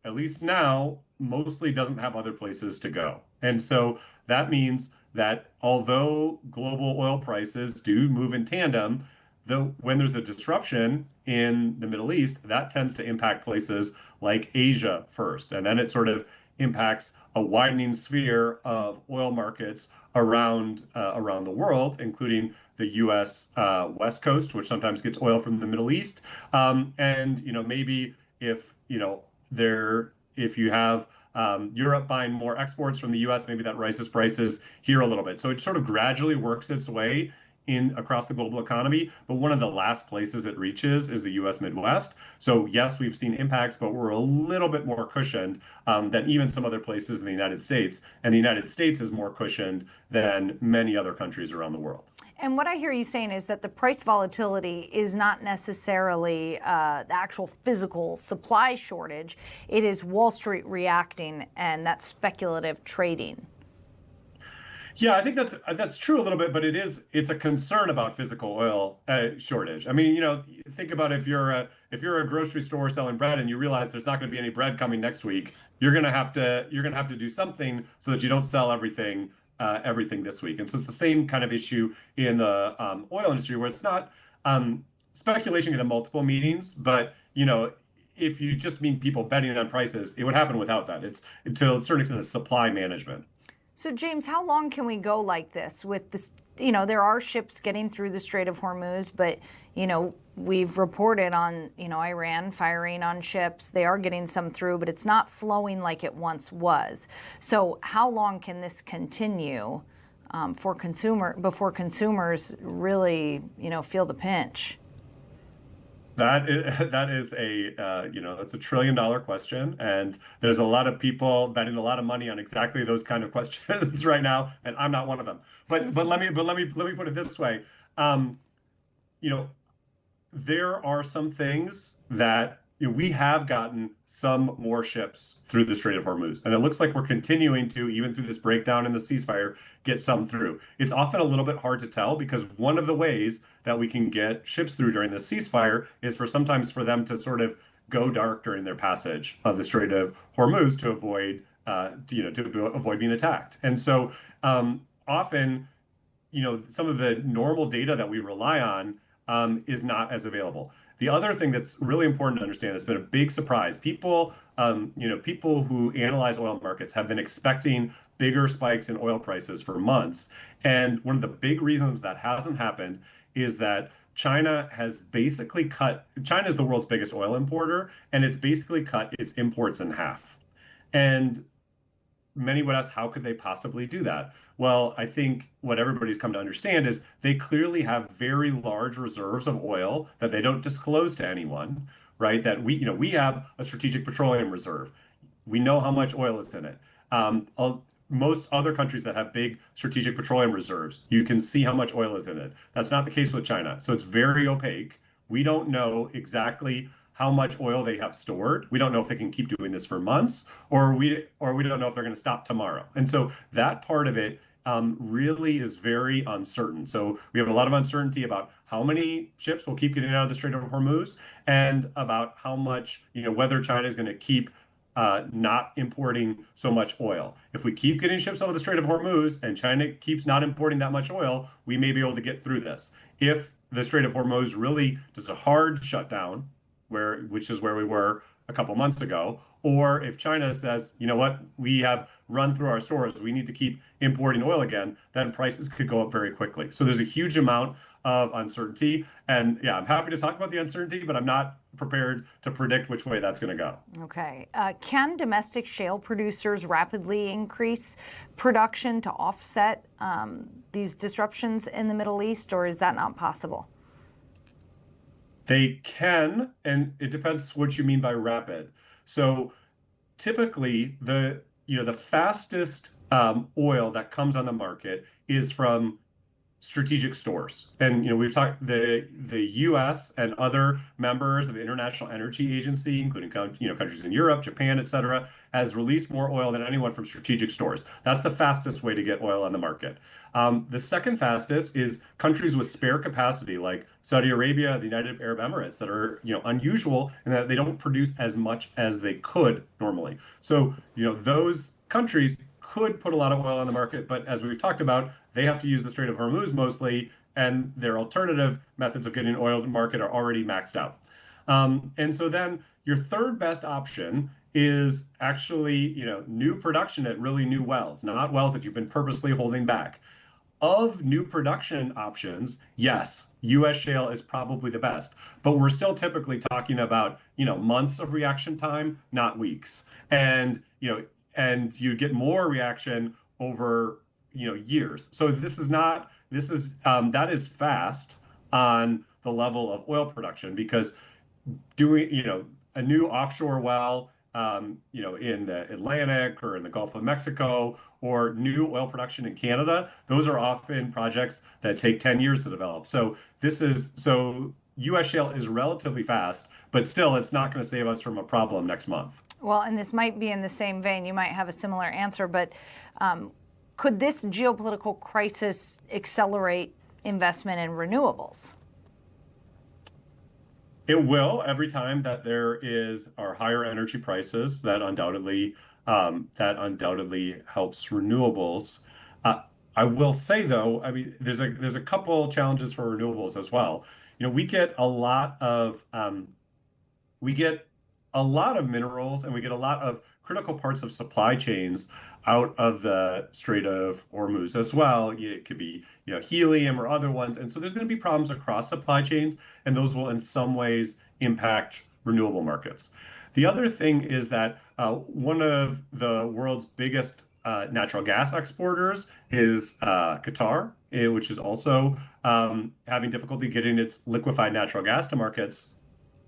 Speaker 15: at least now, mostly doesn't have other places to go. And so that means that although global oil prices do move in tandem, when there's a disruption in the Middle East, that tends to impact places like Asia first. And then it sort of impacts a widening sphere of oil markets around the world, including the U.S. West Coast, which sometimes gets oil from the Middle East, and maybe if you have Europe buying more exports from the U.S., maybe that raises prices here a little bit. So it sort of gradually works its way in across the global economy, but one of the last places it reaches is the U.S. Midwest. So yes, we've seen impacts, but we're a little bit more cushioned than even some other places in the United States. And the United States is more cushioned than many other countries around the world.
Speaker 1: And what I hear you saying is that the price volatility is not necessarily the actual physical supply shortage. It is Wall Street reacting and that speculative trading.
Speaker 15: Yeah, I think that's true a little bit, but it's a concern about physical oil shortage. I mean, think about if you're a grocery store selling bread and you realize there's not going to be any bread coming next week, you're gonna have to do something so that you don't sell everything this week. And so it's the same kind of issue in the oil industry, where it's not speculation can have multiple meanings, but if you just mean people betting on prices, it would happen without that. It's to a certain extent, it's supply management.
Speaker 1: So, James, how long can we go like this with this? There are ships getting through the Strait of Hormuz, but, we've reported on, Iran firing on ships. They are getting some through, but it's not flowing like it once was. So how long can this continue before consumers really, feel the pinch?
Speaker 15: That is that's a $1 trillion question, and there's a lot of people betting a lot of money on exactly those kind of questions right now, and I'm not one of them. But let me put it this way, there are some things that we have gotten some more ships through the Strait of Hormuz, and it looks like we're continuing to, even through this breakdown in the ceasefire, get some through. It's often a little bit hard to tell because one of the ways that we can get ships through during the ceasefire is sometimes for them to sort of go dark during their passage of the Strait of Hormuz to avoid being attacked. And so often, some of the normal data that we rely on is not as available. The other thing that's really important to understand, it's been a big surprise. People who analyze oil markets have been expecting bigger spikes in oil prices for months. And one of the big reasons that hasn't happened is that China is the world's biggest oil importer, and it's basically cut its imports in half. And many would ask, how could they possibly do that? Well, I think what everybody's come to understand is they clearly have very large reserves of oil that they don't disclose to anyone, right? That we have a strategic petroleum reserve. We know how much oil is in it. Most other countries that have big strategic petroleum reserves, you can see how much oil is in it. That's not the case with China. So it's very opaque. We don't know exactly how much oil they have stored. We don't know if they can keep doing this for months, or we don't know if they're going to stop tomorrow. And so that part of it really is very uncertain. So we have a lot of uncertainty about how many ships will keep getting out of the Strait of Hormuz, and about how much, whether China is going to keep not importing so much oil. If we keep getting ships out of the Strait of Hormuz and China keeps not importing that much oil, we may be able to get through this. If the Strait of Hormuz really does a hard shutdown, which is where we were a couple months ago, or if China says, you know what, we have run through our stores, we need to keep importing oil again, then prices could go up very quickly. So there's a huge amount of uncertainty. And yeah, I'm happy to talk about the uncertainty, but I'm not prepared to predict which way that's going to go.
Speaker 1: Okay. Can domestic shale producers rapidly increase production to offset these disruptions in the Middle East, or is that not possible?
Speaker 15: They can, and it depends what you mean by rapid. So typically, the fastest oil that comes on the market is from strategic stores. And we've talked the U.S. and other members of the International Energy Agency, including countries in Europe, Japan, et cetera, has released more oil than anyone from strategic stores. That's the fastest way to get oil on the market. The second fastest is countries with spare capacity, like Saudi Arabia, the United Arab Emirates, that are unusual in that they don't produce as much as they could normally. So those countries could put a lot of oil on the market, but as we've talked about, they have to use the Strait of Hormuz mostly, and their alternative methods of getting oil to market are already maxed out. And so then your third best option is actually new production at really new wells, not wells that you've been purposely holding back. Of new production options, yes, U.S. shale is probably the best, but we're still typically talking about months of reaction time, not weeks. And you get more reaction over years. So that is fast on the level of oil production, because doing, a new offshore well, in the Atlantic or in the Gulf of Mexico, or new oil production in Canada, those are often projects that take 10 years to develop. So U.S. shale is relatively fast, but still, it's not going to save us from a problem next month.
Speaker 1: Well, and this might be in the same vein. You might have a similar answer, but could this geopolitical crisis accelerate investment in renewables?
Speaker 15: It will. Every time that there are higher energy prices, that undoubtedly helps renewables. I will say, though, I mean, there's a couple challenges for renewables as well. We get a lot of minerals, and we get a lot of critical parts of supply chains out of the Strait of Hormuz as well. It could be, helium or other ones. And so there's going to be problems across supply chains, and those will in some ways impact renewable markets. The other thing is that one of the world's biggest natural gas exporters is Qatar, which is also having difficulty getting its liquefied natural gas to markets.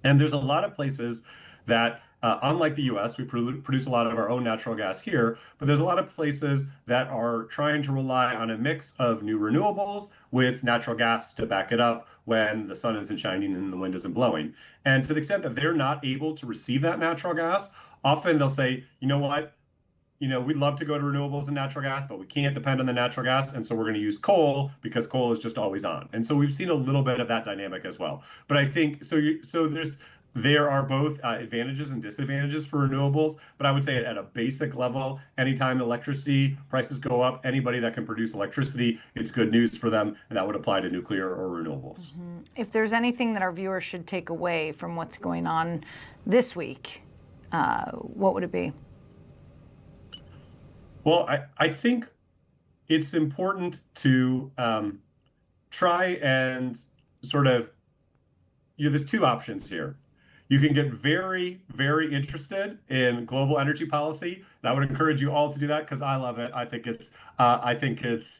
Speaker 15: And there's a lot of places that, unlike the US, we produce a lot of our own natural gas here, but there's a lot of places that are trying to rely on a mix of new renewables with natural gas to back it up when the sun isn't shining and the wind isn't blowing. And to the extent that they're not able to receive that natural gas, often they'll say, you know what? We'd love to go to renewables and natural gas, but we can't depend on the natural gas. And so we're going to use coal because coal is just always on. And so we've seen a little bit of that dynamic as well. But I think there are both advantages and disadvantages for renewables. But I would say at a basic level, anytime electricity prices go up, anybody that can produce electricity, it's good news for them. And that would apply to nuclear or renewables.
Speaker 1: Mm-hmm. If there's anything that our viewers should take away from what's going on this week, what would it be?
Speaker 15: Well, I think it's important to try and sort of, there's two options here. You can get very, very interested in global energy policy. And I would encourage you all to do that because I love it. I think it's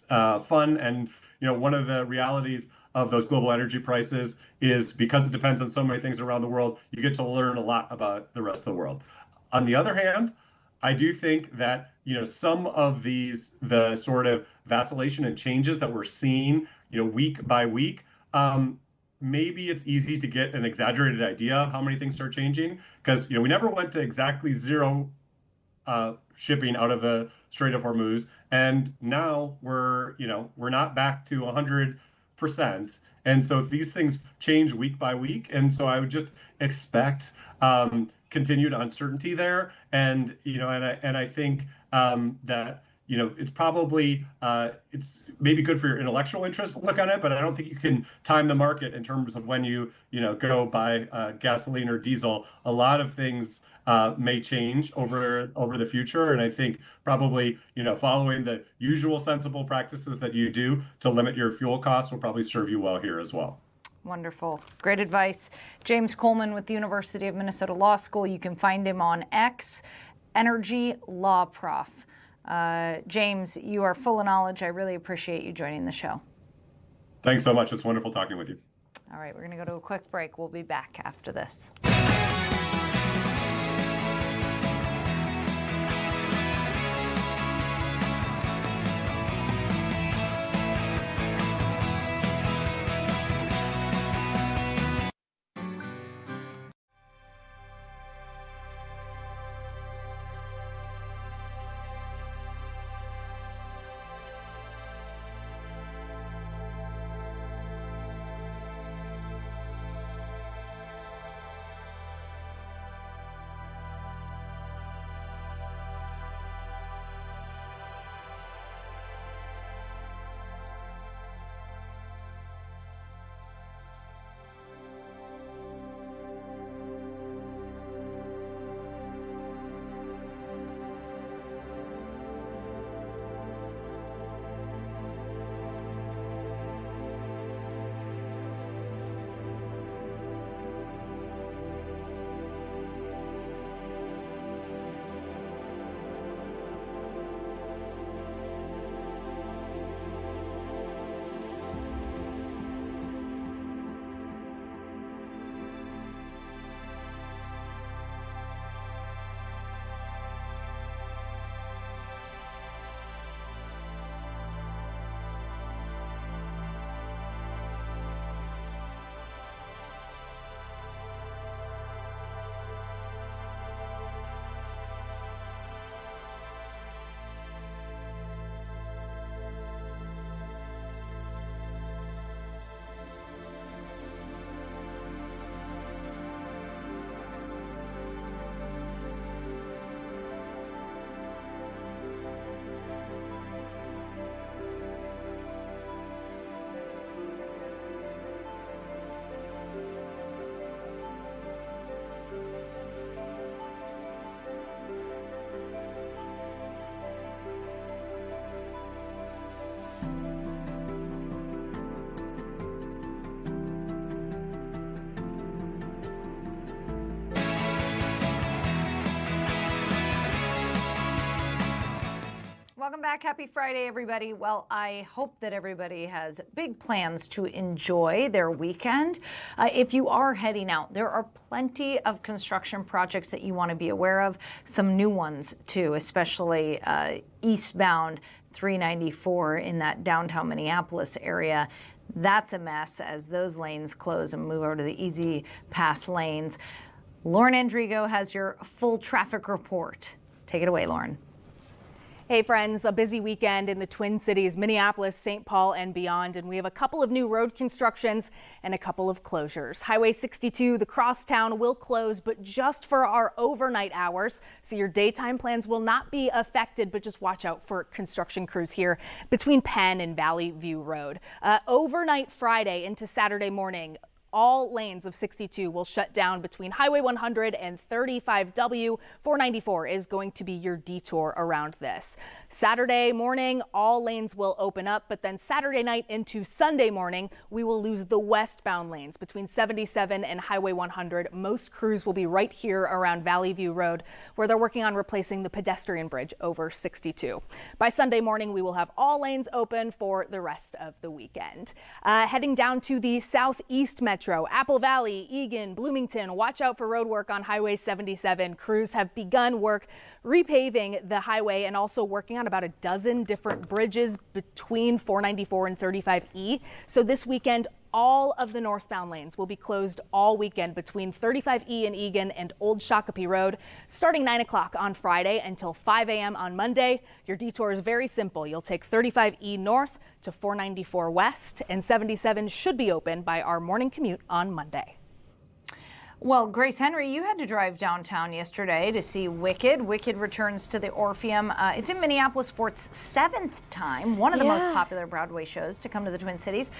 Speaker 15: fun. And, one of the realities of those global energy prices is because it depends on so many things around the world, you get to learn a lot about the rest of the world. On the other hand, I do think that, some of the sort of vacillation and changes that we're seeing, week by week, maybe it's easy to get an exaggerated idea of how many things are changing because, we never went to exactly zero shipping out of the Strait of Hormuz. And now we're not back to 100%. And so these things change week by week. And so I would just expect continued uncertainty there. And, and I think that, it's probably, it's maybe good for your intellectual interest to look on it, but I don't think you can time the market in terms of when you go buy gasoline or diesel. A lot of things may change over the future. And I think probably, following the usual sensible practices that you do to limit your fuel costs will probably serve you well here as well.
Speaker 1: Wonderful. Great advice. James Coleman with the University of Minnesota Law School. You can find him on X, Energy Law Prof. James, you are full of knowledge. I really appreciate you joining the show.
Speaker 15: Thanks so much. It's wonderful talking with you.
Speaker 1: All right, we're going to go to a quick break. We'll be back after this. Welcome back. Happy Friday, everybody. Well, I hope that everybody has big plans to enjoy their weekend. If you are heading out, there are plenty of construction projects that you want to be aware of. Some new ones, too, especially eastbound 394 in that downtown Minneapolis area. That's a mess as those lanes close and move over to the easy pass lanes. Lauren Andrigo has your full traffic report. Take it away, Lauren.
Speaker 6: Hey friends, a busy weekend in the Twin Cities, Minneapolis, St. Paul and beyond, and we have a couple of new road constructions and a couple of closures. Highway 62, the crosstown will close, but just for our overnight hours, so your daytime plans will not be affected, but just watch out for construction crews here between Penn and Valley View Road. Overnight Friday into Saturday morning, all lanes of 62 will shut down between Highway 100 and 35W. 494 is going to be your detour around this. Saturday morning, all lanes will open up, but then Saturday night into Sunday morning, we will lose the westbound lanes between 77 and Highway 100. Most crews will be right here around Valley View Road, where they're working on replacing the pedestrian bridge over 62. By Sunday morning, we will have all lanes open for the rest of the weekend. Heading down to the southeast metro, Apple Valley, Eagan, Bloomington, watch out for road work on Highway 77. Crews have begun work repaving the highway and also working on about a dozen different bridges between 494 and 35E. So this weekend, all of the northbound lanes will be closed all weekend between 35E and Eagan and Old Shakopee Road, starting 9 o'clock on Friday until 5 a.m. on Monday. Your detour is very simple. You'll take 35E north to 494 west, and 77 should be open by our morning commute on Monday.
Speaker 1: Well, Grace Henry, you had to drive downtown yesterday to see Wicked. Wicked returns to the Orpheum. It's in Minneapolis for its 7th time, one of the most popular Broadway shows to come to the Twin Cities.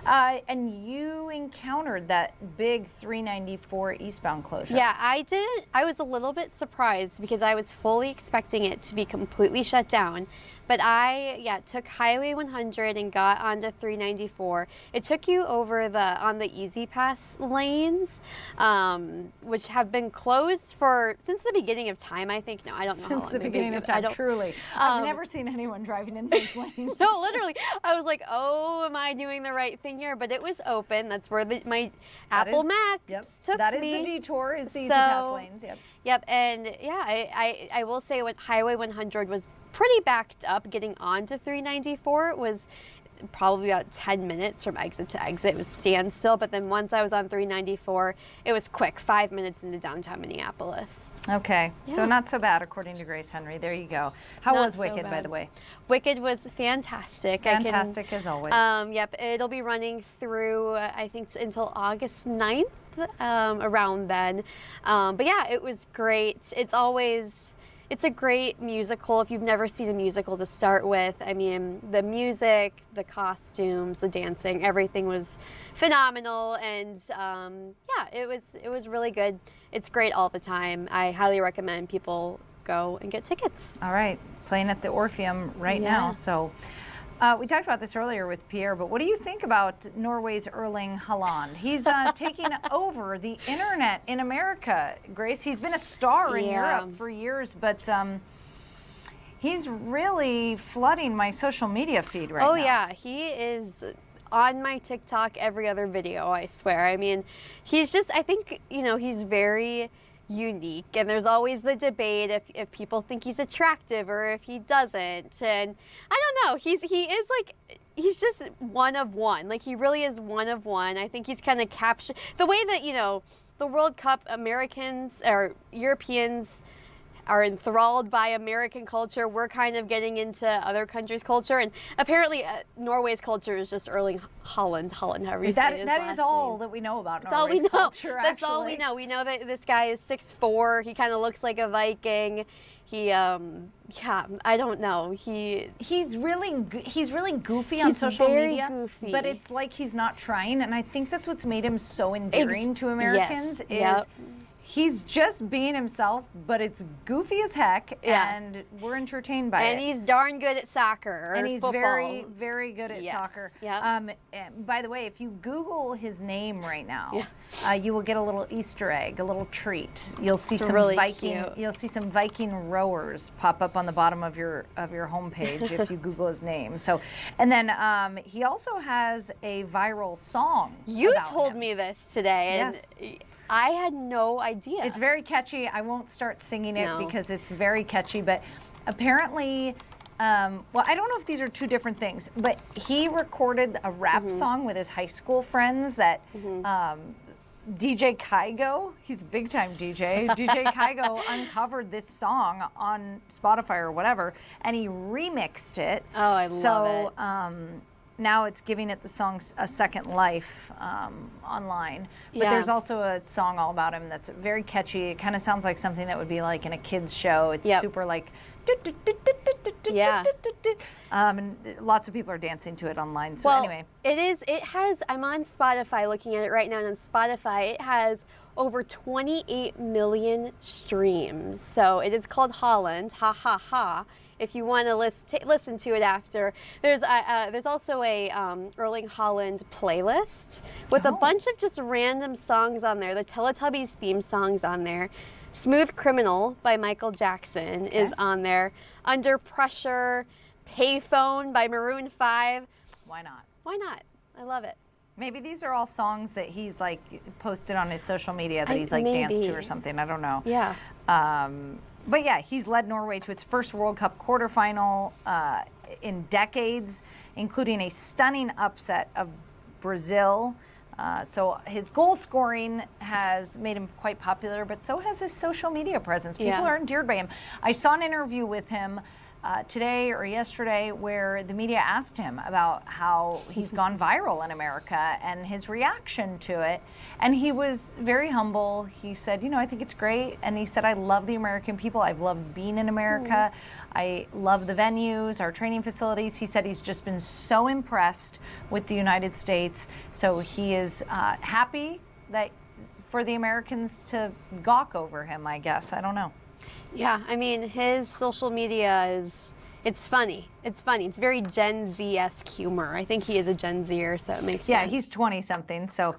Speaker 1: And you encountered that big 394 eastbound closure.
Speaker 2: Yeah, I did. I was a little bit surprised because I was fully expecting it to be completely shut down. But I, took Highway 100 and got onto 394. It took you over on the Easy Pass lanes, which have been closed since the beginning of time, I think. No, I don't know.
Speaker 1: Since the beginning of time, truly. I've never seen anyone driving in those lanes.
Speaker 2: No, literally. I was like, oh, am I doing the right thing here? But it was open. That's where my Apple Maps took
Speaker 1: That is
Speaker 2: me.
Speaker 1: the detour, is the Easy Pass lanes.
Speaker 2: Yep, and I will say what Highway 100 was pretty backed up. Getting onto 394 was probably about 10 minutes from exit to exit. It was standstill, but then once I was on 394, it was quick, 5 minutes into downtown Minneapolis.
Speaker 1: Okay, so not so bad according to Grace Henry. There you go. How was Wicked, by the way?
Speaker 2: Wicked was fantastic.
Speaker 1: Fantastic as always.
Speaker 2: Yep, it'll be running through, I think, until August 9th, around then. But yeah, it was great. It's a great musical if you've never seen a musical to start with. I mean, the music, the costumes, the dancing, everything was phenomenal. And it was really good. It's great all the time. I highly recommend people go and get tickets.
Speaker 1: All right, playing at the Orpheum right now. So we talked about this earlier with Pierre, but what do you think about Norway's Erling Haaland? He's taking over the internet in America, Grace. He's been a star in Europe for years, but he's really flooding my social media feed right now.
Speaker 2: Oh, yeah. He is on my TikTok every other video, I swear. I mean, he's just, I think, he's very unique, and there's always the debate if people think he's attractive or if he doesn't, and I don't know, he's just one of one. Like, he really is one of one. I think he's kind of captured the way that the World Cup, Americans or Europeans are enthralled by American culture. We're kind of getting into other countries' culture, and apparently Norway's culture is just Erling Haaland, however you say his
Speaker 1: That
Speaker 2: last
Speaker 1: is all
Speaker 2: name.
Speaker 1: that we know about
Speaker 2: That's all we
Speaker 1: Norway's
Speaker 2: know.
Speaker 1: culture,
Speaker 2: That's all we know. We know that this guy is 6'4". He kind of looks like a Viking. He, I don't know.
Speaker 1: He's really goofy on social media,
Speaker 2: goofy.
Speaker 1: but it's like he's not trying, and I think that's what's made him so endearing to Americans. He's just being himself, but it's goofy as heck, and we're entertained by it.
Speaker 2: And he's darn good at soccer.
Speaker 1: And he's
Speaker 2: football.
Speaker 1: very, very good at soccer.
Speaker 2: Yep.
Speaker 1: And by the way, if you Google his name right now, you will get a little Easter egg, a little treat. You'll see some
Speaker 2: really
Speaker 1: Viking.
Speaker 2: cute.
Speaker 1: You'll see some Viking rowers pop up on the bottom of your homepage if you Google his name. So, and then he also has a viral song.
Speaker 2: You
Speaker 1: about
Speaker 2: told
Speaker 1: him.
Speaker 2: me this today, and I had no idea.
Speaker 1: It's very catchy. I won't start singing it
Speaker 2: No.
Speaker 1: because it's very catchy, but apparently, well, I don't know if these are two different things, but he recorded a rap song with his high school friends that DJ Kygo, he's a big time DJ, DJ Kygo uncovered this song on Spotify or whatever, and he remixed it.
Speaker 2: Oh, I love
Speaker 1: it. Now it's giving it the song a second life online. But there's also a song all about him that's very catchy. It kind of sounds like something that would be like in a kid's show. It's super like, and lots of people are dancing to it online. So anyway.
Speaker 2: I'm on Spotify looking at it right now, and on Spotify it has over 28 million streams. So it is called Holland, ha ha ha. If you want to listen to it after, there's also a Erling Haaland playlist with a bunch of just random songs on there. The Teletubbies theme songs on there. Smooth Criminal by Michael Jackson is on there. Under Pressure, Payphone by Maroon 5.
Speaker 1: Why not?
Speaker 2: Why not? I love it.
Speaker 1: Maybe these are all songs that he's like posted on his social media that he's like danced to or something. I don't know.
Speaker 2: Yeah.
Speaker 1: But yeah, he's led Norway to its first World Cup quarterfinal in decades, including a stunning upset of Brazil. So his goal scoring has made him quite popular, but so has his social media presence. People are endeared by him. I saw an interview with him today or yesterday where the media asked him about how he's gone viral in America and his reaction to it. And he was very humble. He said, I think it's great. And he said, I love the American people. I've loved being in America. I love the venues, our training facilities. He said he's just been so impressed with the United States. So he is happy that for the Americans to gawk over him, I guess. I don't know.
Speaker 2: Yeah, I mean, his social media it's funny. It's funny. It's very Gen Z-esque humor. I think he is a Gen Zer, so it makes sense.
Speaker 1: Yeah, he's 20-something. So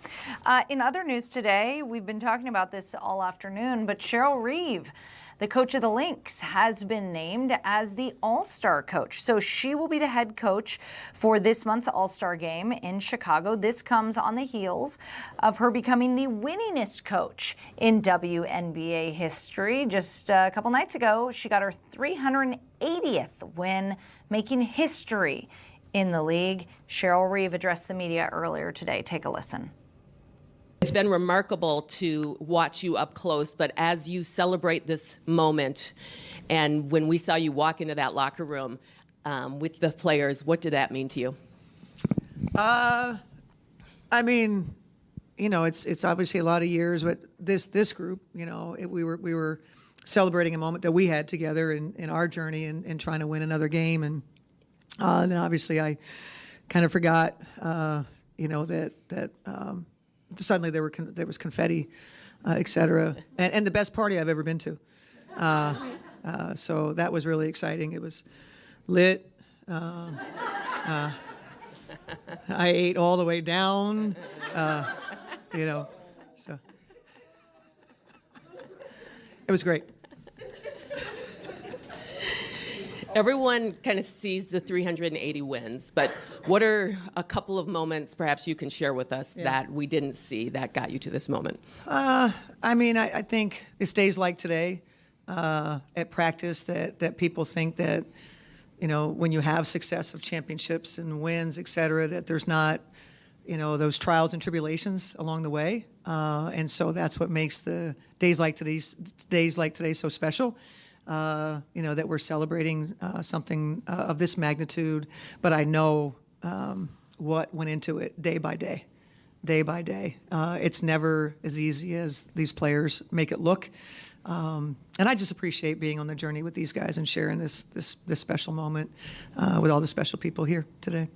Speaker 1: in other news today, we've been talking about this all afternoon, but Cheryl Reeve, the coach of the Lynx, has been named as the All-Star coach. So she will be the head coach for this month's All-Star game in Chicago. This comes on the heels of her becoming the winningest coach in WNBA history. Just a couple nights ago, she got her 380th win, making history in the league. Cheryl Reeve addressed the media earlier today. Take a listen.
Speaker 16: It's been remarkable to watch you up close, but as you celebrate this moment, and when we saw you walk into that locker room with the players, what did that mean to you?
Speaker 17: I mean, it's obviously a lot of years, but this group, we were celebrating a moment that we had together in our journey and trying to win another game, and then obviously I kind of forgot, that. Suddenly there was confetti, et cetera, and the best party I've ever been to. So that was really exciting. It was lit. I ate all the way down, so it was great.
Speaker 16: Everyone kind of sees the 380 wins, but what are a couple of moments perhaps you can share with us that we didn't see that got you to this moment?
Speaker 17: I think it's days like today at practice that people think that, when you have success of championships and wins, et cetera, that there's not, those trials and tribulations along the way. And so that's what makes the days like today so special. That we're celebrating something of this magnitude, but I know what went into it day by day. It's never as easy as these players make it look. And I just appreciate being on the journey with these guys and sharing this special moment with all the special people here today.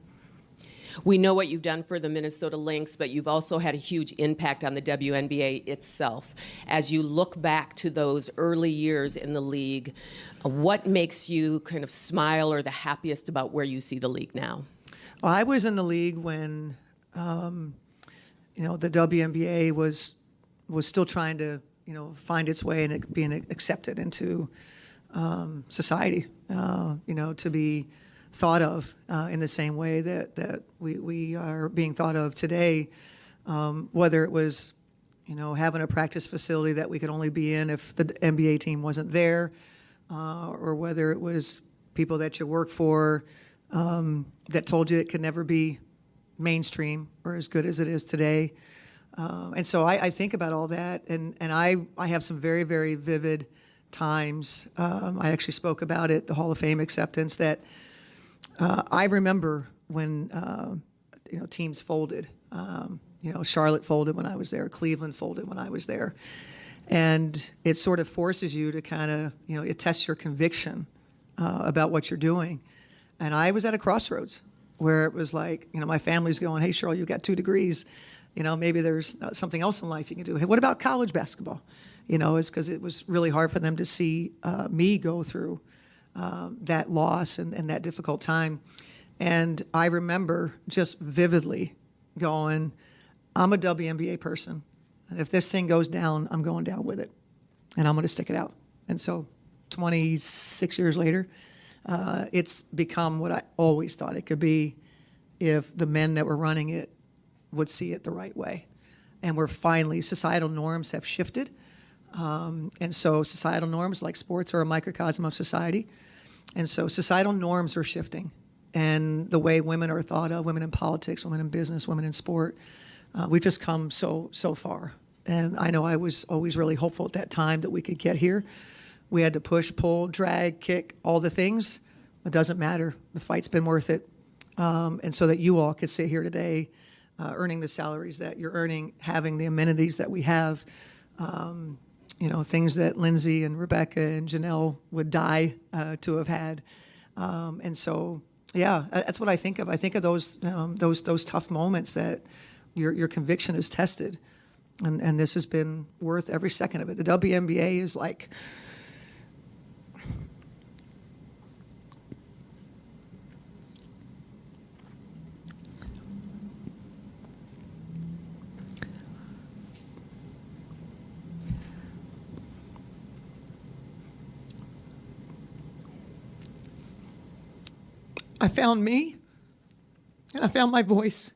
Speaker 16: We know what you've done for the Minnesota Lynx, but you've also had a huge impact on the WNBA itself. As you look back to those early years in the league, what makes you kind of smile or the happiest about where you see the league now?
Speaker 17: Well, I was in the league when, the WNBA was still trying to, find its way and being accepted into society, to be thought of in the same way that we are being thought of today, whether it was, having a practice facility that we could only be in if the NBA team wasn't there, or whether it was people that you work for that told you it could never be mainstream or as good as it is today. And so I think about all that, and I have some very, very vivid times. I actually spoke about it, the Hall of Fame acceptance, that I remember when teams folded. Charlotte folded when I was there. Cleveland folded when I was there. And it sort of forces you to kind of, it tests your conviction about what you're doing. And I was at a crossroads where it was like, my family's going, hey, Cheryl, you got 2 degrees. Maybe there's something else in life you can do. Hey, what about college basketball? It's because it was really hard for them to see me go through that loss and that difficult time. And I remember just vividly going, I'm a WNBA person. And if this thing goes down, I'm going down with it. And I'm going to stick it out. And so 26 years later, it's become what I always thought it could be if the men that were running it would see it the right way. And we're finally, societal norms have shifted. And so societal norms, like sports, are a microcosm of society. And so societal norms are shifting. And the way women are thought of, women in politics, women in business, women in sport, we've just come so far. And I know I was always really hopeful at that time that we could get here. We had to push, pull, drag, kick, all the things. It doesn't matter. The fight's been worth it. And so that you all could sit here today, earning the salaries that you're earning, having the amenities that we have, things that Lindsay and Rebecca and Janelle would die to have had. And so, yeah, that's what I think of. I think of those tough moments that your conviction is tested. And this has been worth every second of it. The WNBA is like, I found me, and I found my voice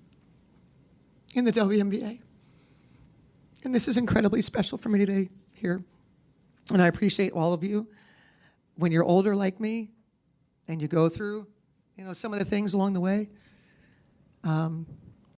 Speaker 17: in the WNBA. And this is incredibly special for me today here. And I appreciate all of you. When you're older like me, and you go through, some of the things along the way,